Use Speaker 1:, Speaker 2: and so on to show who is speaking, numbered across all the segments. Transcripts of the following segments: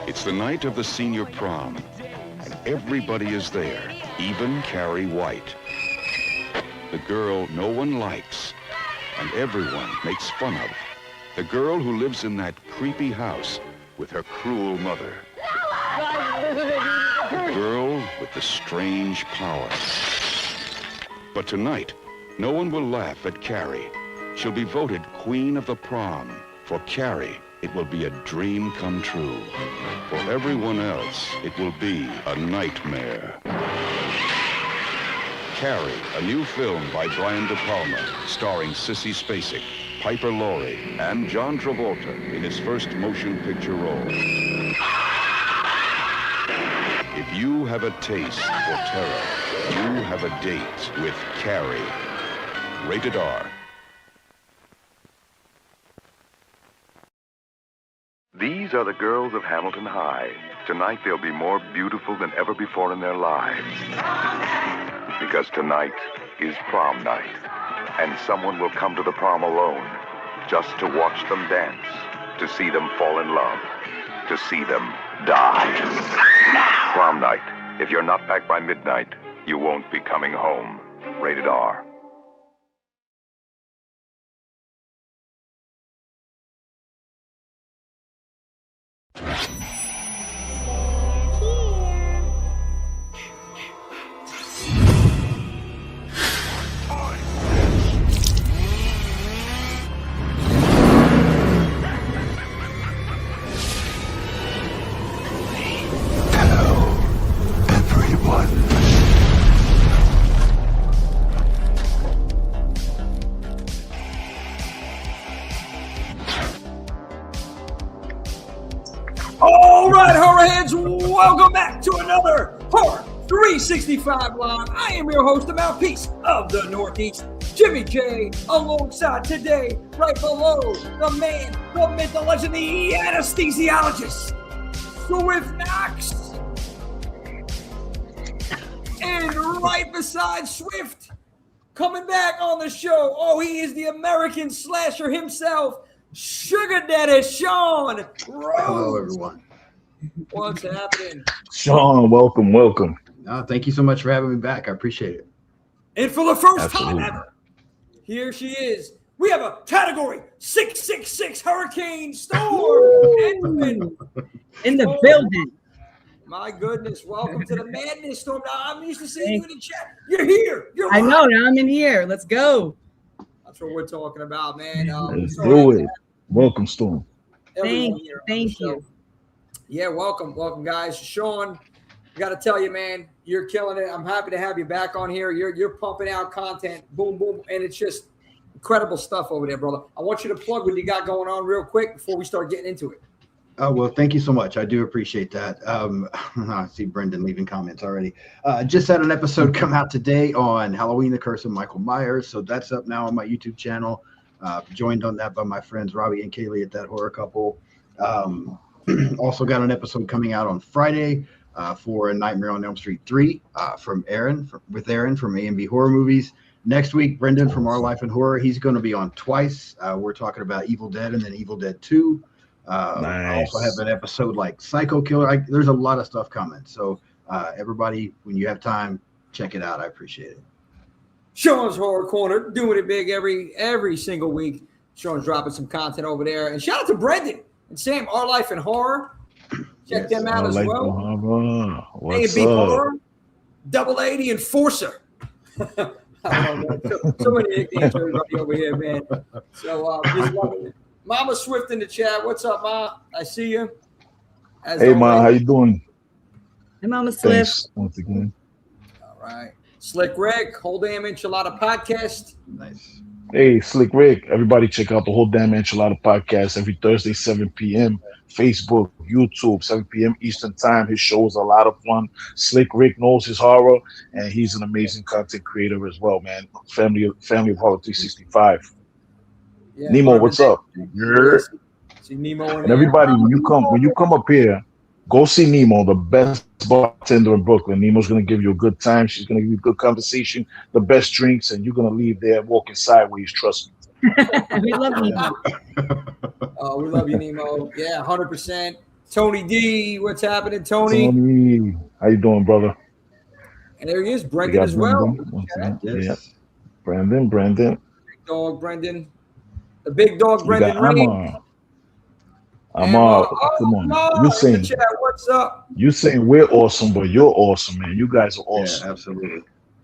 Speaker 1: It's the night of the senior prom, and everybody is there, even Carrie White. The girl no one likes, and everyone makes fun of. The girl who lives in that creepy house with her cruel mother. The girl with the strange power. But tonight, no one will laugh at Carrie. She'll be voted Queen of the Prom. For Carrie, it will be a dream come true. For everyone else, it will be a nightmare. Carrie, a new film by Brian De Palma, starring Sissy Spacek, Piper Laurie, and John Travolta in his first motion picture role. If you have a taste for terror, you have a date with Carrie. Rated R.
Speaker 2: These are the girls of Hamilton High. Tonight they'll be more beautiful than ever before in their lives. Because tonight is prom night. And someone will come to the prom alone, just to watch them dance, to see them fall in love, to see them die. Prom night. If you're not back by midnight, you won't be coming home. Rated R.
Speaker 3: All right, horror heads, welcome back to another Horror 365 Live. I am your host, the mouthpiece of the Northeast, Jimmy J, alongside today, right below, the man, the myth, the legend, the anesthesiologist, Swift Knox. And right beside Swift, coming back on the show, oh, he is the American slasher himself, Sugar Daddy Sean Rose.
Speaker 4: Hello, everyone.
Speaker 3: What's happening?
Speaker 5: Sean, welcome.
Speaker 4: Thank you so much for having me back. I appreciate it.
Speaker 3: And for the first
Speaker 5: Absolutely.
Speaker 3: time ever, here she is. We have a Category 666 Hurricane Storm.
Speaker 6: In the building.
Speaker 3: My goodness, welcome to the Madness Storm. Now, I'm used to seeing you in the chat. You're here. You're
Speaker 6: I
Speaker 3: live.
Speaker 6: know. Now I'm in here. Let's go.
Speaker 3: That's what we're talking about, man.
Speaker 5: Let's
Speaker 3: so
Speaker 5: do it. Welcome, Storm.
Speaker 3: everyone here on the
Speaker 6: Thank
Speaker 3: show.
Speaker 6: you.
Speaker 3: Yeah, welcome, guys. Sean, I got to tell you, man, you're killing it. I'm happy to have you back on here. You're pumping out content, boom, boom, and it's just incredible stuff over there, brother. I want you to plug what you got going on real quick before we start getting into it.
Speaker 4: Oh, well, thank you so much. I do appreciate that. I see Brendan leaving comments already. Just had an episode come out today on Halloween, The Curse of Michael Myers. So that's up now on my YouTube channel. Joined on that by my friends Robbie and Kaylee at That Horror Couple. Also got an episode coming out on Friday for Nightmare on Elm Street 3 from Aaron, with Aaron from A&B Horror Movies. Next week, Brendan from Our Life in Horror. He's going to be on twice. We're talking about Evil Dead and then Evil Dead 2. I also have an episode like Psycho Killer. There's a lot of stuff coming. So everybody, when you have time, check it out. I appreciate it.
Speaker 3: Sean's Horror Corner, doing it big every single week. Sean's dropping some content over there. And shout out to Brendan and Sam, Our Life in Horror. Check them out as well.
Speaker 5: What's
Speaker 3: A&B
Speaker 5: up?
Speaker 3: Horror, Double A, the Enforcer. I don't know. So many nicknames for everybody over here, man. So just loving it. Mama Swift in the chat. What's up, Ma? I see you.
Speaker 5: Hey, Ma, how you doing?
Speaker 6: Hey, Mama Swift.
Speaker 5: Thanks once again.
Speaker 3: All right. Slick Rick, Whole Damn Enchilada Podcast.
Speaker 4: Nice.
Speaker 5: Hey, Slick Rick. Everybody check out the Whole Damn Enchilada Podcast every Thursday, 7 p.m. Facebook, YouTube, 7 p.m. Eastern Time. His show is a lot of fun. Slick Rick knows his horror, and he's an amazing content creator as well, man. Family of Horror 365.
Speaker 3: Yeah,
Speaker 5: Nemo, what's up? Yeah.
Speaker 3: See Nemo in
Speaker 5: And everybody, when you come up here, go see Nemo, the best bartender in Brooklyn. Nemo's gonna give you a good time. She's gonna give you a good conversation, the best drinks, and you're gonna leave there walking sideways. Trust me.
Speaker 6: We love Nemo.
Speaker 3: We love you, Nemo. Yeah, 100%. Tony D. What's happening, Tony?
Speaker 5: Tony, how you doing, brother?
Speaker 3: And there he is,
Speaker 5: We
Speaker 3: Brendan
Speaker 5: got
Speaker 3: as well.
Speaker 5: Brendan. Once again.
Speaker 4: Yes.
Speaker 5: Yeah, Brandon.
Speaker 3: Big dog, Brendan. The big dog,
Speaker 5: You
Speaker 3: Brendan
Speaker 5: got
Speaker 3: Ray.
Speaker 5: Amar, come on. You
Speaker 3: in the
Speaker 5: saying
Speaker 3: chat, what's up?
Speaker 5: we're awesome, but you're awesome, man. You guys are awesome.
Speaker 4: Yeah, absolutely.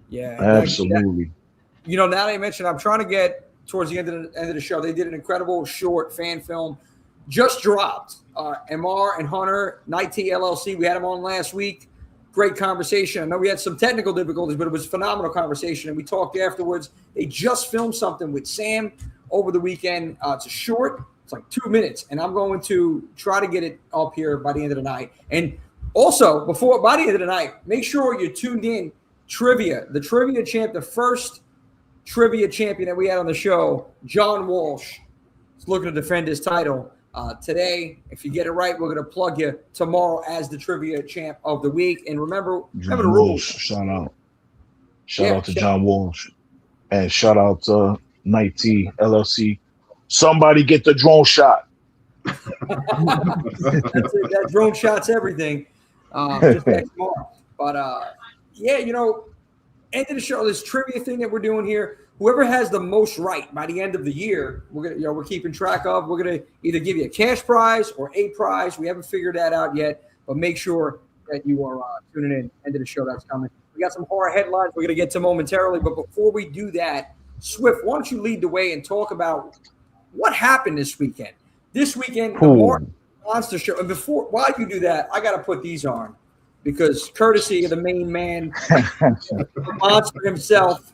Speaker 3: Yeah,
Speaker 5: Absolutely.
Speaker 3: You know, now that I mentioned, I'm trying to get towards the end of the show. They did an incredible short fan film, just dropped. MR and Hunter, Night T LLC. We had them on last week. Great conversation. I know we had some technical difficulties, but it was a phenomenal conversation. And we talked afterwards. They just filmed something with Sam over the weekend. It's a short. It's like 2 minutes, and I'm going to try to get it up here by the end of the night. And also, by the end of the night, make sure you're tuned in. Trivia, the trivia champ, the first trivia champion that we had on the show, John Walsh, is looking to defend his title today. If you get it right, we're going to plug you tomorrow as the trivia champ of the week. And remember the rules.
Speaker 5: Shout out to John Walsh, and shout out to Night T LLC. Somebody get the drone shot.
Speaker 3: That's it. That drone shot's everything. Just next tomorrow. But yeah, you know, end of the show, this trivia thing that we're doing here. Whoever has the most right by the end of the year, we're keeping track of. We're gonna either give you a cash prize or a prize. We haven't figured that out yet, but make sure that you are tuning in. End of the show, that's coming. We got some horror headlines we're gonna get to momentarily, but before we do that, Swift, why don't you lead the way and talk about what happened this weekend? This weekend, the Martin Monster Show. And while you do that, I got to put these on because courtesy of the main man, the monster himself.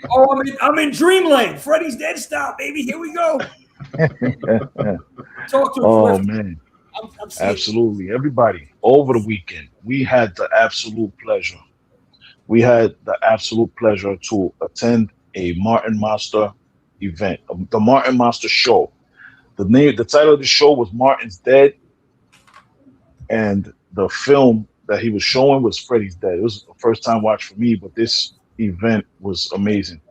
Speaker 3: Oh, I'm in Dreamland. Freddy's Dead style, baby. Here we go. Talk to him.
Speaker 5: Oh,
Speaker 3: Swift.
Speaker 5: man. Absolutely. Everybody, over the weekend, we had the absolute pleasure. To attend a Martin Monster event, the Martin Monster Show. The title of the show was Martin's Dead, and the film that he was showing was Freddy's Dead. It was the first time watch for me, but this event was amazing.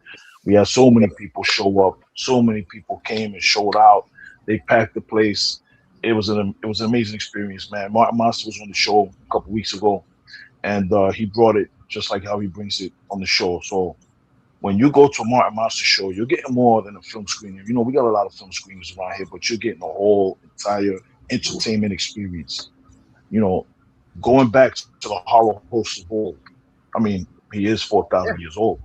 Speaker 5: We had so many people show up. So many people came and showed out. They packed the place. It was an amazing experience, man. Martin Monster was on the show a couple weeks ago, and he brought it just like how he brings it on the show. So when you go to a Martin Monster show, you're getting more than a film screening. You know, we got a lot of film screenings around here, but you're getting a whole entire entertainment experience. You know, going back to the horror host of old. I mean, he is 4,000 years old.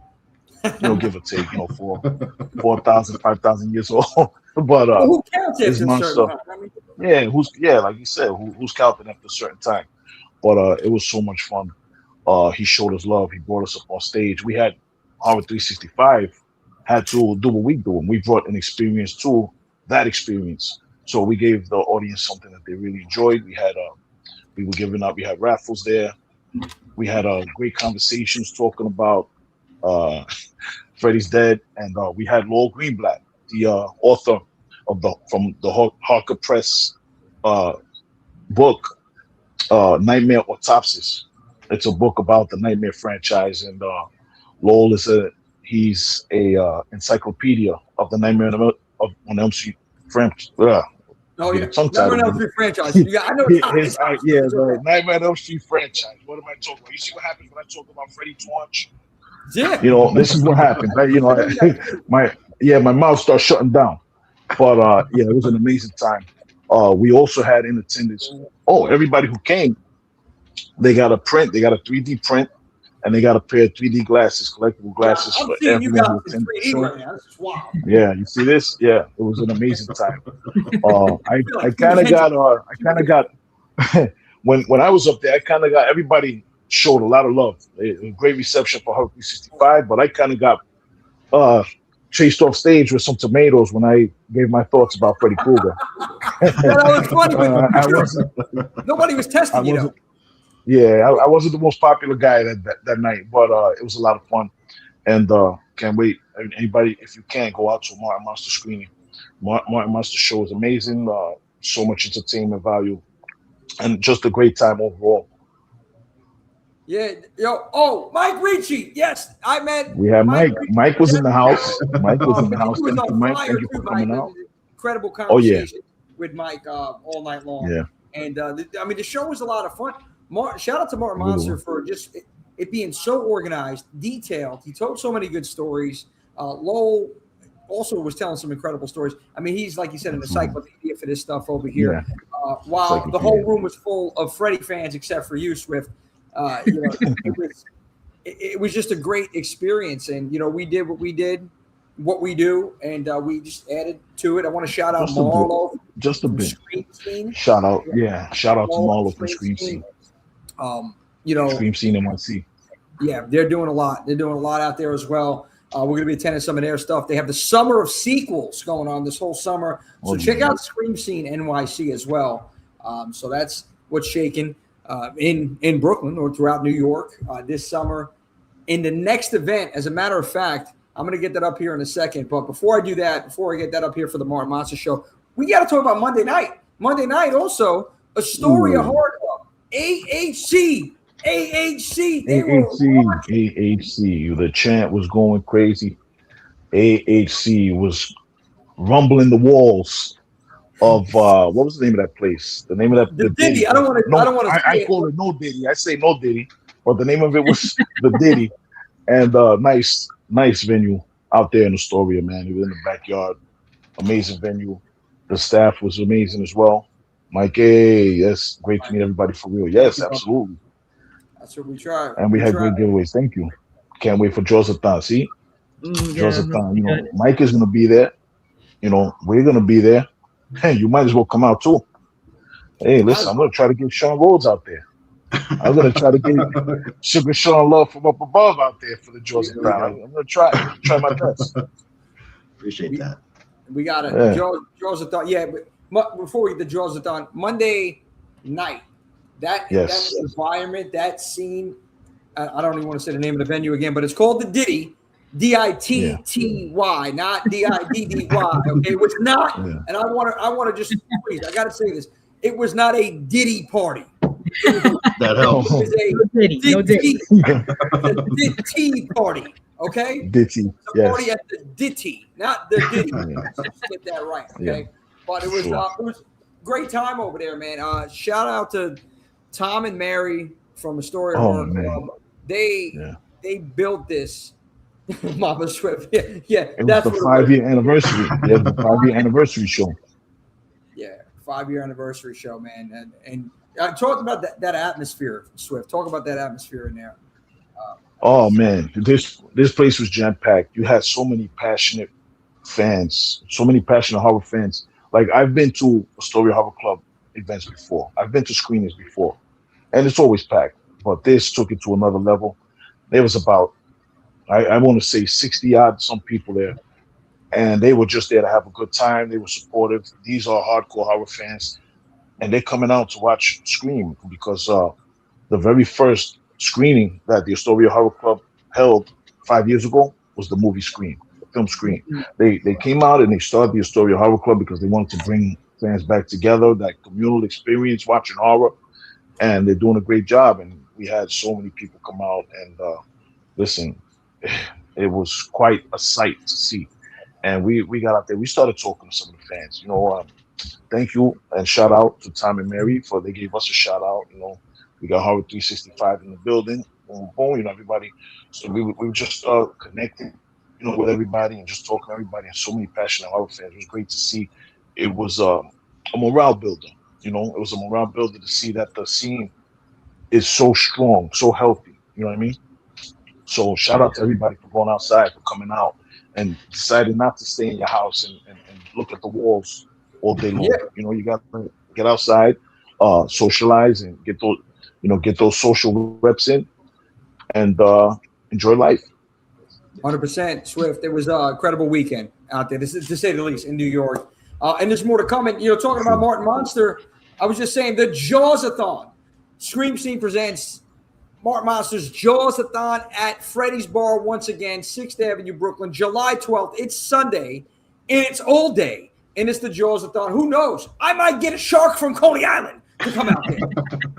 Speaker 5: You know, give or take, 4,000, 5,000 years old. But
Speaker 3: who counts
Speaker 5: his monster, like you said, who's counting after a certain time. But it was so much fun. He showed us love. He brought us up on stage. We had Horror 365 had to do what we do, and we brought an experience to that experience. So we gave the audience something that they really enjoyed. We had we had raffles there. We had great conversations talking about Freddy's Dead, and we had Lowell Greenblatt, the author from the Harker Press book, Nightmare Autopsis. It's a book about the Nightmare franchise, and Lowell he's a encyclopedia of the Nightmare on Elm Street franchise.
Speaker 3: Oh yeah, Nightmare on Elm Street franchise. Yeah, I know.
Speaker 5: The Nightmare on Elm Street franchise. What am I talking about? You see what happens when I talk about Freddy Torch?
Speaker 3: Yeah.
Speaker 5: This is what happens. My mouth starts shutting down. But it was an amazing time. We also had in attendance. Everybody who came, they got a print. They got a 3D print, and they got a pair of 3D glasses, collectible glasses for everyone who attended the show.
Speaker 3: Right now. This is wild.
Speaker 5: Yeah, you see this? Yeah, it was an amazing time. I kind of got when I was up there, I kind of got everybody showed a lot of love. A great reception for Horror 365, but I kind of got chased off stage with some tomatoes when I gave my thoughts about Freddy Krueger.
Speaker 3: That was funny. Nobody was testing you.
Speaker 5: Yeah, I wasn't the most popular guy that night, but it was a lot of fun, and can't wait. Anybody, if you can, go out to a Martin Monster screening. Martin Monster show is amazing. So much entertainment value, and just a great time overall. Yeah,
Speaker 3: Mike Ricci. Yes, I met.
Speaker 5: We had Mike. Mike was in the house. Mike was in the house. Thank you, Mike. Thank you for coming out.
Speaker 3: Incredible conversation with Mike all night long.
Speaker 5: Yeah.
Speaker 3: And I mean, the show was a lot of fun. Shout out to Martin
Speaker 5: Really
Speaker 3: Monster
Speaker 5: was.
Speaker 3: for just it being so organized, detailed. He told so many good stories. Lowell also was telling some incredible stories. I mean, he's, like you said, an encyclopedia for this stuff over here.
Speaker 5: Yeah.
Speaker 3: While the whole room was full of Freddie fans except for you, Swift, you know, it was just a great experience. And, you know, we did what we did, what we do, and we just added to it. I want to shout out Marlo.
Speaker 5: Just a bit.
Speaker 3: Screen Scene.
Speaker 5: Shout out to Marlo from Scream Scene.
Speaker 3: You know,
Speaker 5: Scream Scene NYC.
Speaker 3: Yeah, they're doing a lot. They're doing a lot out there as well. We're going to be attending some of their stuff. They have the Summer of Sequels going on this whole summer. So check out Scream Scene NYC as well. So that's what's shaking in Brooklyn or throughout New York this summer. In the next event, as a matter of fact, I'm going to get that up here in a second. But before I do that, before I get that up here for the Martin Monster Show, we got to talk about Monday night. Monday night also, Astoria Horror Club, AHC. AHC.
Speaker 5: The chant was going crazy. AHC was rumbling the walls of what was the name of that place? The name of that
Speaker 3: the Diddy. I don't want to.
Speaker 5: I call it No Diddy. I say No Diddy, but the name of it was the Diddy, and nice venue out there in Astoria, man. It was in the backyard. Amazing venue. The staff was amazing as well. Mike, yes, great to meet everybody for real. Yes, absolutely.
Speaker 3: That's what we tried.
Speaker 5: And we had great giveaways. Thank you. Can't wait for Jaws-a-thon. See? Jaws-a-thon. You know, Mike is going to be there. You know, we're going to be there. Hey, you might as well come out too. Hey, listen, I'm going to try to get Sean Rhodes out there. I'm going to try to get Sugar Sean Love from up above out there for the Jaws-a-thon. I'm going to try my best.
Speaker 4: Appreciate that.
Speaker 3: We got it. Jaws-a-thon. Yeah, but before we get the Jaws-a-thon, Monday night, that environment, that scene, I don't even want to say the name of the venue again, but it's called the Diddy, D-I-T-T-Y, not D-I-D-D-Y. Okay, it was not, and I want to just, please, I got to say this. It was not a Diddy party.
Speaker 4: That helps.
Speaker 3: It was a Ditty party. Okay?
Speaker 5: Ditty.
Speaker 3: The party at the Ditty, not the Diddy. Let's get that right. Okay. Yeah. But it was a great time over there, man. Shout out to Tom and Mary from Astoria Horror Club. They built this. Mama Swift. Yeah.
Speaker 5: It was the 5-year anniversary. Yeah, the 5-year anniversary show.
Speaker 3: Yeah, 5-year anniversary show, man. And I talked about that atmosphere, Swift. Talk about that atmosphere in there.
Speaker 5: Oh man, this place was jam packed. You had so many passionate fans, so many passionate horror fans. Like I've been to Astoria Horror Club events before. I've been to screenings before, and it's always packed. But this took it to another level. There was about, I want to say 60 odd some people there, and they were just there to have a good time. They were supportive. These are hardcore horror fans, and they're coming out to watch Scream because the very first screening that the Astoria Horror Club held 5 years ago was the movie Scream, the film Scream. They came out and they started the Astoria Horror Club because they wanted to bring fans back together, that communal experience watching horror, and they're doing a great job. And we had so many people come out and listen, it was quite a sight to see. And we got out there, we started talking to some of the fans, thank you and shout out to Tom and Mary for they gave us a shout out. We got Horror 365 in the building, boom, everybody. So we were just connecting, with everybody and just talking to everybody, and so many passionate horror fans. It was great to see. It was a morale builder, it was a morale builder to see that the scene is so strong, so healthy. You know what I mean? So shout out to everybody for going outside, for coming out and deciding not to stay in your house and look at the walls all day long. Yeah. You got to get outside, socialize, and get those social reps in, and enjoy life.
Speaker 3: 100%, Swift. It was an incredible weekend out there. This is, to say the least, in New York. And there's more to come. And talking about Martin Monster, I was just saying the Jaws-a-thon. Scream Scene presents Martin Monster's Jaws-a-thon at Freddy's Bar once again, 6th Avenue, Brooklyn, July 12th. It's Sunday, and it's all day, and it's the Jaws-a-thon. Who knows? I might get a shark from Coney Island to come out there.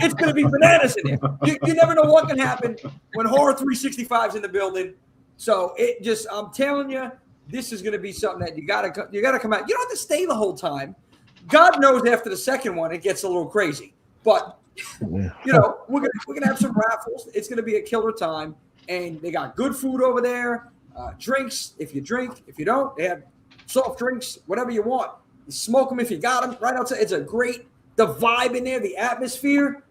Speaker 3: It's going to be bananas in there. You never know what can happen when Horror 365 is in the building. So I'm telling you, this is going to be something that you got to come out. You don't have to stay the whole time. God knows after the second one it gets a little crazy, but
Speaker 5: Yeah.
Speaker 3: we're gonna have some raffles. It's gonna be a killer time, and they got good food over there, drinks if you drink. If you don't, they have soft drinks, whatever you want. You smoke them if you got them right outside. It's the vibe in there, the atmosphere.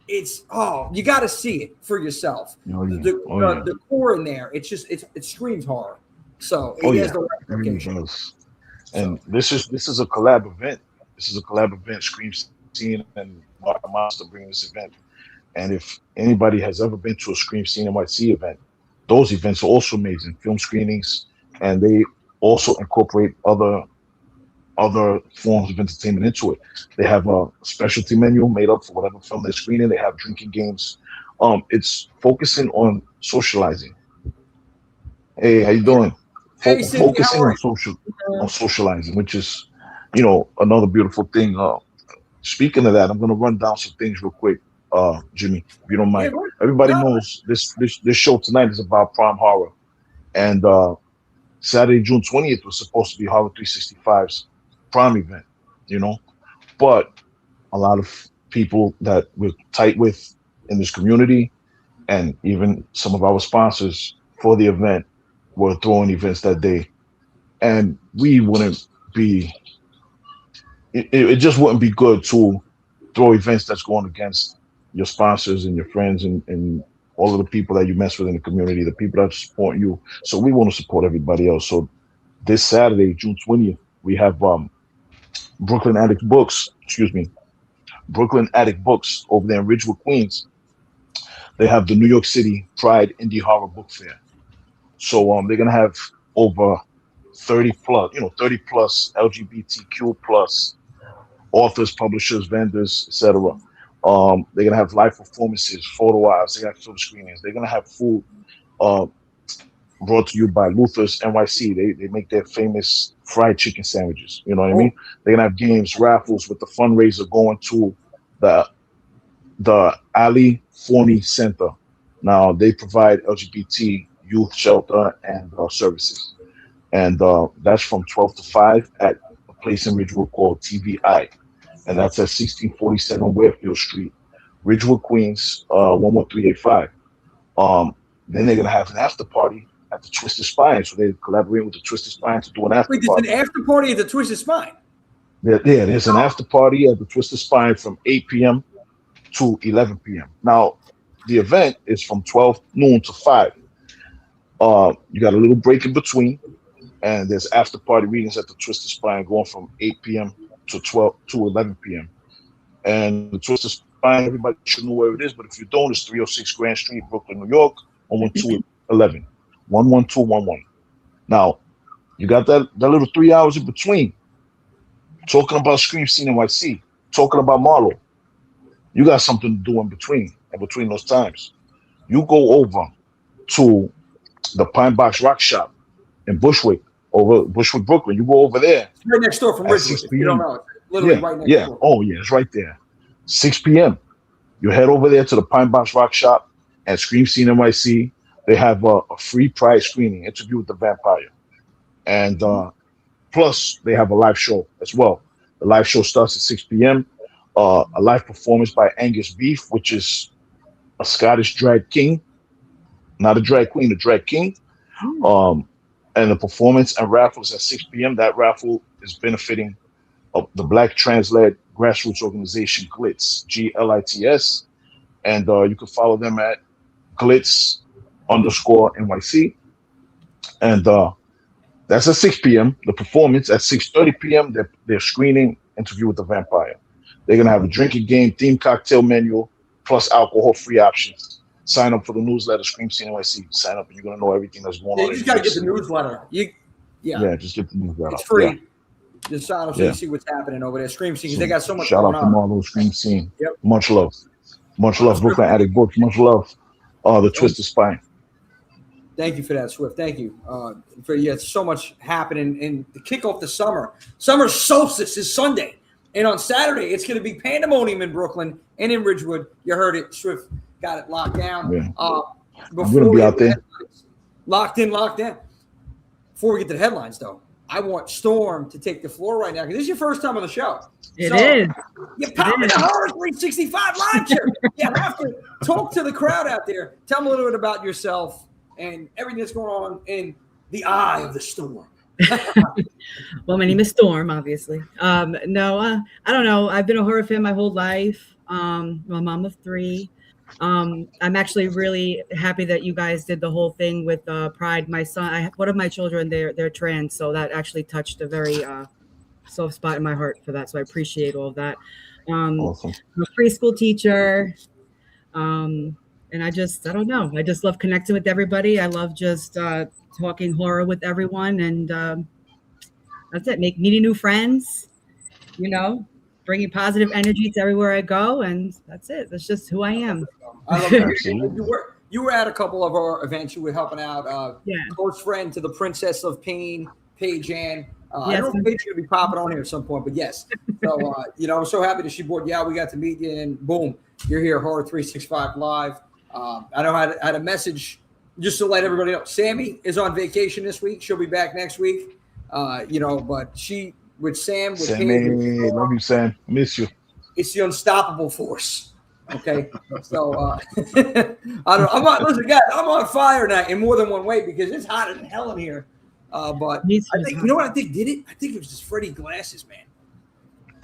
Speaker 3: It's you got to see it for yourself.
Speaker 5: Oh, yeah.
Speaker 3: The core in there, it screams horror. So it has the right location.
Speaker 5: And this is a collab event. This is a collab event. Scream Scene and Monster bringing this event. And if anybody has ever been to a Scream Scene NYC event, those events are also amazing. Film screenings, and they also incorporate other forms of entertainment into it. They have a specialty menu made up for whatever film they're screening. They have drinking games. It's focusing on socializing. Hey, how you doing?
Speaker 3: Hey, Cindy,
Speaker 5: Focusing on socializing, which is, another beautiful thing. Speaking of that, I'm going to run down some things real quick, Jimmy, if you don't mind.
Speaker 3: Yeah,
Speaker 5: Everybody knows this show tonight is about prom horror, and Saturday, June 20th was supposed to be Horror 365's prom event, but a lot of people that we're tight with in this community, and even some of our sponsors for the event, were throwing events that day, and we wouldn't be. It just wouldn't be good to throw events that's going against your sponsors and your friends and all of the people that you mess with in the community, the people that support you. So we want to support everybody else. So this Saturday, June 20th, we have Brooklyn Attic Books over there in Ridgewood, Queens. They have the New York City Pride Indie Horror Book Fair. So they're gonna have over 30 plus LGBTQ plus authors, publishers, vendors, etc. They're gonna have live performances, photo ops, they're gonna have film screenings, they're gonna have food brought to you by Luther's NYC. They make their famous fried chicken sandwiches. You know what I mean? They're gonna have games, raffles with the fundraiser going to the Ali Forney Center. Now they provide LGBT youth shelter and services. And that's from 12 to 5 at a place in Ridgewood called TVI. And that's at 1647 Warefield Street, Ridgewood, Queens, 11385. Then they're going to have an after party at the Twisted Spine. So they're collaborating with the Twisted Spine to do an after party.
Speaker 3: Wait, there's an after party at the Twisted Spine?
Speaker 5: There's an after party at the Twisted Spine from 8 p.m. to 11 p.m. Now, the event is from 12 noon to 5. You got a little break in between, and there's after party readings at the Twisted Spine going from 8 p.m. to 11 p.m. And the Twisted Spine, everybody should know where it is, but if you don't, it's 306 Grand Street, Brooklyn, New York, 11211, 11211. Now, you got that little 3 hours in between, talking about Scream Scene NYC, talking about Marlo. You got something to do in between those times. You go over to the Pine Box Rock Shop in Bushwick, Brooklyn. You go over there.
Speaker 3: It's right next door from Ridgewood. You don't know. It's literally right next door.
Speaker 5: Oh, yeah, it's right there. 6 p.m. You head over there to the Pine Box Rock Shop at Scream Scene NYC. They have a free pride screening, Interview with the Vampire. And plus, they have a live show as well. The live show starts at 6 p.m. A live performance by Angus Beef, which is a Scottish drag king. Not a drag queen, a drag king. And the performance and raffles at 6 p.m. That raffle is benefiting the Black trans-led grassroots organization Glitz, GLITS. And you can follow them at Glitz_NYC. And that's at 6 p.m. The performance at 6:30 p.m. They're screening Interview with the Vampire. They're gonna have a drinking game, themed cocktail menu, plus alcohol-free options. Sign up for the newsletter, Scream Scene NYC. Sign up, and you're gonna know everything that's going on.
Speaker 3: You just gotta get the newsletter.
Speaker 5: Just get the newsletter.
Speaker 3: It's free.
Speaker 5: Yeah.
Speaker 3: Just sign up so you see what's happening over there. Scream Scene, they got so much
Speaker 5: Shout
Speaker 3: going
Speaker 5: out to Marlo, Scream Scene.
Speaker 3: Yep.
Speaker 5: Much love, Brooklyn Attic Books. Much love, the Twisted Spine.
Speaker 3: Thank you for that, Swift. Thank you. So much happening and to kick off the summer. Summer solstice is Sunday. And on Saturday, it's going to be pandemonium in Brooklyn and in Ridgewood. You heard it. Swift got it locked down.
Speaker 5: Yeah. I'm going to be out there.
Speaker 3: Locked in. Before we get to the headlines, though, I want Storm to take the floor right now because this is your first time on the show.
Speaker 6: It is.
Speaker 3: You pop in the Horror 365 live show. You have to talk to the crowd out there. Tell them a little bit about yourself and everything that's going on in the eye of the storm.
Speaker 6: Well, my name is Storm, obviously. I don't know. I've been a horror fan my whole life. I'm a mom of 3. I'm actually really happy that you guys did the whole thing with Pride. My son, one of my children, they're trans, so that actually touched a very soft spot in my heart for that. So I appreciate all of that.
Speaker 5: Awesome.
Speaker 6: I'm a preschool teacher, and I don't know. I just love connecting with everybody. I love just talking horror with everyone, and that's it. Meeting new friends, bringing positive energy to everywhere I go, and that's it. That's just who I am.
Speaker 3: I love that. You were at a couple of our events. You were helping out. Close friend to the Princess of Pain, Paige Ann. I don't know if Paige is going to be popping on here at some point, but yes. So, I'm so happy that she brought you out. We got to meet you, and boom, you're here, Horror 365 Live. I know I had a message just to let everybody know. Sammy is on vacation this week. She'll be back next week. But she with Sam with
Speaker 5: Sammy, love you, Sam. Miss you.
Speaker 3: It's the unstoppable force. Okay, so I'm on fire now in more than one way because it's hotter than hell in here. But I think, you know what I think did it? I think it was just Freddy glasses, man.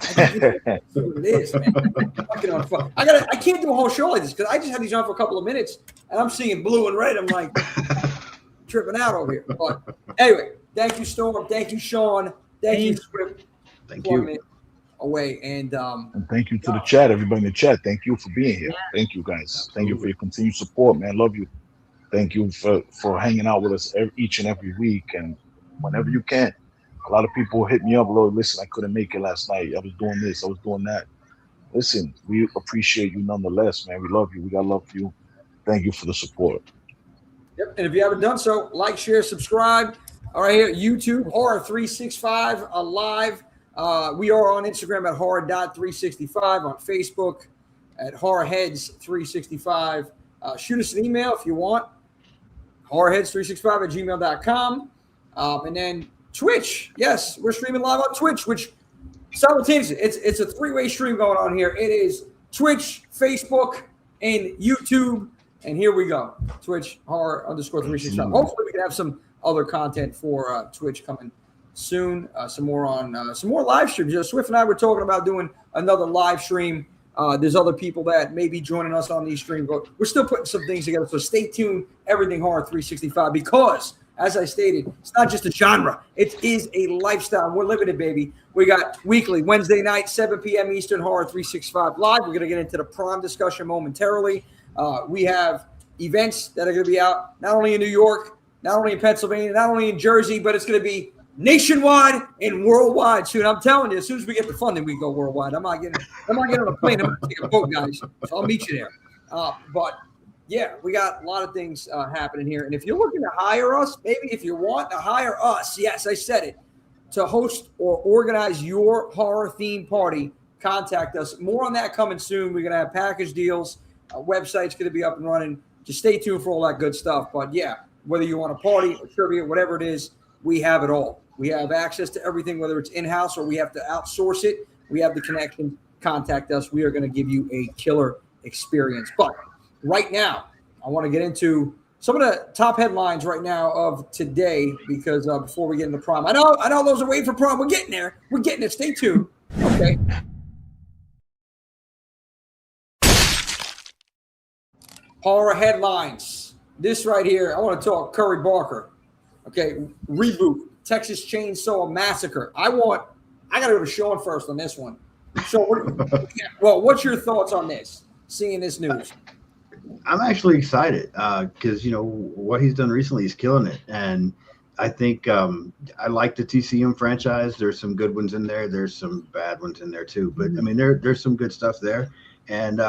Speaker 3: I think that's what it is, man. Fucking on fire. I can't do a whole show like this because I just had these on for a couple of minutes and I'm seeing blue and red. I'm like tripping out over here. But anyway, thank you, Storm. Thank you, Sean. Thank you, Script.
Speaker 4: Thank you.
Speaker 3: Away and
Speaker 5: thank you to the chat, everybody in the chat. Thank you for being here. Thank you, guys. Thank you for your continued support, man. Love you. Thank you for hanging out with us each and every week and whenever you can. A lot of people hit me up, Lord, listen, I couldn't make it last night. I was doing this, I was doing that. Listen, we appreciate you nonetheless, man. We love you. We got love for you. Thank you for the support.
Speaker 3: Yep. And if you haven't done so, like, share, subscribe. All right, here, YouTube, Horror 365 live. We are on Instagram at horror.365, on Facebook at horrorheads365. Shoot us an email if you want, horrorheads365@gmail.com. And then Twitch. Yes, we're streaming live on Twitch, which simultaneously, it's a 3-way stream going on here. It is Twitch, Facebook, and YouTube. And here we go. Twitch, horror_365. Hopefully we can have some other content for Twitch coming soon. Some more live streams. Swift and I were talking about doing another live stream. There's other people that may be joining us on these streams, but we're still putting some things together. So stay tuned, everything Horror 365, because as I stated, it's not just a genre. It is a lifestyle. We're living it, baby. We got weekly, Wednesday night, 7 p.m. Eastern, Horror 365 Live. We're going to get into the prom discussion momentarily. We have events that are going to be out not only in New York, not only in Pennsylvania, not only in Jersey, but it's going to be nationwide and worldwide soon. I'm telling you, as soon as we get the funding, we go worldwide. I'm not getting on a plane. I'm going to take a boat, guys. So I'll meet you there. But yeah, we got a lot of things happening here. And if you're looking to hire us, maybe if you want to hire us, yes, I said it, to host or organize your horror theme party, contact us. More on that coming soon. We're going to have package deals. Website's going to be up and running. Just stay tuned for all that good stuff. But yeah, whether you want a party or trivia, whatever it is, we have it all. We have access to everything, whether it's in-house or we have to outsource it. We have the connection. Contact us. We are going to give you a killer experience. But right now, I want to get into some of the top headlines right now of today because before we get into prom, I know those are waiting for prom. We're getting there. We're getting it. Stay tuned. Okay. Horror headlines. This right here, I want to talk Curry Barker. Okay, reboot, Texas Chainsaw Massacre. I got to go to Sean first on this one. So, what's your thoughts on this? Seeing this news,
Speaker 4: I'm actually excited because what he's done recently is killing it, and I think I like the TCM franchise. There's some good ones in there. There's some bad ones in there too, but I mean there's some good stuff there, and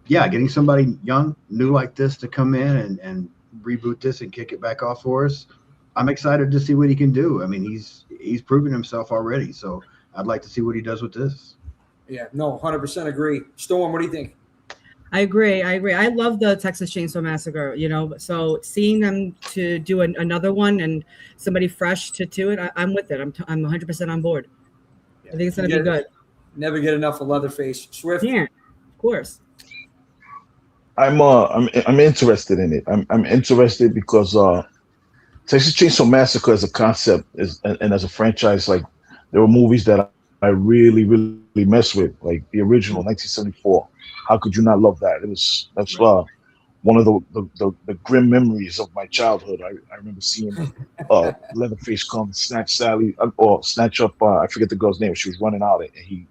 Speaker 4: getting somebody young, new like this to come in and reboot this and kick it back off for us. I'm excited to see what he can do. I mean, he's proven himself already, so I'd like to see what he does with this.
Speaker 3: Yeah, no, 100% agree. Storm, what do you think?
Speaker 6: I agree. I love the Texas Chainsaw Massacre, so seeing them to do another one and somebody fresh to do it, I'm with it. I'm 100% on board. I think it's going to be good.
Speaker 3: Never get enough of Leatherface. Swift?
Speaker 6: Yeah, of course.
Speaker 5: I'm interested in it. I'm interested because Texas Chainsaw Massacre as a concept and as a franchise, like there were movies that I really mess with, like the original 1974. How could you not love that? That's one of the grim memories of my childhood. I remember seeing Leatherface come snatch Sally or snatch up I forget the girl's name. She was running out and he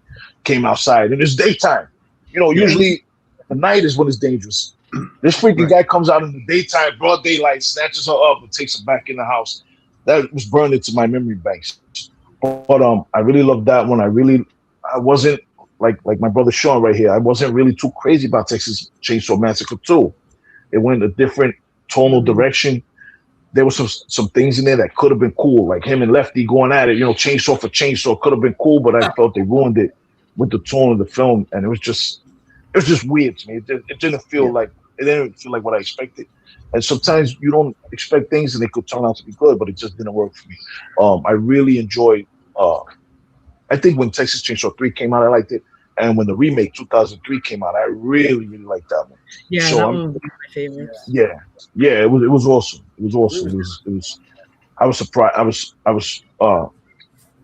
Speaker 5: came outside and it's daytime. Usually the night is when it's dangerous. This freaking guy comes out in the daytime, broad daylight, snatches her up and takes her back in the house. That was burned into my memory banks. But I really loved that one. I wasn't like my brother Sean right here. I wasn't really too crazy about Texas Chainsaw Massacre 2. It went a different tonal direction. There were some things in there that could have been cool, like him and Lefty going at it. Chainsaw for chainsaw could have been cool, but I felt they ruined it with the tone of the film, and it was just weird to me. It didn't feel like what I expected. And sometimes you don't expect things and they could turn out to be good, but it just didn't work for me. I really enjoyed. I think when Texas Chainsaw 3 came out, I liked it. And when the remake 2003 came out, I really liked that one.
Speaker 6: Yeah,
Speaker 5: so
Speaker 6: that one was one of my favorites.
Speaker 5: Yeah, it was awesome. It was awesome. It was. I was surprised. I was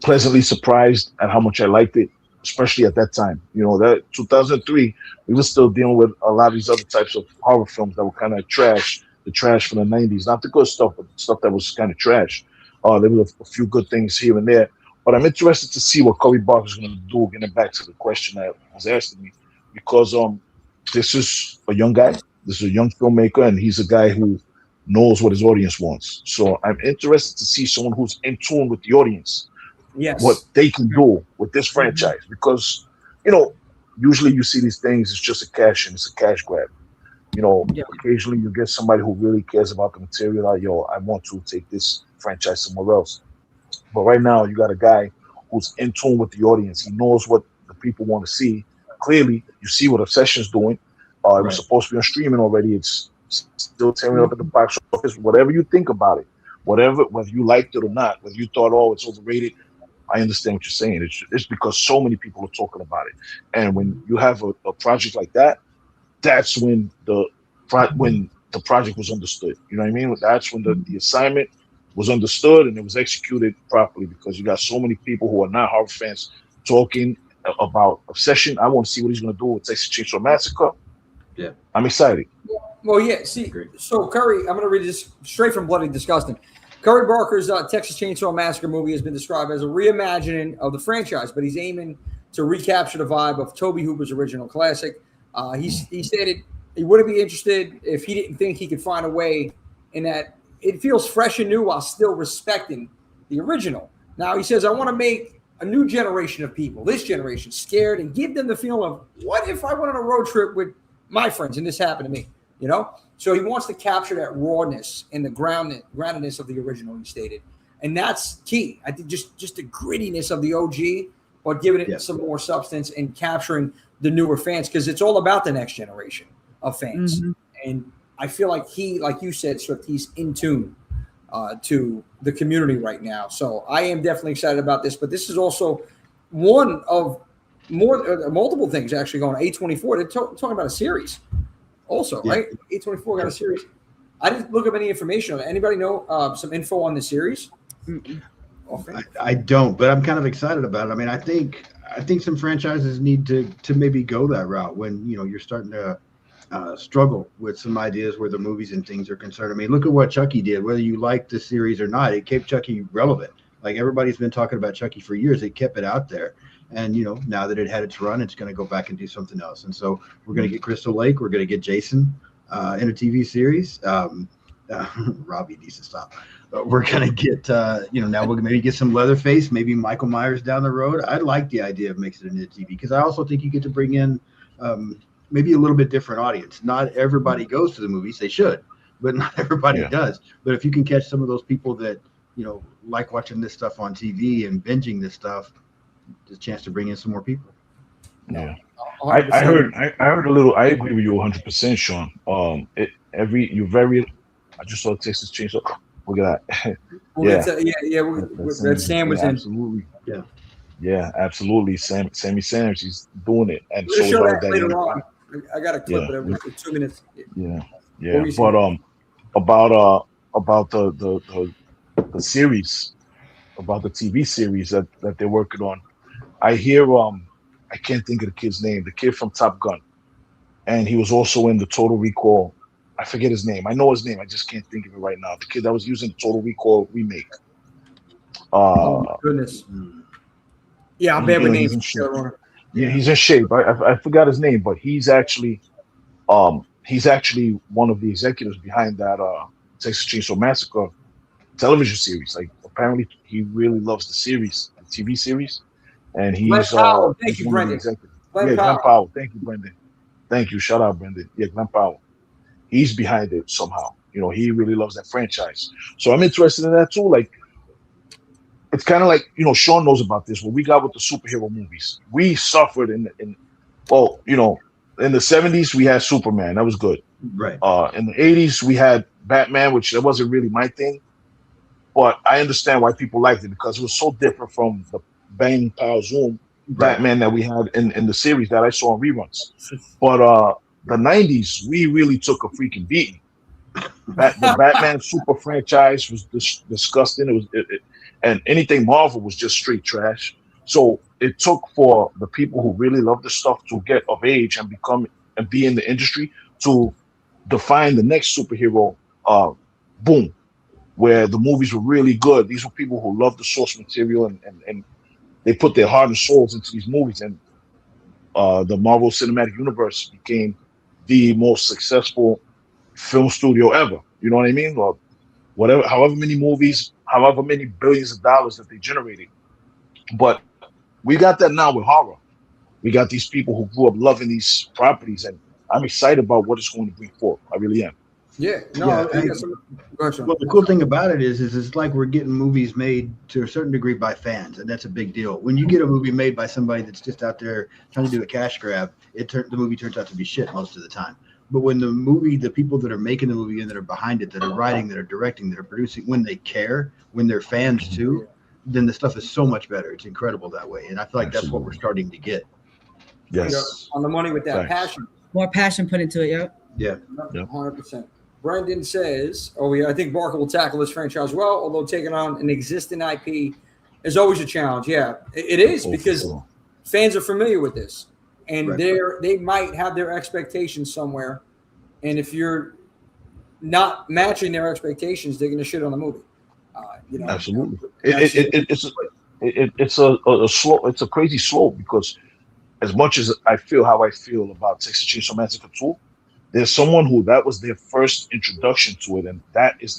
Speaker 5: pleasantly surprised at how much I liked it, especially at that time. That 2003, we were still dealing with a lot of these other types of horror films that were kind of trash. The trash from the 90s, not the good stuff, but stuff that was kind of trash. There were a few good things here and there. But I'm interested to see what Corey Barker's going to do, getting back to the question that was asked of me, because this is a young guy. This is a young filmmaker, and he's a guy who knows what his audience wants. So I'm interested to see someone who's in tune with the audience, what they can do with this franchise. Because, usually you see these things, it's just a cash in, it's a cash grab. Occasionally you get somebody who really cares about the material. Like, I want to take this franchise somewhere else. But right now, you got a guy who's in tune with the audience. He knows what the people want to see. Clearly, you see what Obsession's doing. It was supposed to be on streaming already. It's still tearing up at the box office. Whatever you think about it, whether you liked it or not, whether you thought, it's overrated, I understand what you're saying. It's because so many people are talking about it. And when you have a project like that, that's when the project was understood. You know what I mean? That's when the assignment was understood and it was executed properly, because you got so many people who are not horror fans talking about Obsession. I want to see what he's going to do with Texas Chainsaw Massacre. Yeah, I'm excited.
Speaker 3: Well, yeah. See, so Curry, I'm going to read this straight from Bloody Disgusting. Curry Barker's Texas Chainsaw Massacre movie has been described as a reimagining of the franchise, but he's aiming to recapture the vibe of Tobe Hooper's original classic. He stated he wouldn't be interested if he didn't think he could find a way in that it feels fresh and new while still respecting the original. Now, he says, I want to make a new generation of people, this generation, scared and give them the feeling of, what if I went on a road trip with my friends and this happened to me, So he wants to capture that rawness and the groundedness of the original, he stated. And that's key. I think just the grittiness of the OG, but giving it some more substance and capturing the newer fans, because it's all about the next generation of fans. Mm-hmm. And I feel like like you said, Swift, he's in tune to the community right now. So I am definitely excited about this. But this is also one of multiple things actually going on. A24, they're talking about a series also, right? A24 got a series. I didn't look up any information on it. Anybody know some info on the series?
Speaker 4: I don't, but I'm kind of excited about it. I mean, I think some franchises need to maybe go that route when, you're starting to struggle with some ideas where the movies and things are concerned. I mean, look at what Chucky did. Whether you like the series or not, it kept Chucky relevant. Like, everybody's been talking about Chucky for years. It kept it out there. And, now that it had its run, it's going to go back and do something else. And so we're going to get Crystal Lake. We're going to get Jason in a TV series. Robbie needs to stop. We're going to get, now we'll maybe get some Leatherface, maybe Michael Myers down the road. I like the idea of mixing it into TV, because I also think you get to bring in maybe a little bit different audience. Not everybody goes to the movies. They should, but not everybody does. But if you can catch some of those people that, like watching this stuff on TV and binging this stuff, there's a chance to bring in some more people.
Speaker 5: Yeah.
Speaker 3: 100%.
Speaker 5: I heard a little. I agree with you 100%, Sean. I just saw Texas Chainsaw. Look at that.
Speaker 3: We'll
Speaker 5: Yeah.
Speaker 3: get to, that Sam was
Speaker 5: yeah,
Speaker 3: in.
Speaker 5: absolutely.
Speaker 4: Yeah.
Speaker 5: Yeah, absolutely. Sammy Sanders, he's doing it, and
Speaker 3: We're
Speaker 5: so
Speaker 3: gonna
Speaker 5: is
Speaker 3: show
Speaker 5: Robert
Speaker 3: that
Speaker 5: Downey
Speaker 3: later
Speaker 5: Jr.
Speaker 3: on. I got a clip
Speaker 5: Yeah,
Speaker 3: of it for 2 minutes.
Speaker 5: yeah,
Speaker 3: What
Speaker 5: yeah.
Speaker 3: were you saying?
Speaker 5: But about the series, about the TV series that they're working on. I hear I can't think of the kid's name. The kid from Top Gun, and he was also in the Total Recall. I forget his name. I know his name. I just can't think of it right now. The kid that was using the Total Recall remake.
Speaker 3: Oh my goodness. Yeah, I'm bad with names.
Speaker 5: Yeah, he's in shape. I forgot his name, but he's actually one of the executives behind that Texas Chainsaw Massacre television series. Like apparently he really loves the series, the TV series, and he's
Speaker 3: Powell. Thank
Speaker 5: he's
Speaker 3: you,
Speaker 5: one
Speaker 3: Brendan.
Speaker 5: of the executives.
Speaker 3: Glenn
Speaker 5: Glenn Powell. Thank you, Brendan. Thank you. Shout out, Brendan. Yeah, Glenn Powell. He's behind it somehow. You know, he really loves that franchise. So I'm interested in that too. Like, it's kind of like, you know, Sean knows about this. When we got with the superhero movies, we suffered in the 70s we had Superman. That was good.
Speaker 4: Right.
Speaker 5: In the 80s we had Batman, which that wasn't really my thing. But I understand why people liked it because it was so different from the bang, pow, zoom Batman that we had in the series that I saw in reruns. But the 90s, we really took a freaking beating. The Batman super franchise was disgusting. And anything Marvel was just straight trash. So it took for the people who really love this stuff to get of age and be in the industry to define the next superhero boom, where the movies were really good. These were people who loved the source material and they put their heart and souls into these movies. And the Marvel Cinematic Universe became the most successful film studio ever. You know what I mean? Or whatever, however many movies, however many billions of dollars that they generated. But we got that now with horror. We got these people who grew up loving these properties, and I'm excited about what it's going to bring forth. I really am.
Speaker 3: Yeah. No.
Speaker 4: Well, the cool thing about it is it's like we're getting movies made to a certain degree by fans, and that's a big deal. When you get a movie made by somebody that's just out there trying to do a cash grab, the movie turns out to be shit most of the time. But when the people that are making the movie and that are behind it, that are writing, that are directing, that are producing, when they care, when they're fans too, then the stuff is so much better. It's incredible that way. And I feel like that's what we're starting to get.
Speaker 5: Yes.
Speaker 3: On the money with that passion.
Speaker 6: More passion put into it,
Speaker 4: Yeah.
Speaker 3: 100%. Brendan says, I think Barker will tackle this franchise well, although taking on an existing IP is always a challenge. Yeah, it is because fans are familiar with this. And they might have their expectations somewhere, and if you're not matching their expectations, they're going to shit on the movie.
Speaker 5: Absolutely, it's a crazy slope because as much as I feel how I feel about Texas Chainsaw Massacre 2, there's someone who that was their first introduction to it, and that's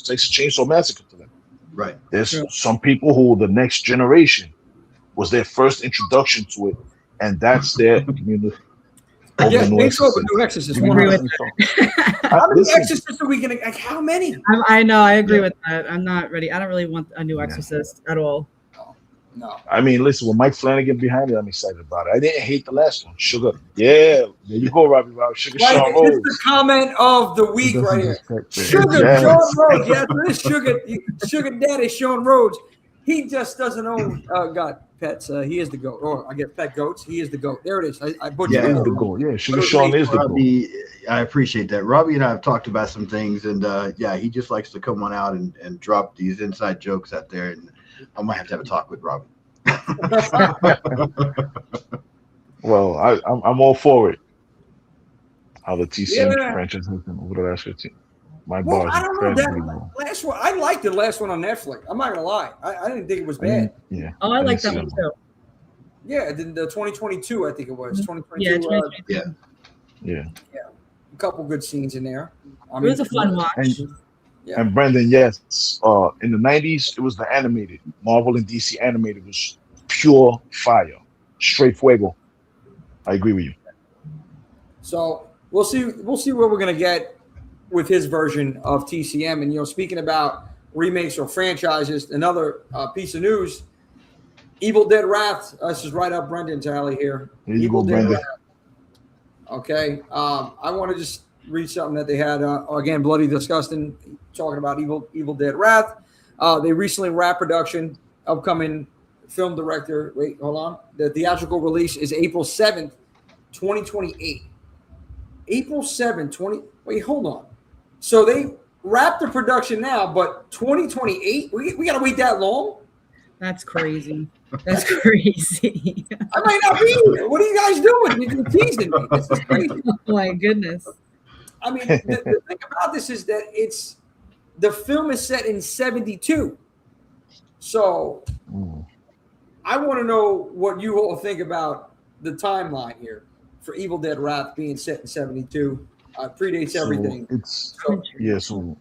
Speaker 5: Texas Chainsaw Massacre to them.
Speaker 4: Right.
Speaker 5: There's some people who the next generation was their first introduction to it. And that's their community.
Speaker 3: Yeah, New Exorcist.
Speaker 6: I agree with
Speaker 3: that. How many Exorcists are we going to? How many?
Speaker 6: I know. I agree with that. I'm not ready. I don't really want a new Exorcist at all.
Speaker 3: No.
Speaker 5: I mean, listen, with Mike Flanagan behind it, I'm excited about it. I didn't hate the last one. Sugar. Yeah. There you go, Robbie. Sugar Sean Rhodes.
Speaker 3: This is the comment of the week right here. Sugar Sean Rhodes. Yeah, this Sugar Daddy Sean Rhodes. He just doesn't own pets. He is the GOAT. Or I get pet goats. He is the GOAT. There it is. I butchered it.
Speaker 5: He is the GOAT. Yeah, Sugar Sean is the GOAT.
Speaker 4: I appreciate that. Robbie and I have talked about some things, and he just likes to come on out and drop these inside jokes out there, and I might have to have a talk with Robbie.
Speaker 5: Well, I'm all for it. How the TCM franchise has been over the last 15. I don't know
Speaker 3: that last one. I liked the last one on Netflix. I'm not gonna lie. I didn't think it was bad.
Speaker 6: I like that one too.
Speaker 3: Yeah, the 2022, I think it was 2022.
Speaker 6: Yeah, 2022.
Speaker 5: Yeah.
Speaker 3: A couple good scenes in there.
Speaker 6: It was a fun watch.
Speaker 5: And Brendan, yes, in the 90s, it was the animated. Marvel and DC animated was pure fire, straight fuego. I agree with you.
Speaker 3: So we'll see what we're gonna get with his version of TCM. And speaking about remakes or franchises, another piece of news: Evil Dead Wrath. This is right up Brendan's alley here.
Speaker 5: Here you
Speaker 3: Evil
Speaker 5: go,
Speaker 3: Dead
Speaker 5: Brendan.
Speaker 3: Wrath. Okay. I want to just read something that they had. Again, Bloody Disgusting, talking about Evil Dead Wrath. They recently wrapped production. Upcoming film director. Wait, hold on. The theatrical release is April 7th, 2028. April 7th, Wait, hold on. So they wrapped the production now, but 2028? We got to wait that long?
Speaker 6: That's crazy. That's crazy.
Speaker 3: I might not be here. What are you guys doing? You're teasing me. This is crazy.
Speaker 6: Oh my goodness.
Speaker 3: I mean, the thing about this is that the film is set in 72. So I want to know what you all think about the timeline here for Evil Dead Wrath being set in 72. Predates everything.
Speaker 5: So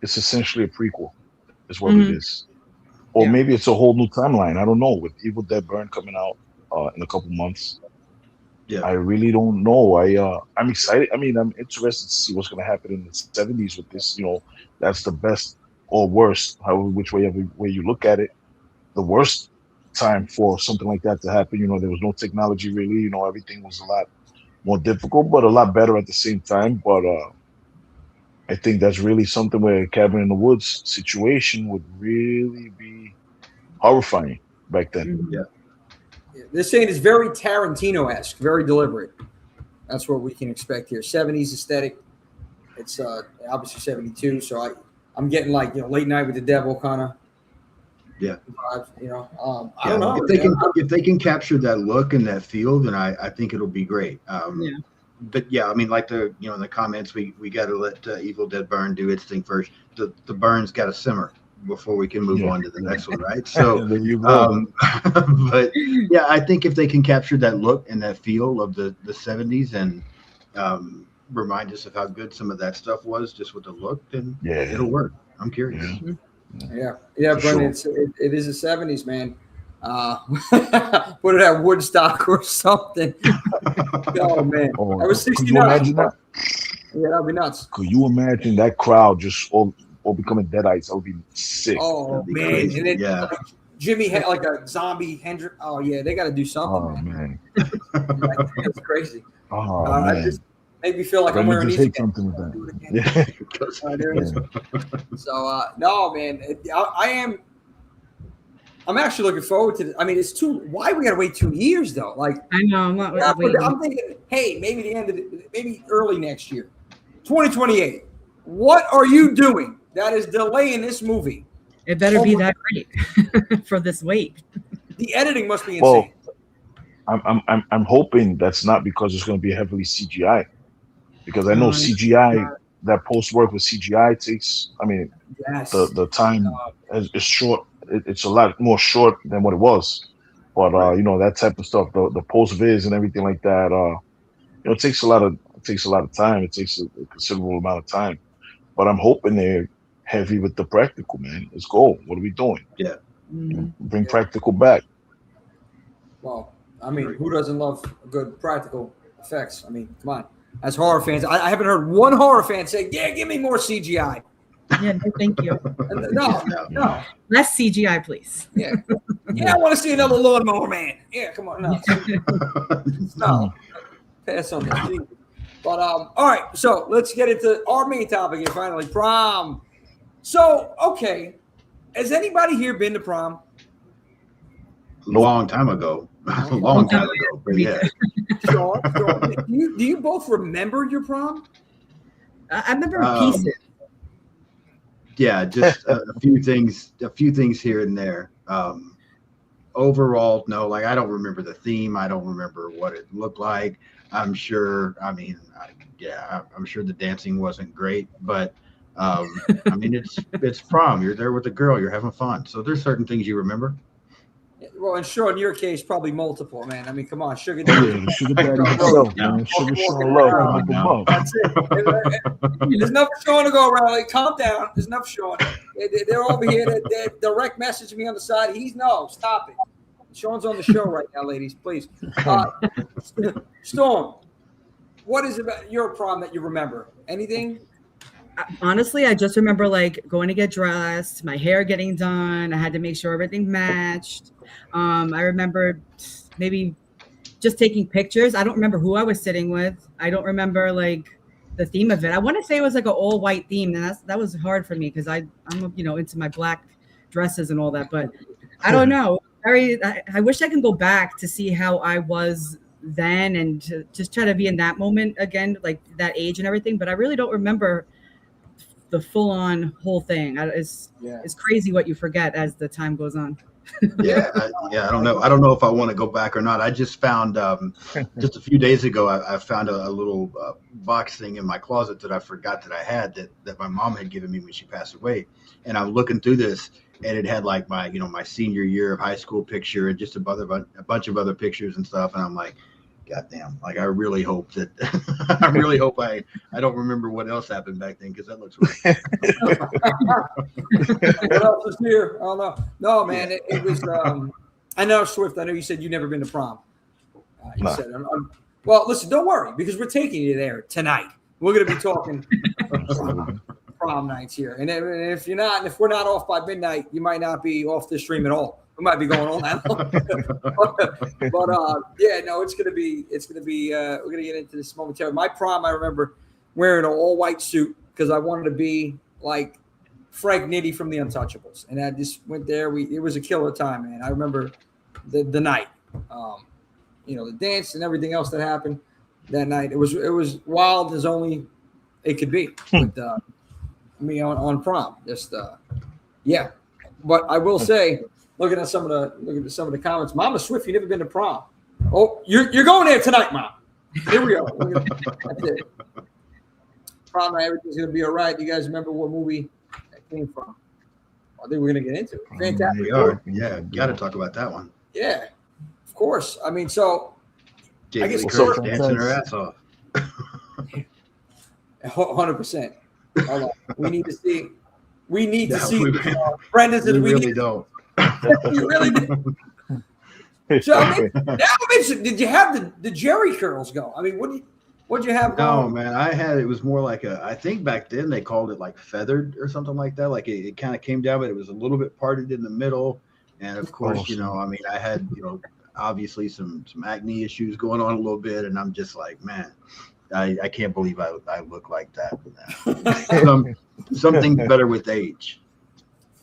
Speaker 5: it's essentially a prequel is what it is. Or maybe it's a whole new timeline. I don't know. With Evil Dead Burn coming out in a couple months. Yeah. I really don't know. I'm excited. I mean, I'm interested to see what's going to happen in the 70s with this. You know, that's the best or worst, which way you look at it. The worst time for something like that to happen. You know, there was no technology really. You know, everything was a lot more difficult, but a lot better at the same time. But I think that's really something where a cabin in the woods situation would really be horrifying back then.
Speaker 3: Yeah. This saying is very Tarantino-esque, very deliberate. That's what we can expect here. 70s aesthetic. It's obviously 72, so I'm getting like, you know, Late Night with the Devil kind of.
Speaker 4: Yeah.
Speaker 3: Vibes, you know, I don't know.
Speaker 4: If they can capture that look and that feel, then I think it'll be great. But yeah, I mean, like in the comments, we got to let Evil Dead Burn do its thing first. The burns got to simmer before we can move on to the next one, right? So, but yeah, I think if they can capture that look and that feel of the 70s and remind us of how good some of that stuff was just with the look, then it'll work. I'm curious.
Speaker 3: Yeah, Brendan, it is the 70s, man. Put it at Woodstock or something. Oh man, I was 69.
Speaker 5: Could you imagine that?
Speaker 3: Yeah, that'd be nuts.
Speaker 5: Could you imagine that crowd just all becoming deadites? That would be sick.
Speaker 3: Oh man,
Speaker 4: crazy.
Speaker 3: And then like, Jimmy had like a zombie Hendrix. Oh yeah, they got to do something.
Speaker 5: Oh man,
Speaker 3: that's crazy.
Speaker 5: Oh man,
Speaker 3: it just made me feel like I'm wearing these.
Speaker 5: Something with that.
Speaker 3: So no, man, I'm actually looking forward to it. I mean, why we got to wait 2 years though? Like,
Speaker 6: I know, I'm not waiting.
Speaker 3: I'm thinking, hey, maybe early next year, 2028. What are you doing that is delaying this movie?
Speaker 6: It better be that great for this wait.
Speaker 3: The editing must be insane.
Speaker 5: Well, I'm hoping that's not because it's going to be heavily CGI, because I know CGI, that post work with CGI takes. I mean, the time is short. It's a lot more short than what it was, but you know, that type of stuff, the post viz and everything like that, you know, it takes a lot of time. It takes a considerable amount of time, but I'm hoping they're heavy with the practical, man. Let's go. What are we doing?
Speaker 4: Yeah,
Speaker 5: bring practical back.
Speaker 3: Well, I mean, who doesn't love good practical effects? I mean, come on. As horror fans, I haven't heard one horror fan say, "Yeah, give me more CGI."
Speaker 6: Yeah, no, thank you.
Speaker 3: No.
Speaker 6: Less CGI, please.
Speaker 3: Yeah, I want to see another Lawnmower Man. Yeah, come on. No. Pass on that. But all right, so let's get into our main topic here finally, prom. So, okay, has anybody here been to prom?
Speaker 4: A long time ago. A long time ago. But yeah.
Speaker 3: Sean, do you both remember your prom?
Speaker 6: I remember pieces.
Speaker 4: Yeah, just a few things here and there. Overall, no, like I don't remember the theme. I don't remember what it looked like. I'm sure. I mean, I'm sure the dancing wasn't great, but I mean, it's prom. You're there with a girl. You're having fun. So there's certain things you remember.
Speaker 3: Well, and sure, in your case, probably multiple, man. I mean, come on, sugar daddy.
Speaker 5: Sugar daddy himself, man. Sugar love.
Speaker 3: That's it. There's enough showing to go around. Like, calm down. There's enough showing. They're over here. They direct message me on the side. Stop it. Sean's on the show right now, ladies. Please. Storm, what is about your prom that you remember? Anything?
Speaker 6: honestly, I just remember like going to get dressed, my hair getting done. I had to make sure everything matched. I remember maybe just taking pictures. I don't remember who I was sitting with. I don't remember like the theme of it. I want to say it was like an all white theme, and that was hard for me because I'm into my black dresses and all that. But I don't know. I wish I can go back to see how I was then and to just try to be in that moment again, like that age and everything. But I really don't remember the full on whole thing. It's crazy what you forget as the time goes on.
Speaker 4: I don't know. I don't know if I want to go back or not. I just found just a few days ago, I found a little box thing in my closet that I forgot that I had that my mom had given me when she passed away. And I'm looking through this, and it had like my my senior year of high school picture and just a bunch of other pictures and stuff. And I'm like, God damn! Like I really hope that I don't remember what else happened back then because that looks right.
Speaker 3: What else is here? I don't know. No, man, it was. I know, Swift. I know you said you've never been to prom. You said, well, listen, don't worry because we're taking you there tonight. We're going to be talking prom nights here, and if you're not, if we're not off by midnight, you might not be off the stream at all. We might be going on that long. but it's gonna be we're gonna get into this momentarily. My prom, I remember wearing an all white suit because I wanted to be like Frank Nitti from the Untouchables, and I just went there. It was a killer time, man. I remember the night, the dance and everything else that happened that night. It was wild as only it could be with me on prom. Just but I will say. Looking at some of the comments, Mama Swift, you never been to prom. Oh, you're going there tonight, Mom. Here we go. That's it. Prom night, everything's gonna be all right. You guys remember what movie that came from? I think we're gonna get into it. Fantastic.
Speaker 4: We are. Yeah, got to talk about that one.
Speaker 3: Yeah, of course. I mean, so
Speaker 4: Jamie
Speaker 3: I guess
Speaker 4: Lee dancing her ass off.
Speaker 3: 100%. Hold on. We need to see. Brendan's.
Speaker 4: We really don't.
Speaker 3: You really did. So did you have the Jerry curls go? I mean, what'd you have going?
Speaker 4: No, man, it was more like I think back then they called it like feathered or something like that. Like it kind of came down, but it was a little bit parted in the middle. And of course, I had, obviously some acne issues going on a little bit. And I'm just like, man, I can't believe I look like that. Something better with age.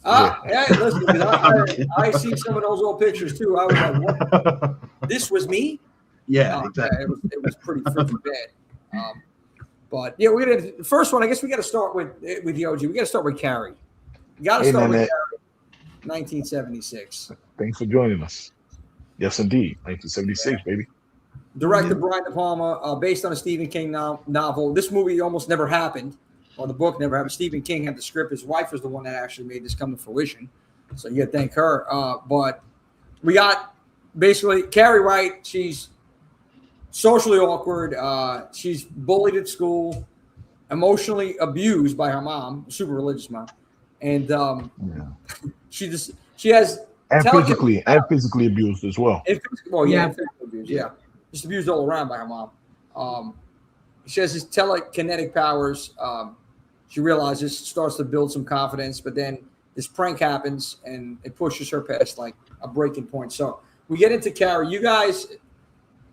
Speaker 3: Listen, I see some of those old pictures too. I was like, what? This was me?
Speaker 4: Yeah, exactly.
Speaker 3: It was pretty freaking bad. But yeah, the first one, I guess we got to start with the OG. We got to start with Carrie. You got to start with Carrie. 1976.
Speaker 5: Thanks for joining us. Yes, indeed. 1976, baby.
Speaker 3: Directed Brian De Palma, based on a Stephen King novel. This movie almost never happened. Well, the book never happened. Stephen King had the script. His wife was the one that actually made this come to fruition. So you got to thank her. But we got basically Carrie Wright. She's socially awkward. She's bullied at school, emotionally abused by her mom, super religious mom. And she has
Speaker 5: physically abused as well.
Speaker 3: Physically abused, yeah. Just abused all around by her mom. She has these telekinetic powers. She realizes, starts to build some confidence, but then this prank happens and it pushes her past like a breaking point. So we get into Carrie. You guys,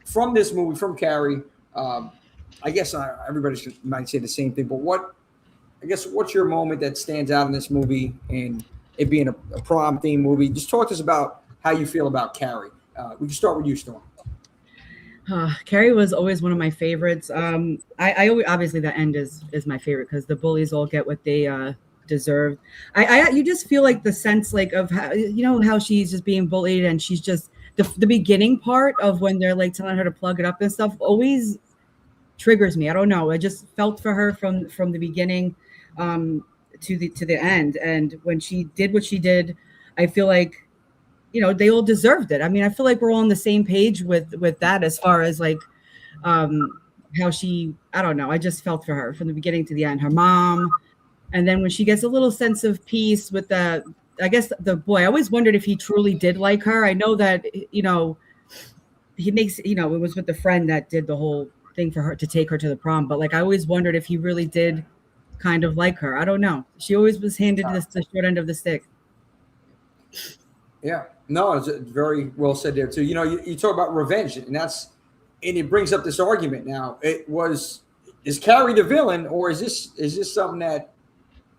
Speaker 3: from this movie, from Carrie, I guess everybody might say the same thing, but what's your moment that stands out in this movie and it being a prom theme movie? Just talk to us about how you feel about Carrie. We can start with you, Storm.
Speaker 6: Carrie was always one of my favorites. I obviously the end is my favorite because the bullies all get what they deserve. You just feel like the sense like of how she's just being bullied and she's just the beginning part of when they're like telling her to plug it up and stuff always triggers me. I don't know. I just felt for her from the beginning to the end. And when she did what she did, I feel like they all deserved it. I mean, I feel like we're all on the same page with that as far as like how she, I don't know. I just felt for her from the beginning to the end, her mom. And then when she gets a little sense of peace with the boy, I always wondered if he truly did like her. I know that, he makes, it was with the friend that did the whole thing for her to take her to the prom. But like, I always wondered if he really did kind of like her. I don't know. She always was handed the short end of the stick.
Speaker 3: Yeah, no, it's very well said there too. You know, you talk about revenge, and it brings up this argument. Now, is Carrie the villain, or is this something that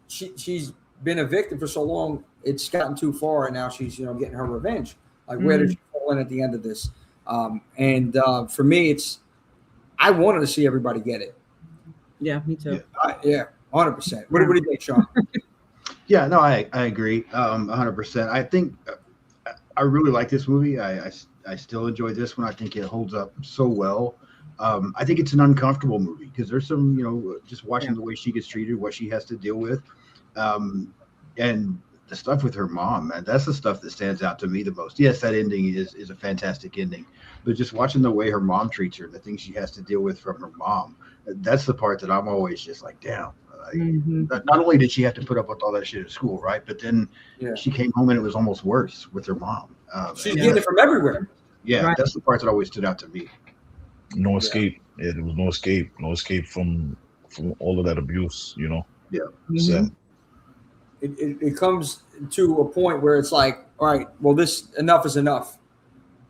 Speaker 3: she's been a victim for so long? It's gotten too far, and now she's getting her revenge. Like, where did she fall in at the end of this? For me, I wanted to see everybody get it.
Speaker 6: Yeah, me too.
Speaker 3: Yeah, 100%. What do you think, Sean?
Speaker 4: Yeah, no, I agree 100%. I think I really like this movie. I still enjoy this one. I think it holds up so well. I think it's an uncomfortable movie because there's some, just watching the way she gets treated, what she has to deal with. And the stuff with her mom, man, that's the stuff that stands out to me the most. Yes, that ending is a fantastic ending, but just watching the way her mom treats her, the things she has to deal with from her mom, that's the part that I'm always just like, damn. Not only did she have to put up with all that shit at school, right? But then she came home and it was almost worse with her mom.
Speaker 3: She's getting it from everywhere.
Speaker 4: Yeah,
Speaker 6: Right.
Speaker 4: that's the part that always stood out to me.
Speaker 5: No escape. Yeah, there was no escape. No escape from all of that abuse.
Speaker 4: Yeah.
Speaker 5: So,
Speaker 3: It comes to a point where it's like, all right, well, this enough is enough.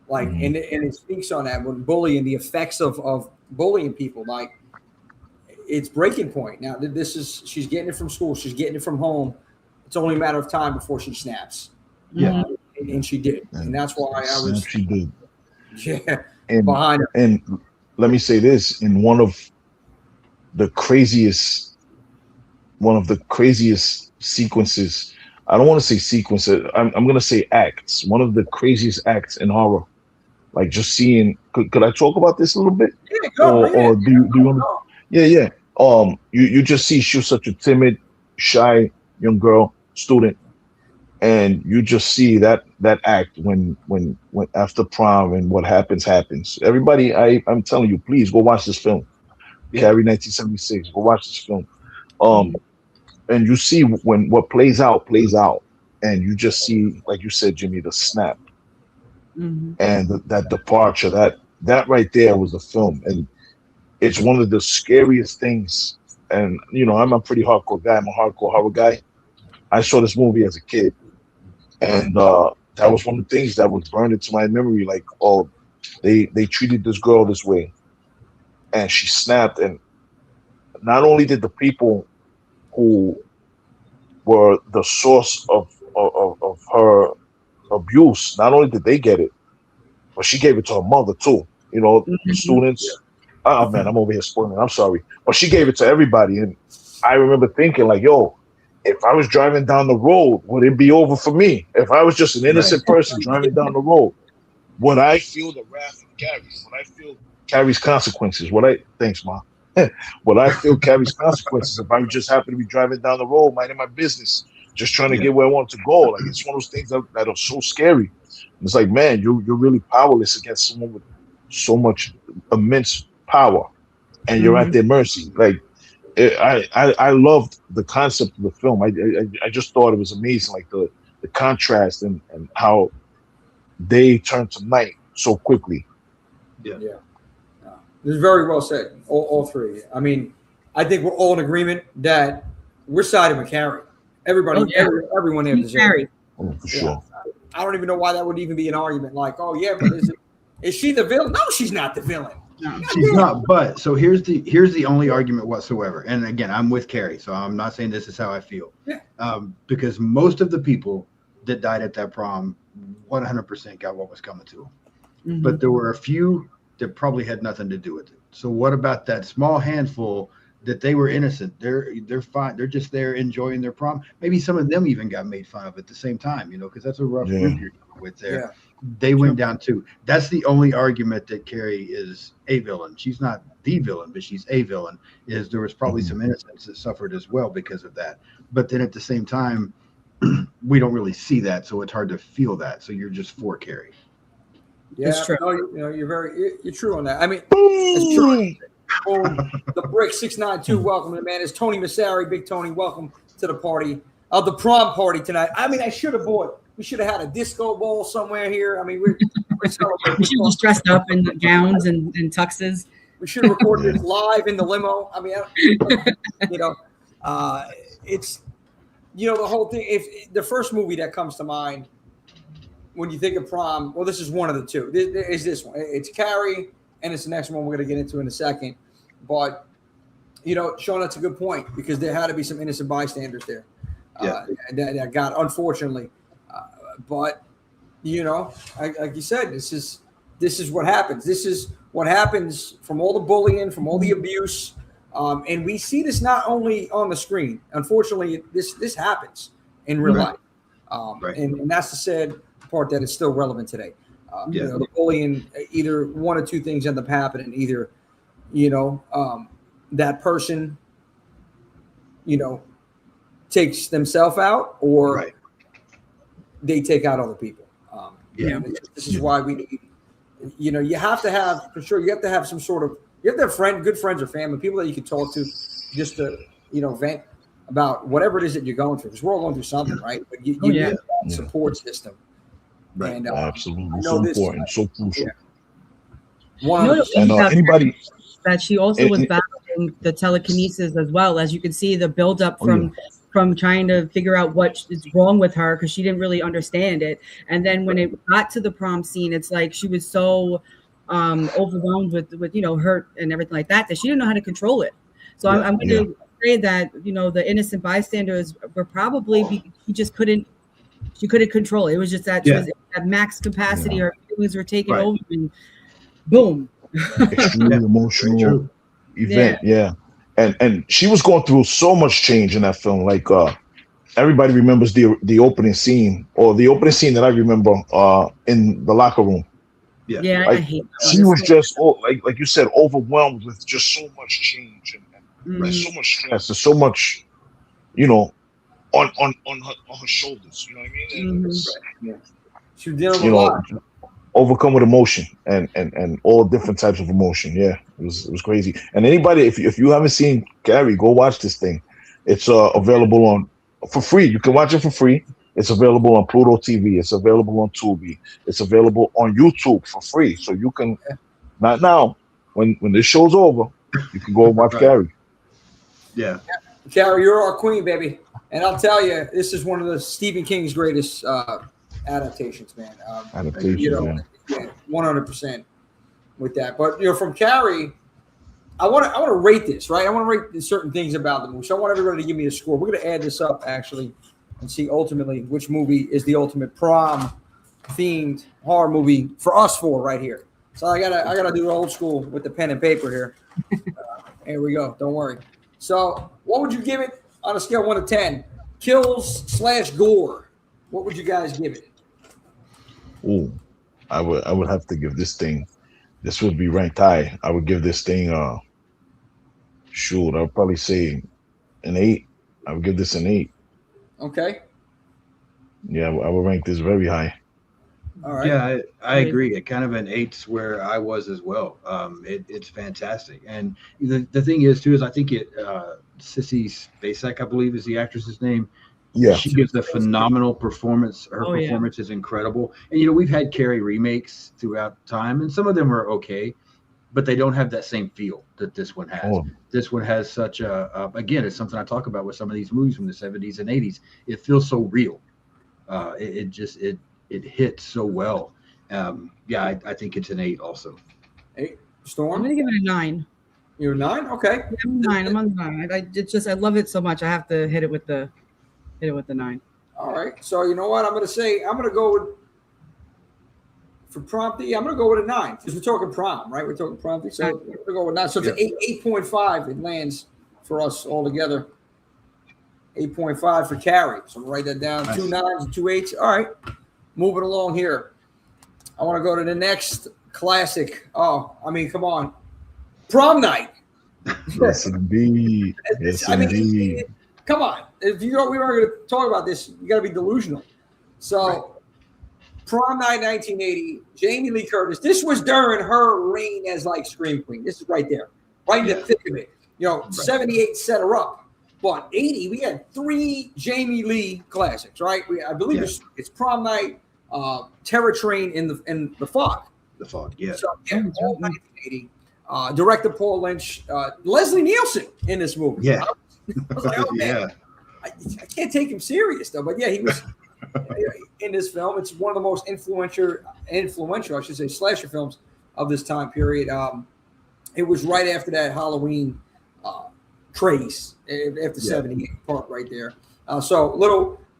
Speaker 3: Like, and it speaks on that when bullying, the effects of bullying people, like it's breaking point. Now she's getting it from school. She's getting it from home. It's only a matter of time before she snaps.
Speaker 4: Yeah.
Speaker 3: And she did. And that's why I was.
Speaker 5: she did.
Speaker 3: Yeah.
Speaker 5: And
Speaker 3: behind her.
Speaker 5: And let me say this: in one of the craziest sequences. I don't want to say sequences. I'm going to say acts. One of the craziest acts in horror. Like just seeing. Could I talk about this a little bit?
Speaker 3: Yeah, go,
Speaker 5: or do you want to? Yeah. You just see she was such a timid, shy young girl, student, and you just see that act when after prom and what happens. Everybody, I'm telling you, please go watch this film. Carrie 1976. Go watch this film. And you see when what plays out, and you just see, like you said, Jimmy, the snap and that departure. That right there was the film, and it's one of the scariest things. And I'm a pretty hardcore guy. I'm a hardcore horror guy. I saw this movie as a kid, and that was one of the things that was burned into my memory. Like, oh, they treated this girl this way, and she snapped. And not only did the people who were the source of her abuse, not only did they get it, but she gave it to her mother too. The students. Oh man, I'm over here spoiling. I'm sorry, but she gave it to everybody, and I remember thinking like, "Yo, if I was driving down the road, would it be over for me? If I was just an innocent person driving down the road, would I feel the wrath of Carrie? Would I feel Carrie's consequences? Thanks, Mom. Would I feel Carrie's consequences if I just happened to be driving down the road, minding my business, just trying to get where I want to go? Like, it's one of those things that are so scary. It's like, man, you're really powerless against someone with so much immense power, and you're at their mercy. Like, I loved the concept of the film. I just thought it was amazing, like the contrast and how they turned to night so quickly.
Speaker 3: Yeah. This is very well said, all three. I mean, I think we're all in agreement that we're siding with Carrie. Everybody, everyone there deserves Carrie.
Speaker 5: Oh, for sure.
Speaker 3: I don't even know why that would even be an argument. Like, oh yeah, but is she the villain? No, she's not the villain.
Speaker 4: No, she's not. But so here's the only argument whatsoever. And again, I'm with Carrie, so I'm not saying this is how I feel.
Speaker 3: Yeah.
Speaker 4: Because most of the people that died at that prom 100% got what was coming to them. But there were a few that probably had nothing to do with it. So what about that small handful that they were innocent? They're fine. They're just there enjoying their prom. Maybe some of them even got made fun of at the same time, because that's a rough group you're with there. Yeah. They went down too. That's the only argument that Carrie is a villain. She's not the villain, but she's a villain. Is there was probably some innocents that suffered as well because of that. But then at the same time, we don't really see that, so it's hard to feel that. So you're just for Carrie.
Speaker 3: Yeah, it's true. No, you're true on that. I mean, it's true. The Brick 692, welcome to man. It's Tony Massari, Big Tony. Welcome to the party, the prom party tonight. I mean, we should have had a disco ball somewhere here. I mean, we're celebrating.
Speaker 6: We should be dressed up in gowns and tuxes.
Speaker 3: We should have recorded it live in the limo. I mean, It's the whole thing. If the first movie that comes to mind when you think of prom, well, this is one of the two. Is this one? It's Carrie, and it's the next one we're going to get into in a second. But Sean, that's a good point because there had to be some innocent bystanders there. That got unfortunately, but like you said, this is what happens. This is what happens from all the bullying, from all the abuse. And we see this not only on the screen. Unfortunately, this happens in real life. And that's the sad part that is still relevant today. The bullying, either one or two things end up happening. Either, that person, takes themselves out or they take out other people. This is why we need, you have to have, for sure, you have to have some sort of, you have to have good friends or family, people that you can talk to just to, vent about whatever it is that you're going through. Because we're all going through something, right? But you need that support system.
Speaker 5: Right.
Speaker 3: And,
Speaker 5: absolutely. So important, so crucial.
Speaker 6: And
Speaker 5: anybody
Speaker 6: that she also was battling the telekinesis as well, as you can see the buildup from trying to figure out what is wrong with her because she didn't really understand it. And then when it got to the prom scene, it's like she was so overwhelmed with hurt and everything like that she didn't know how to control it. So I'm going to say that the innocent bystanders were probably she couldn't control it. It was just that she was at max capacity, her feelings were taken over, and boom.
Speaker 5: Extremely emotional event, and she was going through so much change in that film. Like everybody remembers the opening scene, or the opening scene that I remember in the locker room.
Speaker 6: Like,
Speaker 5: I hate that. She was just like you said, overwhelmed with just so much change and so much stress and so much, on her shoulders. You know what I mean?
Speaker 3: She was dealing with a lot.
Speaker 5: Overcome with emotion and all different types of emotion. Yeah, it was crazy. And anybody, if you haven't seen Carrie, go watch this thing. It's available for free. You can watch it for free. It's available on Pluto TV. It's available on Tubi. It's available on YouTube for free. So you can, not now, when this show's over, you can go and watch Carrie.
Speaker 3: Yeah. Carrie, you're our queen, baby. And I'll tell you, this is one of the Stephen King's greatest adaptations, man. 100% with that. But from Carrie, I want to rate this, right? I want to rate certain things about the movie. So I want everybody to give me a score. We're going to add this up actually and see ultimately which movie is the ultimate prom-themed horror movie for us four right here. So I gotta do old school with the pen and paper here. Here we go. Don't worry. So what would you give it on a scale of 1 to 10? Kills/gore. What would you guys give it?
Speaker 5: Oh, I would have to give this thing. This would be ranked high. I would give this thing I would probably say an 8. I would give this an 8.
Speaker 3: Okay.
Speaker 5: Yeah, I would rank this very high.
Speaker 3: All right.
Speaker 4: Yeah, I agree. Kind of an 8's where I was as well. It's fantastic. And the thing is too, is I think Sissy Spacek, I believe is the actress's name.
Speaker 5: Yeah,
Speaker 4: she gives a phenomenal performance. Her performance is incredible. And we've had Carrie remakes throughout time, and some of them are okay, but they don't have that same feel that this one has. This one has such again, it's something I talk about with some of these movies from the 70s and 80s. It feels so real. It hits so well. I think it's an 8 also.
Speaker 3: 8. Storm?
Speaker 6: I'm gonna give it a 9.
Speaker 3: You're a 9? Okay.
Speaker 6: Yeah, I'm 9. I'm on 9. I love it so much. I have to hit it with the 9.
Speaker 3: All right. So you know what? I'm gonna go with for prom. I'm gonna go with a 9 because we're talking prom, right? We're talking prom. So we're gonna go with 9. So it's an 8.5. It lands for us all together. 8.5 for Carrie. So I'm gonna write that down. Nice. 2 9s and 2 8s. All right. Moving along here. I want to go to the next classic. Oh, I mean, come on. Prom Night.
Speaker 5: Yes, indeed. Yes, indeed.
Speaker 3: Come on. If we weren't going to talk about this, you got to be delusional. So, Prom Night 1980, Jamie Lee Curtis. This was during her reign as like Scream Queen. This is right there. Right in the thick of it. 78 set her up. But 80, we had 3 Jamie Lee classics, right? I believe it's Prom Night, Terror Train in the Fog.
Speaker 4: The Fog, yeah.
Speaker 3: So, all 1980. Director Paul Lynch, Leslie Nielsen in this movie.
Speaker 4: Yeah.
Speaker 3: I was like, oh man, I can't take him serious though. But yeah, he was in this film. It's one of the most influential, I should say, slasher films of this time period. It was right after that Halloween craze, after 78 part right there. I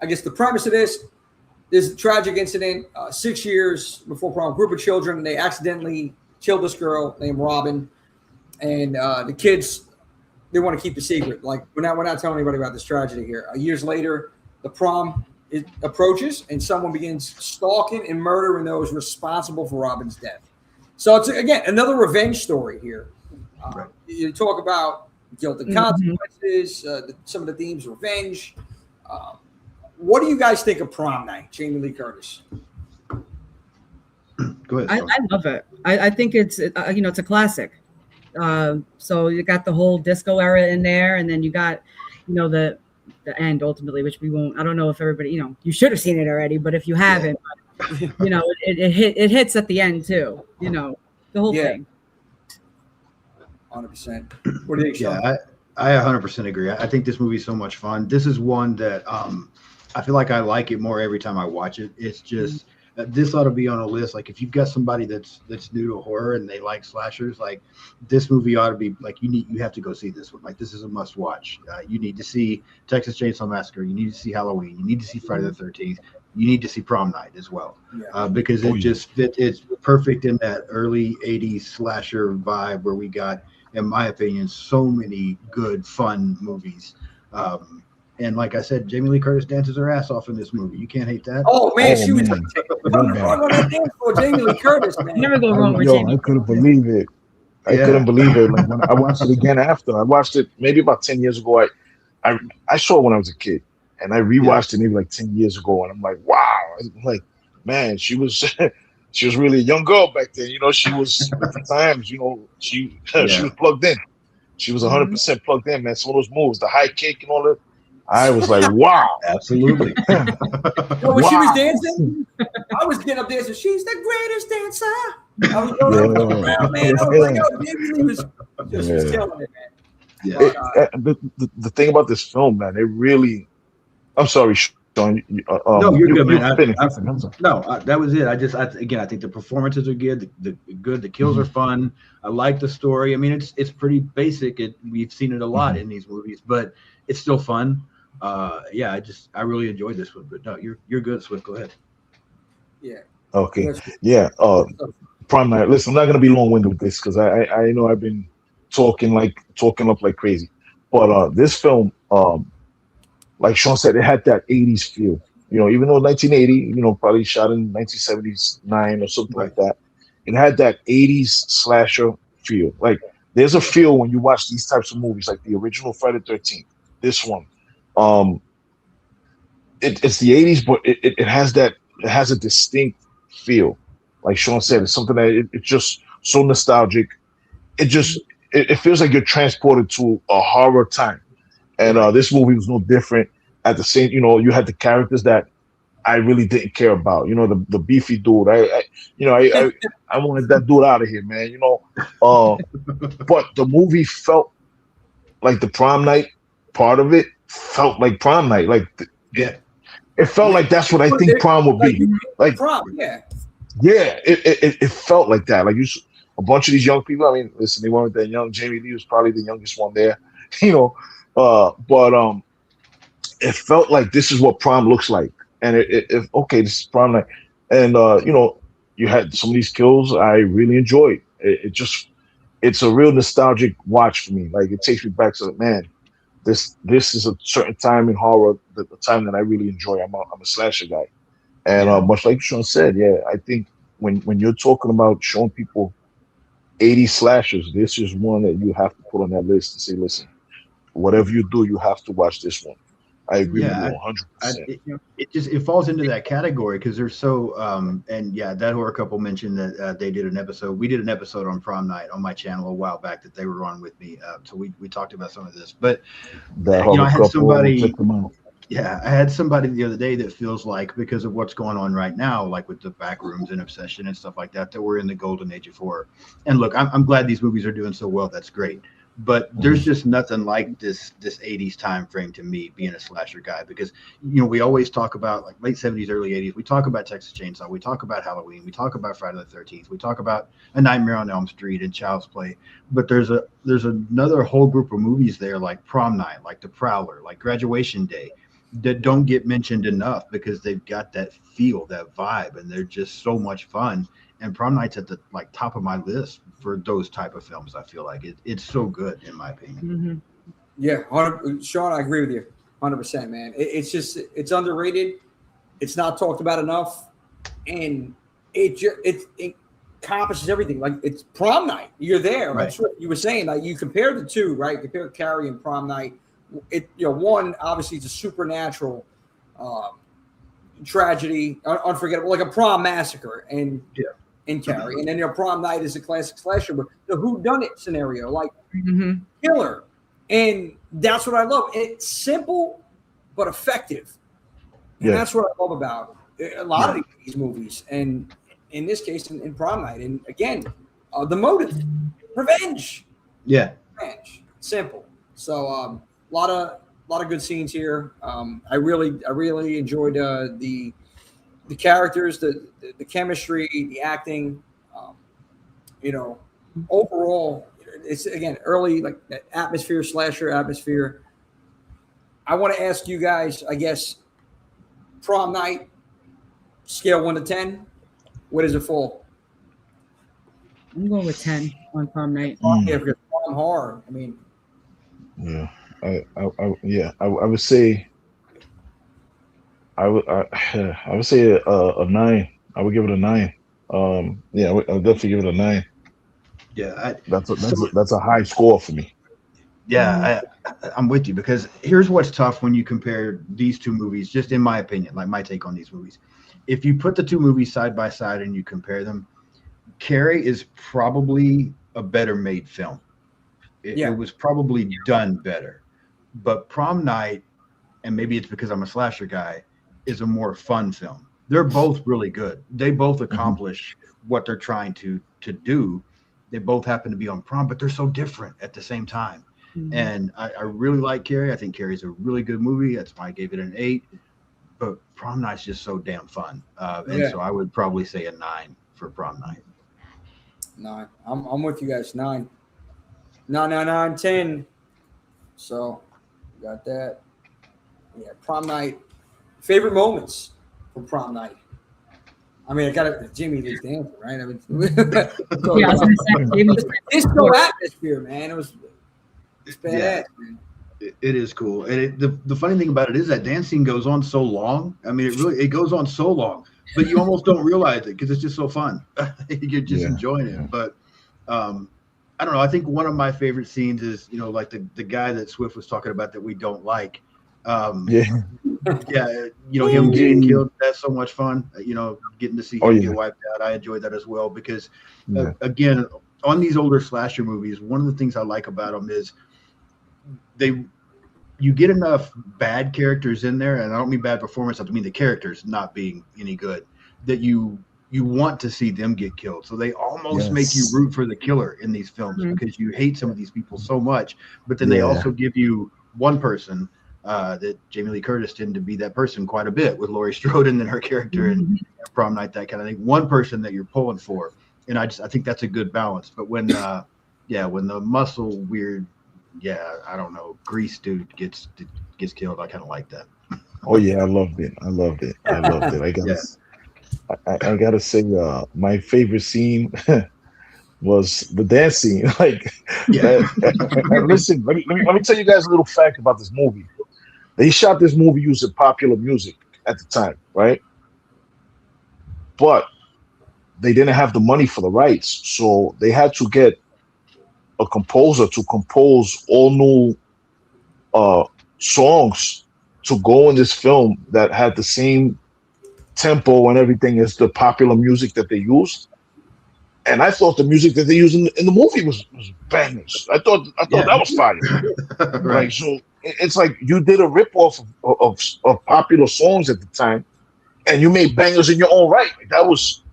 Speaker 3: guess the premise of this is a tragic incident. 6 years before prom, a group of children, they accidentally killed this girl named Robin, and the kids, they want to keep the secret. Like we're not telling anybody about this tragedy here. Years later, the prom approaches, and someone begins stalking and murdering those responsible for Robin's death. So it's again another revenge story here. You talk about guilt and consequences. Some of the themes, revenge. What do you guys think of Prom Night, Jamie Lee Curtis?
Speaker 4: Go ahead.
Speaker 6: I love it. I think it's it's a classic. So you got the whole disco era in there, and then you got the end ultimately, which we won't. I don't know if everybody you should have seen it already, but if you haven't, it hits at the end too. The whole thing.
Speaker 3: 100%. What do you think, Sean?
Speaker 4: Yeah, I 100% agree. I think this movie is so much fun. This is one that I feel like I like it more every time I watch it. It's just this ought to be on a list. Like if you've got somebody that's new to horror and they like slashers, like this movie ought to be like you have to go see this one. Like this is a must watch. You need to see Texas Chainsaw Massacre. You need to see Halloween. You need to see Friday the 13th. You need to see Prom Night as well, because it's perfect in that early 80s slasher vibe where we got, in my opinion, so many good, fun movies. And like I said, Jamie Lee Curtis dances her ass off in this movie. You can't hate that.
Speaker 3: Oh man, she was wrong on that dance for Jamie Lee Curtis, man.
Speaker 6: Never go wrong with Jamie.
Speaker 5: I couldn't believe it. I couldn't believe it. Like when I watched it again after. I watched it maybe about 10 years ago. I saw it when I was a kid, and I rewatched it maybe like 10 years ago, and I'm like, wow. I'm like, man, she was really a young girl back then. She was at the times. She was plugged in. She was 100% plugged in, man. Some of those moves, the high kick and all that. I was like, wow.
Speaker 4: Absolutely.
Speaker 3: When she was dancing, I was getting up there and she's the greatest dancer. I was going around, man. I was like, yo, Jamie Lee was killing it, man.
Speaker 4: Yeah.
Speaker 5: The thing about this film, man, it really. I'm sorry, Sean.
Speaker 4: No, you're good, man. That was it. I think the performances are good. The kills are fun. I like the story. I mean, it's pretty basic. We've seen it a lot in these movies, but it's still fun. I really enjoyed this one. But no, you're good, Swift. Go ahead.
Speaker 3: Yeah.
Speaker 5: Okay. Yeah. Prom Night. Listen, I'm not gonna be long-winded with this because I know I've been talking up like crazy, but this film, like Sean said, it had that 80s feel. Even though 1980, probably shot in 1979 or something like that, it had that 80s slasher feel. Like there's a feel when you watch these types of movies, like the original Friday the 13th. This one, it's the 80s, but it has a distinct feel. Like Sean said, it's something that it's just so nostalgic. It feels like you're transported to a horror time. And this movie was no different. At the same, you had the characters that I really didn't care about. The beefy dude. I wanted that dude out of here, man. But the movie felt like the Prom Night part of it felt like Prom Night. Like it felt like that's what I think prom would be. Like
Speaker 3: prom, yeah.
Speaker 5: It felt like that. Like a bunch of these young people. I mean, listen, they weren't that young. Jamie Lee was probably the youngest one there. But it felt like this is what prom looks like, and this is Prom Night, and you had some of these kills I really enjoyed. It's a real nostalgic watch for me. Like it takes me back to man, this is a certain time in horror, the time that I really enjoy. I'm a slasher guy, and much like Sean said, I think when you're talking about showing people 80 slashers, this is one that you have to put on that list and say, listen. Whatever you do, you have to watch this one. I agree with you 100%.
Speaker 4: It falls into that category because they're so that horror couple mentioned that they did an episode. We did an episode on Prom Night on my channel a while back that they were on with me. So we talked about some of this. But I had somebody. Yeah, I had somebody the other day that feels like because of what's going on right now, like with the back rooms and Obsession and stuff like that, that we're in the golden age of horror. And look, I'm glad these movies are doing so well. That's great. But there's just nothing like this 80s time frame to me, being a slasher guy, because we always talk about like late 70s, early 80s. We talk about Texas Chainsaw, we talk about Halloween, we talk about Friday the 13th, we talk about A Nightmare on Elm Street and Child's Play. But there's another whole group of movies there, like Prom Night, like The Prowler, like Graduation Day, that don't get mentioned enough because they've got that feel, that vibe, and they're just so much fun. And Prom Night's at the top of my list for those type of films. I feel like it's so good, in my opinion.
Speaker 3: Yeah, Sean, I agree with you 100%, man. It's underrated. It's not talked about enough, and it accomplishes everything. Like, it's Prom Night. You're there.
Speaker 4: Right.
Speaker 3: That's what you were saying. Like, you compare the two, right? Compare Carrie and Prom Night. One, obviously, it's a supernatural tragedy, unforgettable, like a prom massacre, and in Carrie, and then Prom Night is a classic slasher, but the whodunit scenario, like killer, and that's what I love. It's simple but effective, and that's what I love about a lot of these movies, and in this case, in Prom Night, and again, the motive, revenge.
Speaker 4: Yeah,
Speaker 3: revenge, simple. So a lot of good scenes here. I really enjoyed the characters, the chemistry, the acting. Overall, it's again early, like that atmosphere, slasher atmosphere. I want to ask you guys, I guess, Prom Night, scale 1 to 10, where does it fall?
Speaker 6: I'm going with 10 on Prom Night.
Speaker 3: Yeah, because prom horror. I mean,
Speaker 5: yeah, I would say. I would say a 9. I would give it a 9. I'll definitely give it a 9.
Speaker 4: Yeah,
Speaker 5: that's a high score for me.
Speaker 4: Yeah, I'm with you, because here's what's tough when you compare these two movies, just in my opinion, like my take on these movies. If you put the two movies side by side and you compare them, Carrie is probably a better made film. It was probably done better. But Prom Night, and maybe it's because I'm a slasher guy, is a more fun film. They're both really good. They both accomplish what they're trying to do. They both happen to be on prom, but they're so different at the same time. And I really like Carrie. I think Carrie's a really good movie. That's why I gave it an 8. But Prom Night's just so damn fun. So I would probably say a 9 for Prom Night.
Speaker 3: 9. I'm with you guys. 9. 9, 10. So got that. Yeah, Prom Night. Favorite moments from Prom Night. I mean, I got it. Jimmy Lee's dancing, right? I mean,
Speaker 6: I was gonna say,
Speaker 3: it's no atmosphere, man. It's badass, man.
Speaker 4: It is cool, and the funny thing about it is that dance scene goes on so long. I mean, it goes on so long, but you almost don't realize it because it's just so fun. You're just enjoying it. But I don't know. I think one of my favorite scenes is like the guy that Swift was talking about that we don't like. Him getting killed. That's so much fun. Getting to see him get wiped out. I enjoyed that as well because, again, on these older slasher movies, one of the things I like about them is you get enough bad characters in there, and I don't mean bad performance. I mean the characters not being any good, that you want to see them get killed. So they almost make you root for the killer in these films because you hate some of these people so much. But then they also give you one person. That Jamie Lee Curtis tended to be that person quite a bit with Laurie Strode and then her character in Prom Night, that kind of thing. One person that you're pulling for, and I think that's a good balance. But when the muscle weird, I don't know, grease dude gets killed, I kind of like that.
Speaker 5: Oh yeah, I loved it. I gotta say, my favorite scene was the dance scene. Listen, let me tell you guys a little fact about this movie. They shot this movie using popular music at the time, right? But they didn't have the money for the rights, so they had to get a composer to compose all new songs to go in this film that had the same tempo and everything as the popular music that they used. And I thought the music that they used in the movie was bangers. I thought that was fire. Right. So it's like you did a ripoff of popular songs at the time, and you made bangers in your own right. Like, that was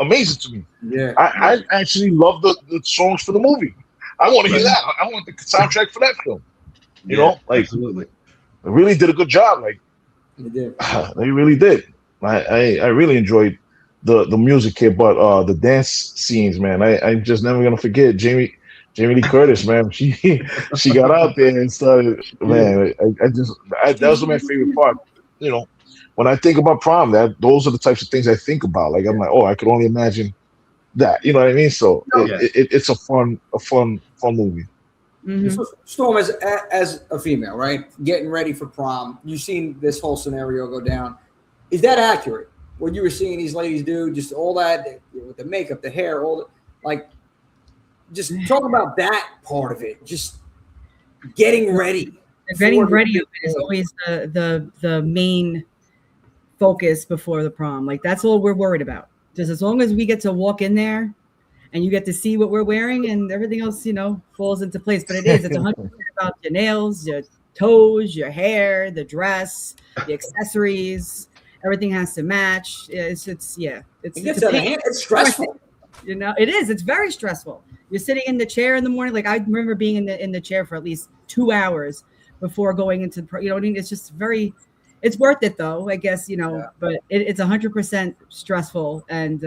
Speaker 5: amazing to me.
Speaker 3: Yeah.
Speaker 5: I actually love the songs for the movie. I want to hear that. I want the soundtrack for that film. You know, like
Speaker 4: absolutely.
Speaker 5: they really did a good job. Like
Speaker 3: They did.
Speaker 5: they really did. I really enjoyed the music here, but the dance scenes, man, I'm just never gonna forget Jamie Lee Curtis, man. She got out there and started, man. That was my favorite part. You know, when I think about prom, those are the types of things I think about. Like I'm like, oh, I could only imagine that. You know what I mean? So it's a fun movie.
Speaker 6: Mhm.
Speaker 3: So, Storm, as a female, right, getting ready for prom, you've seen this whole scenario go down. Is that accurate? What you were seeing these ladies do, just all that with the makeup, the hair, just talk about that part of it. Just getting ready.
Speaker 6: Getting ready is always the main focus before the prom. Like that's all we're worried about. Just as long as we get to walk in there and you get to see what we're wearing and everything else, falls into place. But it's 100% about your nails, your toes, your hair, the dress, the accessories. Everything has to match. It's stressful. It is. It's very stressful. You're sitting in the chair in the morning. Like I remember being in the chair for at least 2 hours before going into, it's just it's worth it though, I guess, but it's 100% stressful. And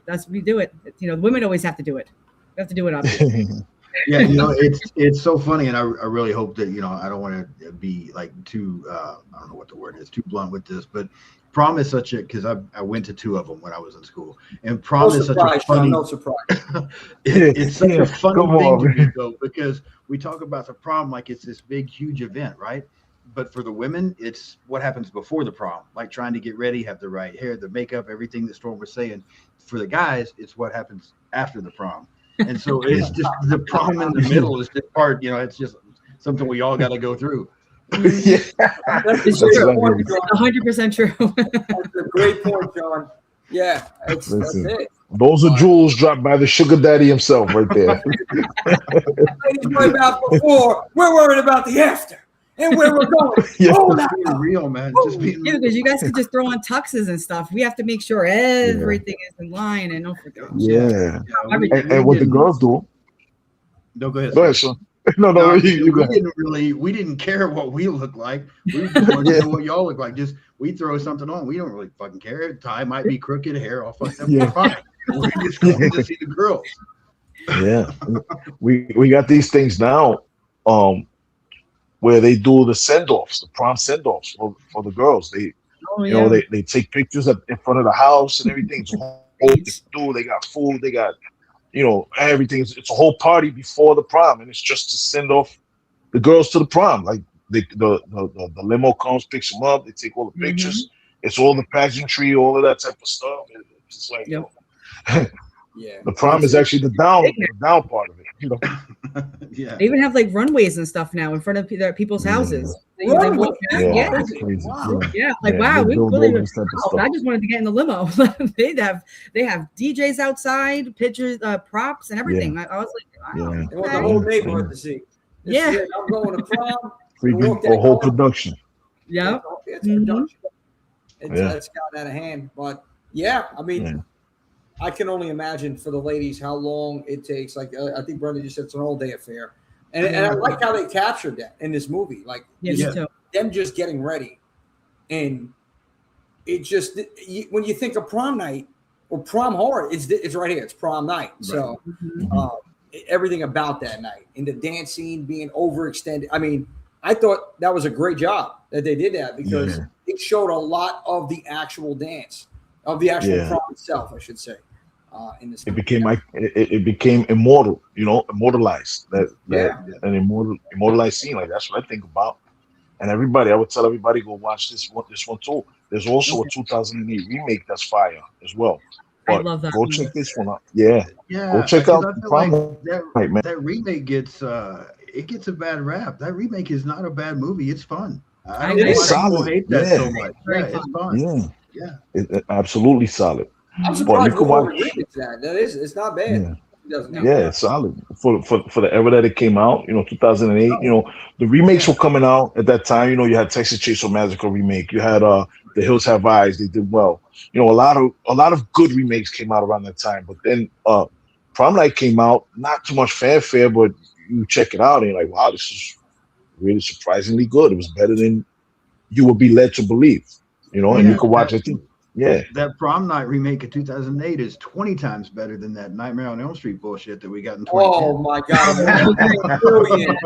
Speaker 6: that's, we do it. Women always have to do it. We have to do it, obviously.
Speaker 4: Yeah, it's so funny, and I really hope that I don't want to be like too I don't know what the word is, too blunt with this, but prom is such a, because I went to 2 of them when I was in school, and prom is such a funny. No surprise. It's such a funny thing to me though, because we talk about the prom like it's this big huge event, right? But for the women, it's what happens before the prom, like trying to get ready, have the right hair, the makeup, everything that Storm was saying. For the guys, it's what happens after the prom. And so it's just the prom in the middle is just part, it's just something we all got to go through.
Speaker 6: Yeah. It's 100% true.
Speaker 3: That's a great point, John. Yeah, that's it.
Speaker 5: Those are jewels dropped by the sugar daddy himself right there.
Speaker 3: Ladies worried about before, we're worried about the after. And where we're going.
Speaker 4: Just being real, man. Just being real.
Speaker 6: Because you guys could just throw on tuxes and stuff. We have to make sure everything is in line and don't forget.
Speaker 5: And what the girls do.
Speaker 4: No, go ahead.
Speaker 5: Go ahead, Sean. No, you go ahead.
Speaker 4: We didn't care what we look like. We just wanted to know what y'all look like. Just we throw something on. We don't really fucking care. Tie might be crooked, hair all fucked up. We're fine. We're just going to see the girls.
Speaker 5: Yeah. We got these things now. Where they do the send-offs, the prom send-offs for the girls. They they take pictures in front of the house and everything. It's a whole thing to do. They got food, they got everything. It's a whole party before the prom, and it's just to send off the girls to the prom. Like the limo comes, picks them up, they take all the pictures. It's all the pageantry, all of that type of stuff. It's just like the prom is actually the down part of it.
Speaker 4: Yeah.
Speaker 6: They even have like runways and stuff now in front of people's houses.
Speaker 3: Wow.
Speaker 6: We really. I just wanted to get in the limo. they have DJs outside, pictures, props, and everything. I was like, wow.
Speaker 3: They want the whole neighborhood to see. I'm going to prom.
Speaker 5: A whole production.
Speaker 6: Yeah.
Speaker 3: It's production. It's gotten out of hand, but I mean. I can only imagine for the ladies how long it takes. Like I think Brenda just said, it's an all-day affair, and I like how they captured that in this movie. Like them just getting ready, and it just when you think of prom night or prom horror, it's right here. It's prom night. Right. So everything about that night and the dance scene being overextended. I mean, I thought that was a great job that they did that because it showed a lot of the actual dance. Of the actual prom itself, I should say. In this,
Speaker 5: it became immortal, immortalized. An immortalized scene. Like that's what I think about. And I would tell everybody go watch this one too. There's also a 2008 remake that's fire as well. But
Speaker 6: I love that.
Speaker 5: Go check this one out. Yeah. Go check out
Speaker 4: Prom Night, man. That remake gets a bad rap. That remake is not a bad movie. It's fun. I don't know why people hate that so much. It's fun. Yeah, it's absolutely solid.
Speaker 3: I'm surprised that. It's not bad.
Speaker 5: It's solid for the era that it came out. 2008. The remakes were coming out at that time. You had Texas Chainsaw Massacre remake. You had The Hills Have Eyes. They did well. A lot of good remakes came out around that time. But then Prom Night came out, not too much fanfare, but you check it out and you're like, wow, this is really surprisingly good. It was better than you would be led to believe, and you could watch it.
Speaker 4: That Prom Night remake of 2008 is 20 times better than that Nightmare on Elm Street bullshit that we got in 2010.
Speaker 3: Oh my God. Brilliant.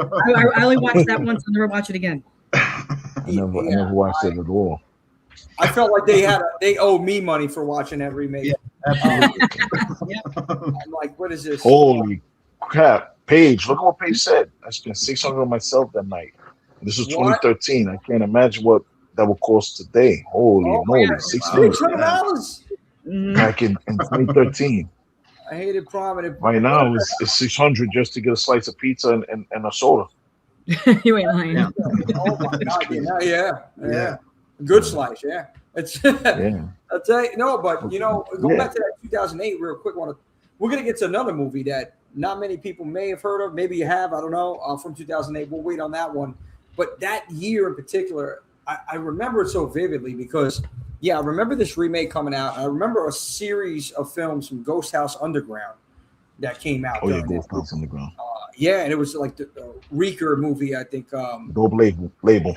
Speaker 6: I only watched that once and never watch it again.
Speaker 5: I never watched it at all.
Speaker 3: I felt like they owed me money for watching that remake.
Speaker 4: Yeah, absolutely.
Speaker 3: I'm like, what is this?
Speaker 5: Holy crap. Paige, look at what Paige said. I spent $600 on myself that night. This was 2013. I can't imagine what that would cost today. Holy moly,
Speaker 3: $600.
Speaker 5: Back in 2013.
Speaker 3: I hated prom.
Speaker 5: Right now, it's $600 just to get a slice of pizza and a soda.
Speaker 6: You ain't lying.
Speaker 4: Yeah.
Speaker 3: Oh my God! Yeah. Good slice. Yeah. It's. I'll tell you. No, but going back to that 2008 real quick. We're gonna get to another movie that not many people may have heard of. Maybe you have. I don't know. From 2008. We'll wait on that one. But that year in particular, I remember it so vividly because, I remember this remake coming out. I remember a series of films from Ghost House Underground that came out.
Speaker 5: Oh, yeah, Ghost House Underground.
Speaker 3: And it was like the Reeker movie, I think.
Speaker 5: Dope label.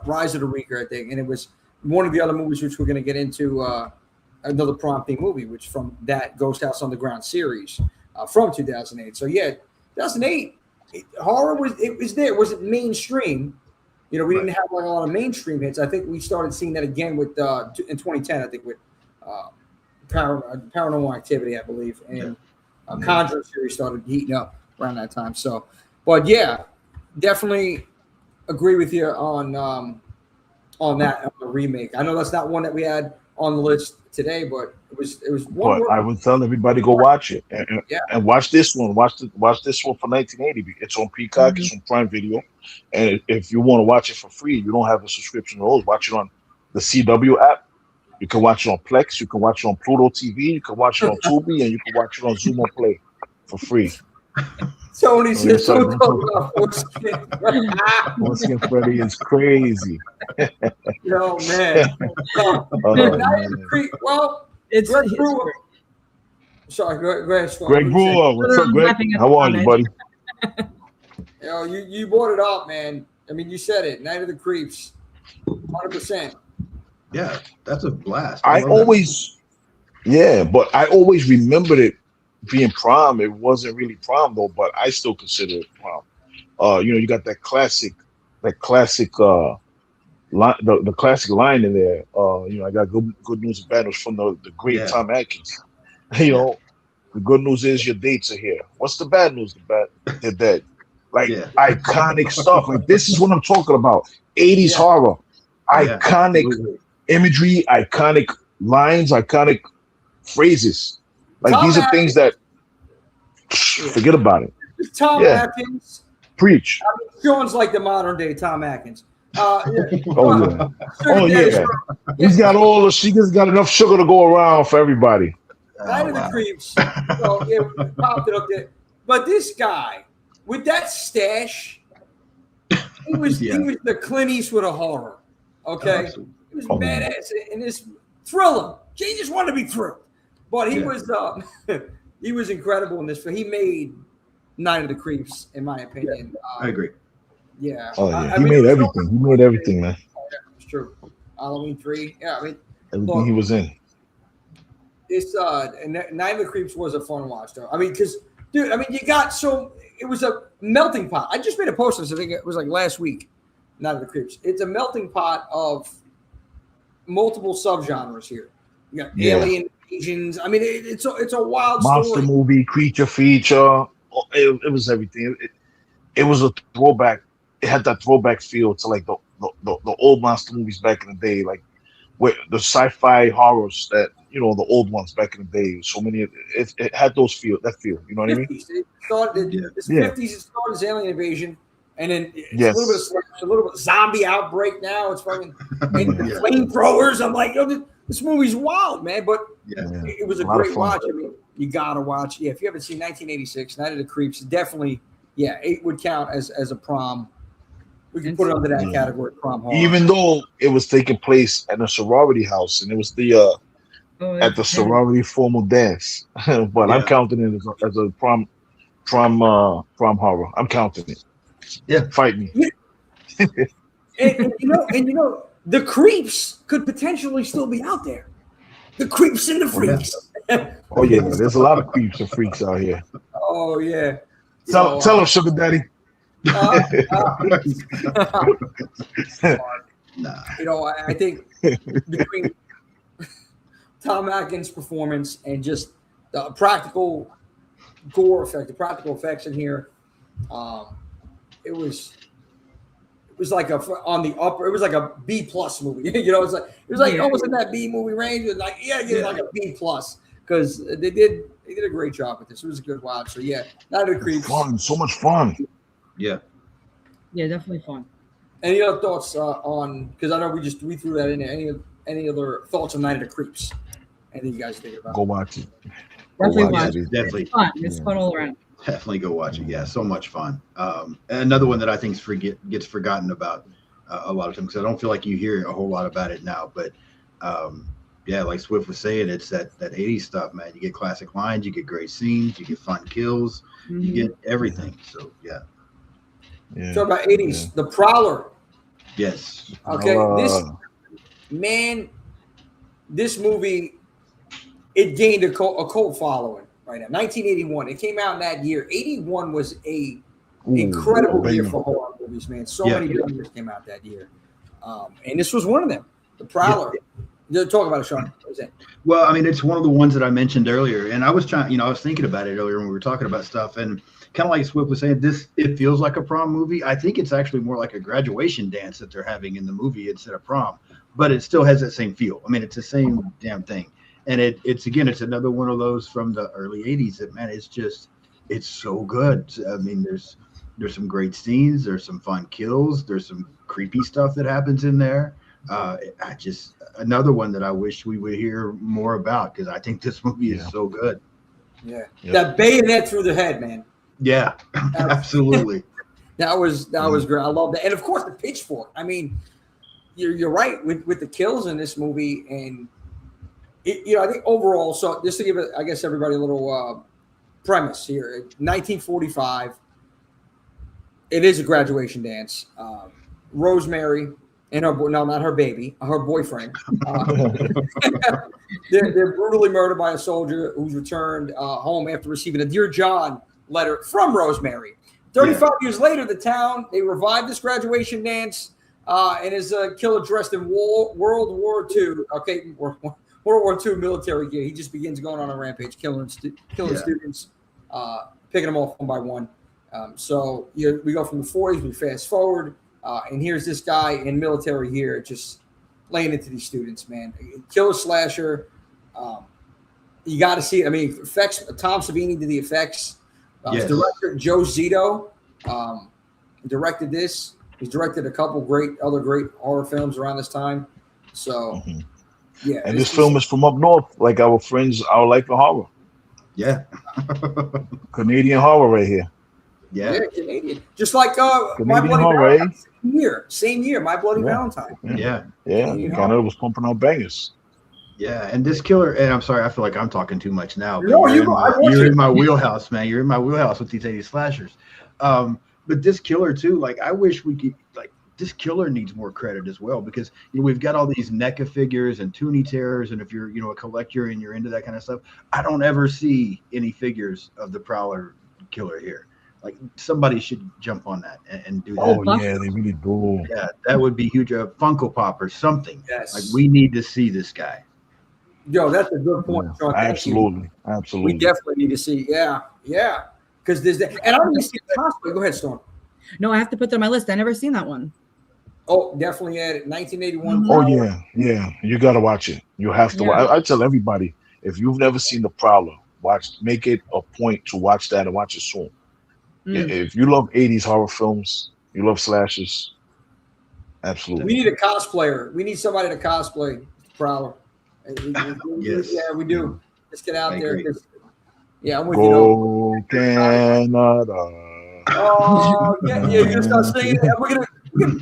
Speaker 3: Rise of the Reeker, I think. And it was one of the other movies which we're going to get into, another prom-themed movie, which from that Ghost House Underground series from 2008. So, 2008. Horror was there. It wasn't mainstream. We didn't have like a lot of mainstream hits. I think we started seeing that again with in 2010. I think with Paranormal Activity, I believe, and Conjuring series started heating up around that time. So, but definitely agree with you on that on the remake. I know that's not one that we had on the list today, but it was one.
Speaker 5: But I would tell everybody go watch it and watch this one. Watch this one for 1980. It's on Peacock. It's on Prime Video, and if you want to watch it for free, you don't have a subscription to those. Watch it on the CW app. You can watch it on Plex. You can watch it on Pluto TV. You can watch it on Tubi, and you can watch it on Zumo Play for free.
Speaker 3: Tony says, "Don't talk about Foreskin."
Speaker 5: Foreskin Freddy is crazy.
Speaker 3: Yo, man. Well, it's Greg Brewer. Sorry, go ahead.
Speaker 5: Greg Brewer, what's up, Greg? How are you, buddy?
Speaker 3: You brought it up, man. I mean, you said it. Night of the Creeps, 100%.
Speaker 4: Yeah, that's a blast.
Speaker 5: But I always remembered it being prom. It wasn't really prom though, but I still consider it prom. You got that classic line, the classic line in there. I got good news and bad news from the great Tom Atkins. The good news is your dates are here. What's the bad news? They're dead. Iconic stuff. Like this is what I'm talking about. 80s horror, iconic imagery, iconic lines, iconic phrases. Like Tom these are things that forget about it.
Speaker 3: Tom Atkins.
Speaker 5: Preach.
Speaker 3: Sean's like the modern day Tom Atkins.
Speaker 5: He's got she's got enough sugar to go around for everybody.
Speaker 3: Night of the Creeps. Popped it up there. But this guy with that stash, he was the Clint Eastwood of horror. Okay, he was badass in this thriller. He just wanted to be thrilled. But he was incredible in this. He made Night of the Creeps, in my opinion.
Speaker 4: I agree.
Speaker 3: Yeah.
Speaker 5: Oh yeah. He made everything. He made everything, man.
Speaker 3: It's true. Halloween 3. Yeah, I mean
Speaker 5: everything he was in.
Speaker 3: This Night of the Creeps was a fun watch, though. I mean, because dude, it was a melting pot. I just made a post on this. I think it was like last week. Night of the Creeps. It's a melting pot of multiple subgenres here. You got alien invasions. I mean, it's a wild
Speaker 5: monster movie, creature feature. It was everything. It was a throwback. It had that throwback feel to like the old monster movies back in the day, like where the sci-fi horrors that the old ones back in the day. So many. It had that feel. You know what I mean?
Speaker 3: It started in the 50s. It started as alien invasion. And then it's a little bit of zombie outbreak now. It's fucking flamethrowers. I'm like, this movie's wild, man. But it was a great watch. I mean, you gotta watch. Yeah, if you haven't seen 1986, Night of the Creeps, definitely, it would count as a prom. We can put it under that category, prom horror.
Speaker 5: Even though it was taking place at a sorority house, and it was the at the sorority formal dance. But I'm counting it as a prom horror. I'm counting it.
Speaker 4: Yeah,
Speaker 5: fight me.
Speaker 3: And you know, the creeps could potentially still be out there. The creeps and the freaks.
Speaker 5: Oh yeah, there's a lot of creeps and freaks out here.
Speaker 3: Oh yeah.
Speaker 5: Tell them, Sugar Daddy.
Speaker 3: You know, I think between Tom Atkins' performance and just the practical gore effect, the practical effects in here, it was like on the upper. It was like a B+ movie. You know, it was like almost in that B movie range. Like like a B+ because they did a great job with this. It was a good watch. So yeah, Night of the Creeps.
Speaker 5: Fun, so much fun.
Speaker 6: Yeah, definitely fun.
Speaker 3: Any other thoughts on? Because I know we threw that in there. Any other thoughts on Night of the Creeps? Anything you guys think about?
Speaker 5: Go watch it.
Speaker 6: Definitely watch
Speaker 4: it. Definitely
Speaker 6: it's fun. It's fun all around.
Speaker 4: Definitely go watch it. Yeah, so much fun. Another one that I think gets forgotten about a lot of times because I don't feel like you hear a whole lot about it now. But yeah, like Swift was saying, it's that 80s stuff, man. You get classic lines, you get great scenes, you get fun kills, you get everything. So yeah.
Speaker 3: Talk about 80s. The Prowler.
Speaker 4: Yes.
Speaker 3: Okay. This movie, it gained a cult following. Right now, 1981. It came out in that year. 81 was a incredible year for horror movies, man. So many good movies came out that year, and this was one of them. The Prowler. Talk about it, Sean. What was that?
Speaker 4: Well, I mean, it's one of the ones that I mentioned earlier, and I was I was thinking about it earlier when we were talking about stuff, and kind of like Swift was saying, it feels like a prom movie. I think it's actually more like a graduation dance that they're having in the movie instead of prom, but it still has that same feel. I mean, it's the same damn thing. And it's another one of those from the early 80s that, man, it's so good. I mean, there's some great scenes, there's some fun kills, there's some creepy stuff that happens in there. Another one that I wish we would hear more about because I think this movie is so good.
Speaker 3: Yeah. That bayonet through the head, man.
Speaker 4: Yeah, absolutely.
Speaker 3: That was great. I love that. And of course the pitchfork. I mean, you're right with the kills in this movie and I think overall, so just to give it, I guess everybody a little premise here. 1945, it is a graduation dance. Rosemary and not her baby, her boyfriend. They're brutally murdered by a soldier who's returned home after receiving a Dear John letter from Rosemary. 35 years later, the town, they revived this graduation dance and is a killer dressed in World War II. Okay, World War II military gear. He just begins going on a rampage, killing students, picking them off one by one. So we go from the 40s, we fast forward, and here's this guy in military gear just laying into these students, man. Killer slasher. You got to see it. I mean, effects. Tom Savini did the effects. Director Joe Zito directed this. He's directed a couple other great horror films around this time. So. Yeah,
Speaker 5: and this film is from up north, like our friends, our Life of Horror.
Speaker 4: Yeah,
Speaker 5: Canadian horror right here.
Speaker 3: Yeah, Canadian. Just like My Bloody Valentine. Same year, My Bloody Valentine.
Speaker 5: Yeah. Canada was pumping out bangers.
Speaker 4: Yeah, and this killer, and I'm sorry, I feel like I'm talking too much now.
Speaker 3: No,
Speaker 4: you're in my wheelhouse, man. You're in my wheelhouse with these 80s slashers. But this killer too, like I wish we could this killer needs more credit as well because we've got all these NECA figures and Toonie Terrors, and if you're a collector and you're into that kind of stuff, I don't ever see any figures of the Prowler killer here. Like somebody should jump on that and do that.
Speaker 5: Oh yeah, they really do.
Speaker 4: Yeah, that would be huge. A Funko Pop or something.
Speaker 3: Yes,
Speaker 4: like we need to see this guy.
Speaker 3: Yo, that's a good point. Sean.
Speaker 5: Absolutely.
Speaker 3: We definitely need to see. Yeah, because there's that, and I don't even see the cosplay. Go ahead, Storm.
Speaker 6: No, I have to put that on my list. I never seen that one.
Speaker 3: Oh, definitely add it. 1981.
Speaker 5: Oh yeah. You gotta watch it. You have to. I tell everybody if you've never seen The Prowler, make it a point to watch that and watch it soon. If you love 80s horror films, you love slashers, absolutely.
Speaker 3: We need a cosplayer. We need somebody to cosplay The Prowler.
Speaker 4: Yes.
Speaker 3: Yeah, we do. Let's get out there. Yeah, I'm with
Speaker 5: you. Canada.
Speaker 3: Oh, yeah, you're gonna start singing. We're gonna bring,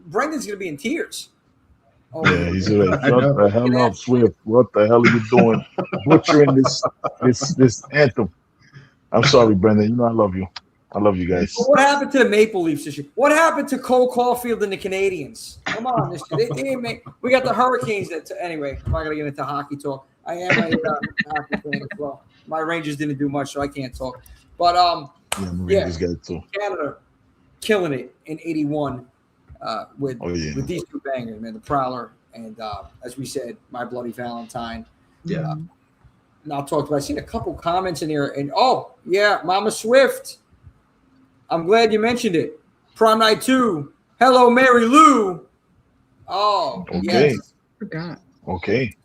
Speaker 3: Brendan's gonna be in tears. Oh,
Speaker 5: Yeah, he's like,
Speaker 4: I
Speaker 5: shut
Speaker 4: know.
Speaker 5: the hell up, Swift. What the hell are you doing? Butchering this anthem. I'm sorry, Brendan. You know I love you. I love you guys.
Speaker 3: What happened to the Maple Leafs this year? What happened to Cole Caulfield and the Canadians? Come on, they didn't make. We got the Hurricanes. Anyway, I'm not gonna get into hockey talk. I am a hockey fan as well. My Rangers didn't do much, so I can't talk. But
Speaker 5: Yeah, this guy too.
Speaker 3: Canada killing it in '81 with these two bangers, man. The Prowler and as we said, My Bloody Valentine.
Speaker 4: Yeah.
Speaker 3: And I'll talk about. I've seen a couple comments in here, and Mama Swift. I'm glad you mentioned it. Prom Night 2. Hello, Mary Lou. Oh,
Speaker 5: okay.
Speaker 3: Yes.
Speaker 6: Forgot.
Speaker 5: Okay.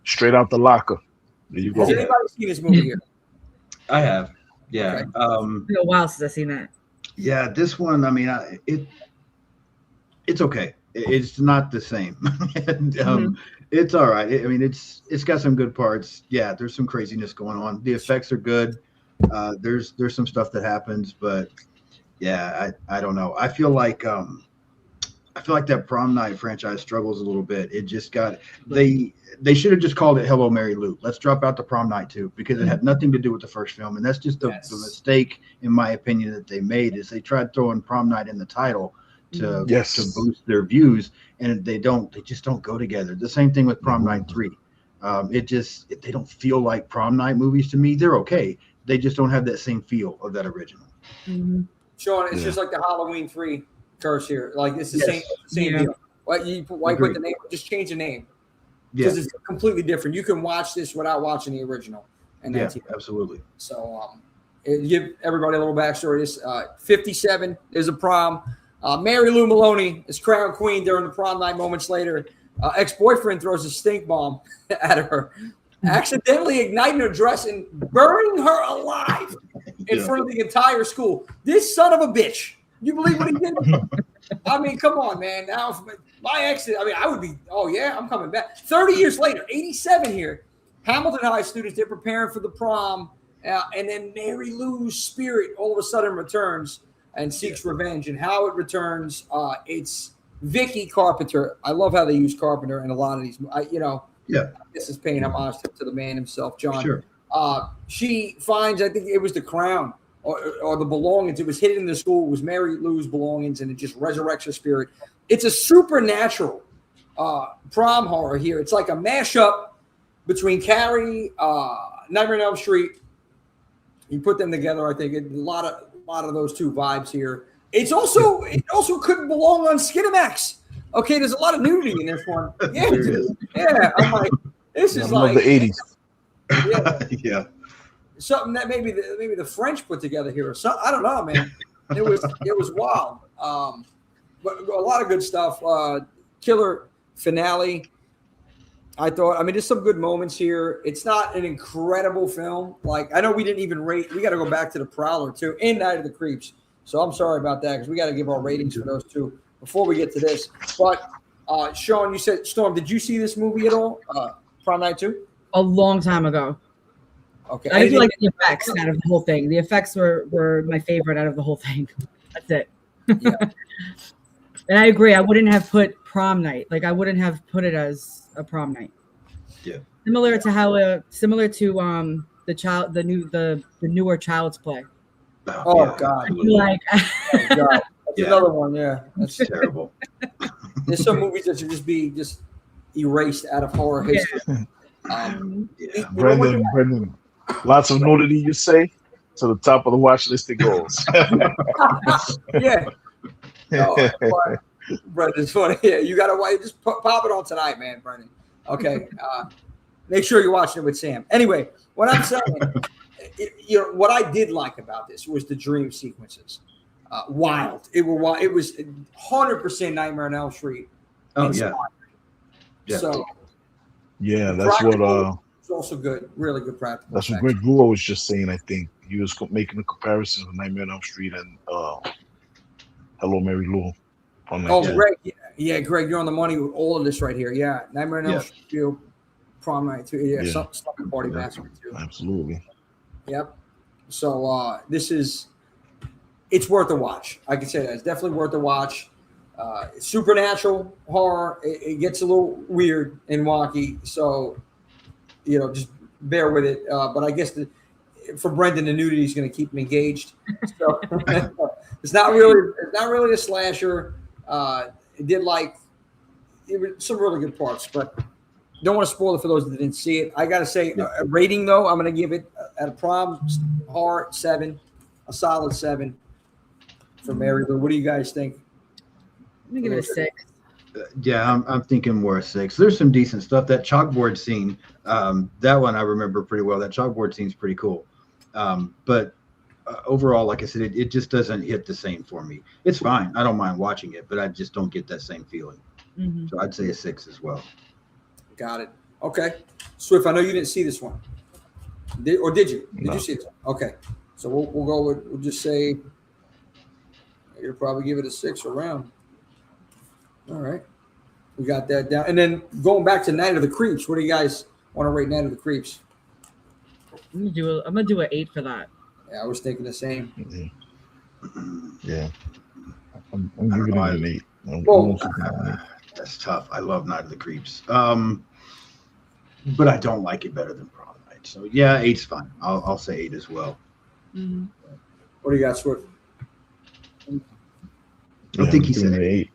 Speaker 5: Straight out the locker. There you go.
Speaker 3: Has anybody seen this movie here?
Speaker 4: I have. Yeah.
Speaker 3: Okay.
Speaker 6: It's been a while since I've seen that.
Speaker 4: Yeah, this one, I mean, it's okay. It's not the same. And, it's all right. I mean, it's got some good parts. Yeah, there's some craziness going on. The effects are good. There's some stuff that happens, but yeah, I don't know. I feel like that Prom Night franchise struggles a little bit. It just got they should have just called it Hello Mary Lou. Let's drop out the Prom Night 2 because it had nothing to do with the first film, and that's just the mistake, in my opinion, that they made is they tried throwing Prom Night in the title to boost their views, and they just don't go together. The same thing with Prom Night 3. They don't feel like Prom Night movies to me. They're okay. They just don't have that same feel of that original.
Speaker 6: Mm-hmm.
Speaker 3: Sean, it's just like the Halloween 3 curse here. Like it's the same deal. Why put the name? Just change the name because it's completely different. You can watch this without watching the original. And
Speaker 4: absolutely.
Speaker 3: So give everybody a little backstory. This 57 is a prom. Mary Lou Maloney is crowned queen during the prom night. Moments later, ex-boyfriend throws a stink bomb at her, accidentally igniting her dress and burning her alive in front of the entire school. This son of a bitch. You believe what he did? I mean, come on, man. Now, my ex, I would be, I'm coming back. 30 years later, 87 here, Hamilton High students, they're preparing for the prom, and then Mary Lou's spirit all of a sudden returns and seeks revenge. And how it returns, it's Vicky Carpenter. I love how they use Carpenter in a lot of these. This is paying homage to the man himself, John.
Speaker 4: Sure.
Speaker 3: She finds, I think it was the crown or the belongings. It was hidden in the school. It was Mary Lou's belongings, and it just resurrects her spirit. It's a supernatural prom horror here. It's like a mashup between Carrie, Nightmare on Elm Street. You put them together, I think a lot of those two vibes here. It also could belong on Skinamax. Okay, there's a lot of nudity in this one. Yeah, I'm like, this is like
Speaker 5: the 80s.
Speaker 3: Yeah. Something that maybe the French put together here or something. I don't know, man. It was wild. But a lot of good stuff. Killer finale. I thought, there's some good moments here. It's not an incredible film. Like, I know we didn't even rate. We got to go back to The Prowler, too, and Night of the Creeps. So I'm sorry about that because we got to give our ratings for those two before we get to this. But, Sean, you said, Storm, did you see this movie at all? Prom Night 2?
Speaker 6: A long time ago.
Speaker 3: Okay.
Speaker 6: I didn't like the effects out of the whole thing. The effects were my favorite out of the whole thing. That's it.
Speaker 3: Yeah.
Speaker 6: And I agree. I wouldn't have put Prom Night. Like, I wouldn't have put it as a prom night.
Speaker 4: Yeah.
Speaker 6: Similar to the newer Child's Play.
Speaker 3: Oh God!
Speaker 6: Like,
Speaker 3: That's another one. Yeah,
Speaker 4: that's terrible.
Speaker 3: There's some movies that should just be erased out of horror history.
Speaker 5: Brendan, lots of nudity, you say? To the top of the watch list it goes.
Speaker 3: Yeah. Brendan's funny. Yeah, you gotta just pop it on tonight, man, Brendan. Okay. Make sure you're watching it with Sam. Anyway, what I'm saying, what I did like about this was the dream sequences. Wild. It was 100% Nightmare on Elm Street.
Speaker 4: Oh yeah.
Speaker 3: So.
Speaker 5: Yeah, that's what.
Speaker 3: It's also good. Really good practical.
Speaker 5: That's what Greg Gulo was just saying. I think he was making a comparison of Nightmare on Elm Street and Hello Mary Lou.
Speaker 3: Greg. Yeah, Greg, you're on the money with all of this right here. Yeah, Nightmare on Elm Street, Prom Night too. Yeah, Stomach Party Massacre too.
Speaker 5: Absolutely.
Speaker 3: Yep. So it's worth a watch. I can say that it's definitely worth a watch. Supernatural horror. It gets a little weird and wonky, so just bear with it. But I guess for Brendan, the nudity is going to keep him engaged. So it's not really a slasher. It did some really good parts, but don't want to spoil it for those that didn't see it. I got to say, a rating though, I'm going to give it at a prom horror 7, a solid 7 for Mary. But what do you guys think?
Speaker 6: I'm gonna give it a 6.
Speaker 4: Yeah, I'm thinking more a 6. There's some decent stuff. That chalkboard scene, that one I remember pretty well. That chalkboard scene's pretty cool. But overall, like I said, it just doesn't hit the same for me. It's fine. I don't mind watching it, but I just don't get that same feeling.
Speaker 6: Mm-hmm.
Speaker 4: So I'd say a 6 as well.
Speaker 3: Got it. Okay. Swift, I know you didn't see this one. Did you? Did you see this one? Okay. So we'll go with, we'll just say, you'll probably give it a 6 around. All right. We got that down. And then going back to Night of the Creeps, what do you guys want to rate Night of the Creeps?
Speaker 6: I'm gonna do an 8 for that.
Speaker 3: Yeah, I was thinking the same.
Speaker 5: Yeah. I'm giving it an 8.
Speaker 4: That's tough. I love Night of the Creeps. But I don't like it better than Prom Night. So yeah, 8's fine. I'll say 8 as well.
Speaker 6: Mm-hmm.
Speaker 3: What do you got, Swift?
Speaker 4: I think he said
Speaker 5: 8.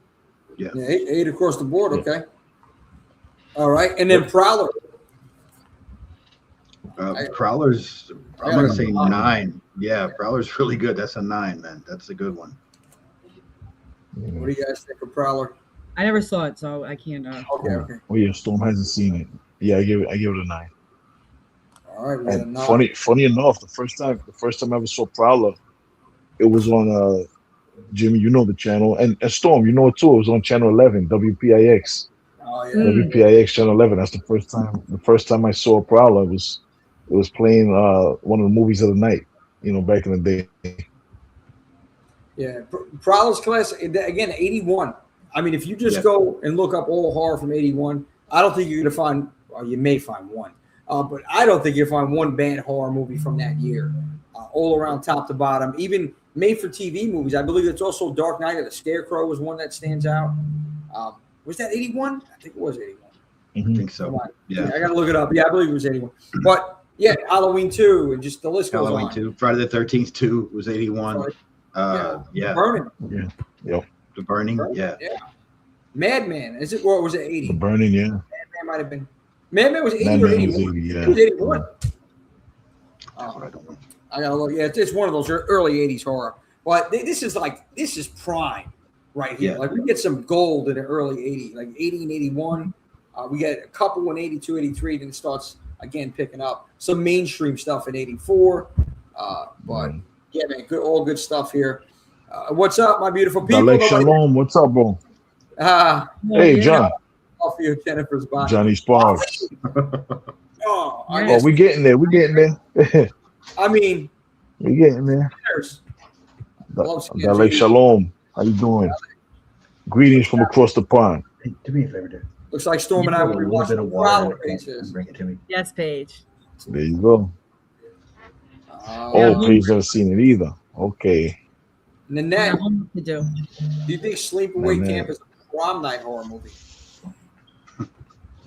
Speaker 3: Yeah, 8 across the board. Okay. All right, and then Prowler.
Speaker 4: Prowler's, I'm going to say 9. Yeah, Prowler's really good. That's a 9, man. That's a good one.
Speaker 3: What do you guys think of Prowler?
Speaker 6: I never saw it, so I can't.
Speaker 3: Okay.
Speaker 5: Oh yeah, Storm hasn't seen it. Yeah, I give it a 9.
Speaker 3: All right, we got a
Speaker 5: And
Speaker 3: 9.
Speaker 5: funny enough, the first time I ever saw Prowler, it was on Jimmy, you know the channel, and Storm, you know it too. It was on channel 11, WPIX.
Speaker 3: Oh yeah.
Speaker 5: WPIX channel 11. That's the first time I saw Prowler. It was playing one of the movies of the night, back in the day.
Speaker 3: Yeah, Prowler's classic again. 81. I mean, if you just go and look up all horror from 81, I don't think you're gonna find. Or you may find one, but I don't think you'll find one bad horror movie from that year. All around, top to bottom, even made-for-TV movies. I believe it's also Dark Knight of the Scarecrow was one that stands out. Was that 81? I think it was 81.
Speaker 5: Mm-hmm.
Speaker 4: I think so. Yeah.
Speaker 3: I got to look it up. Yeah, I believe it was 81. But yeah, Halloween 2 and just the list goes
Speaker 4: Halloween
Speaker 3: on.
Speaker 4: 2. Friday the 13th 2 was 81. Yeah.
Speaker 3: Burning.
Speaker 5: Yeah. Yep.
Speaker 4: The Burning. Yeah.
Speaker 3: Madman. Is it, or was it 80?
Speaker 5: The Burning. Yeah.
Speaker 3: Madman might have been. Madman was 80 or
Speaker 5: Madman
Speaker 3: 81?
Speaker 5: was 80, yeah.
Speaker 3: It was 81.
Speaker 4: I don't know.
Speaker 3: I gotta look. Yeah, it's one of those early 80s horror. But this is prime right here.
Speaker 4: Yeah.
Speaker 3: Like we get some gold in the early 80s, like 80 and 81. We get a couple in 82, 83, then it starts again picking up some mainstream stuff in 84. But yeah, man, all good stuff here. What's up, my beautiful people?
Speaker 5: Dalek Shalom. What's up, bro? Hey, John.
Speaker 3: Off of Jennifer's body.
Speaker 5: Johnny Sparks.
Speaker 3: We
Speaker 5: getting there.
Speaker 3: I mean,
Speaker 5: we getting there. Dalek Shalom. How you doing? Greetings from across the pond.
Speaker 4: Hey, do me a favor, dude.
Speaker 3: Looks like Storm and I will be watching the Prowler
Speaker 4: and
Speaker 3: pages.
Speaker 4: bring it to me.
Speaker 6: Yes, Paige.
Speaker 5: There you go. Paige never seen it either. Okay.
Speaker 3: Nanette,
Speaker 6: To do.
Speaker 3: do you think Sleepaway Camp is a prom night horror movie?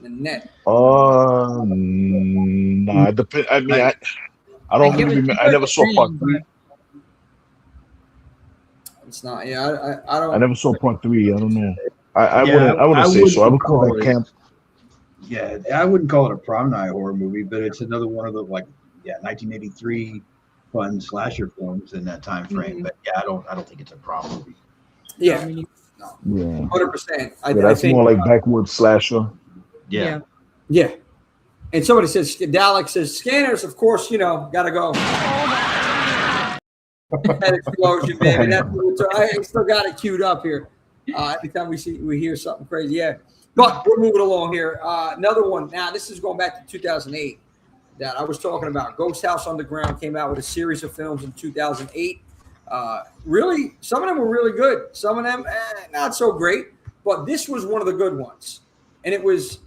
Speaker 3: Nanette.
Speaker 5: Nah. It depends. I mean, I don't really. I never saw part 3.
Speaker 3: It's not. Yeah, I don't.
Speaker 5: I never saw part 3. I don't know. I wouldn't say so. I would call that camp.
Speaker 4: Yeah, I wouldn't call it a prom night horror movie, but it's another one of the 1983 fun slasher films in that time frame.
Speaker 6: Mm-hmm.
Speaker 4: But yeah, I don't think it's a prom movie.
Speaker 3: Yeah,
Speaker 5: Yeah.
Speaker 3: 100%. I
Speaker 5: That's
Speaker 3: think
Speaker 5: more like backwoods slasher.
Speaker 4: Yeah.
Speaker 3: Yeah. And somebody says, Dalek says, scanners, of course, gotta go. That explosion, baby. I still got it queued up here. Every time we hear something crazy. Yeah. But we're moving along here. Another one. Now, this is going back to 2008 that I was talking about. Ghost House Underground came out with a series of films in 2008. Really, some of them were really good. Some of them, not so great. But this was one of the good ones. And it was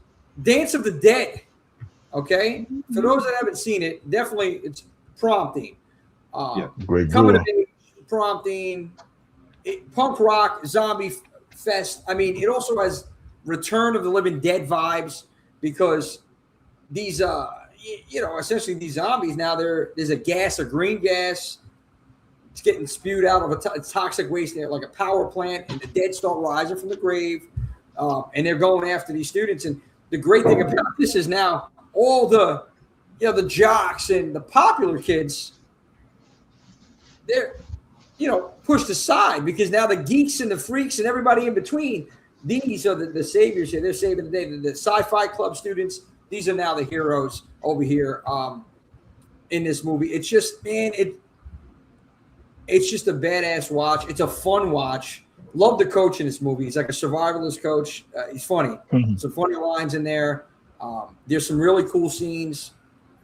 Speaker 3: Dance of the Dead. Okay? For those that haven't seen it, definitely it's prom theme.
Speaker 5: Great.
Speaker 3: Coming of age, prom theme, punk rock, zombie fest. I mean, it also has Return of the Living Dead vibes because these, essentially these zombies now there's a green gas. It's getting spewed out of a toxic waste there, like a power plant, and the dead start rising from the grave, and they're going after these students. And the great thing about this is now all the jocks and the popular kids, they're pushed aside because now the geeks and the freaks and everybody in between, these are the saviors here. They're saving the day. The sci-fi club students, these are now the heroes over here in this movie. It's just, man, it's just a badass watch. It's a fun watch. Love the coach in this movie. He's like a survivalist coach. He's funny. Some funny lines in there. There's some really cool scenes.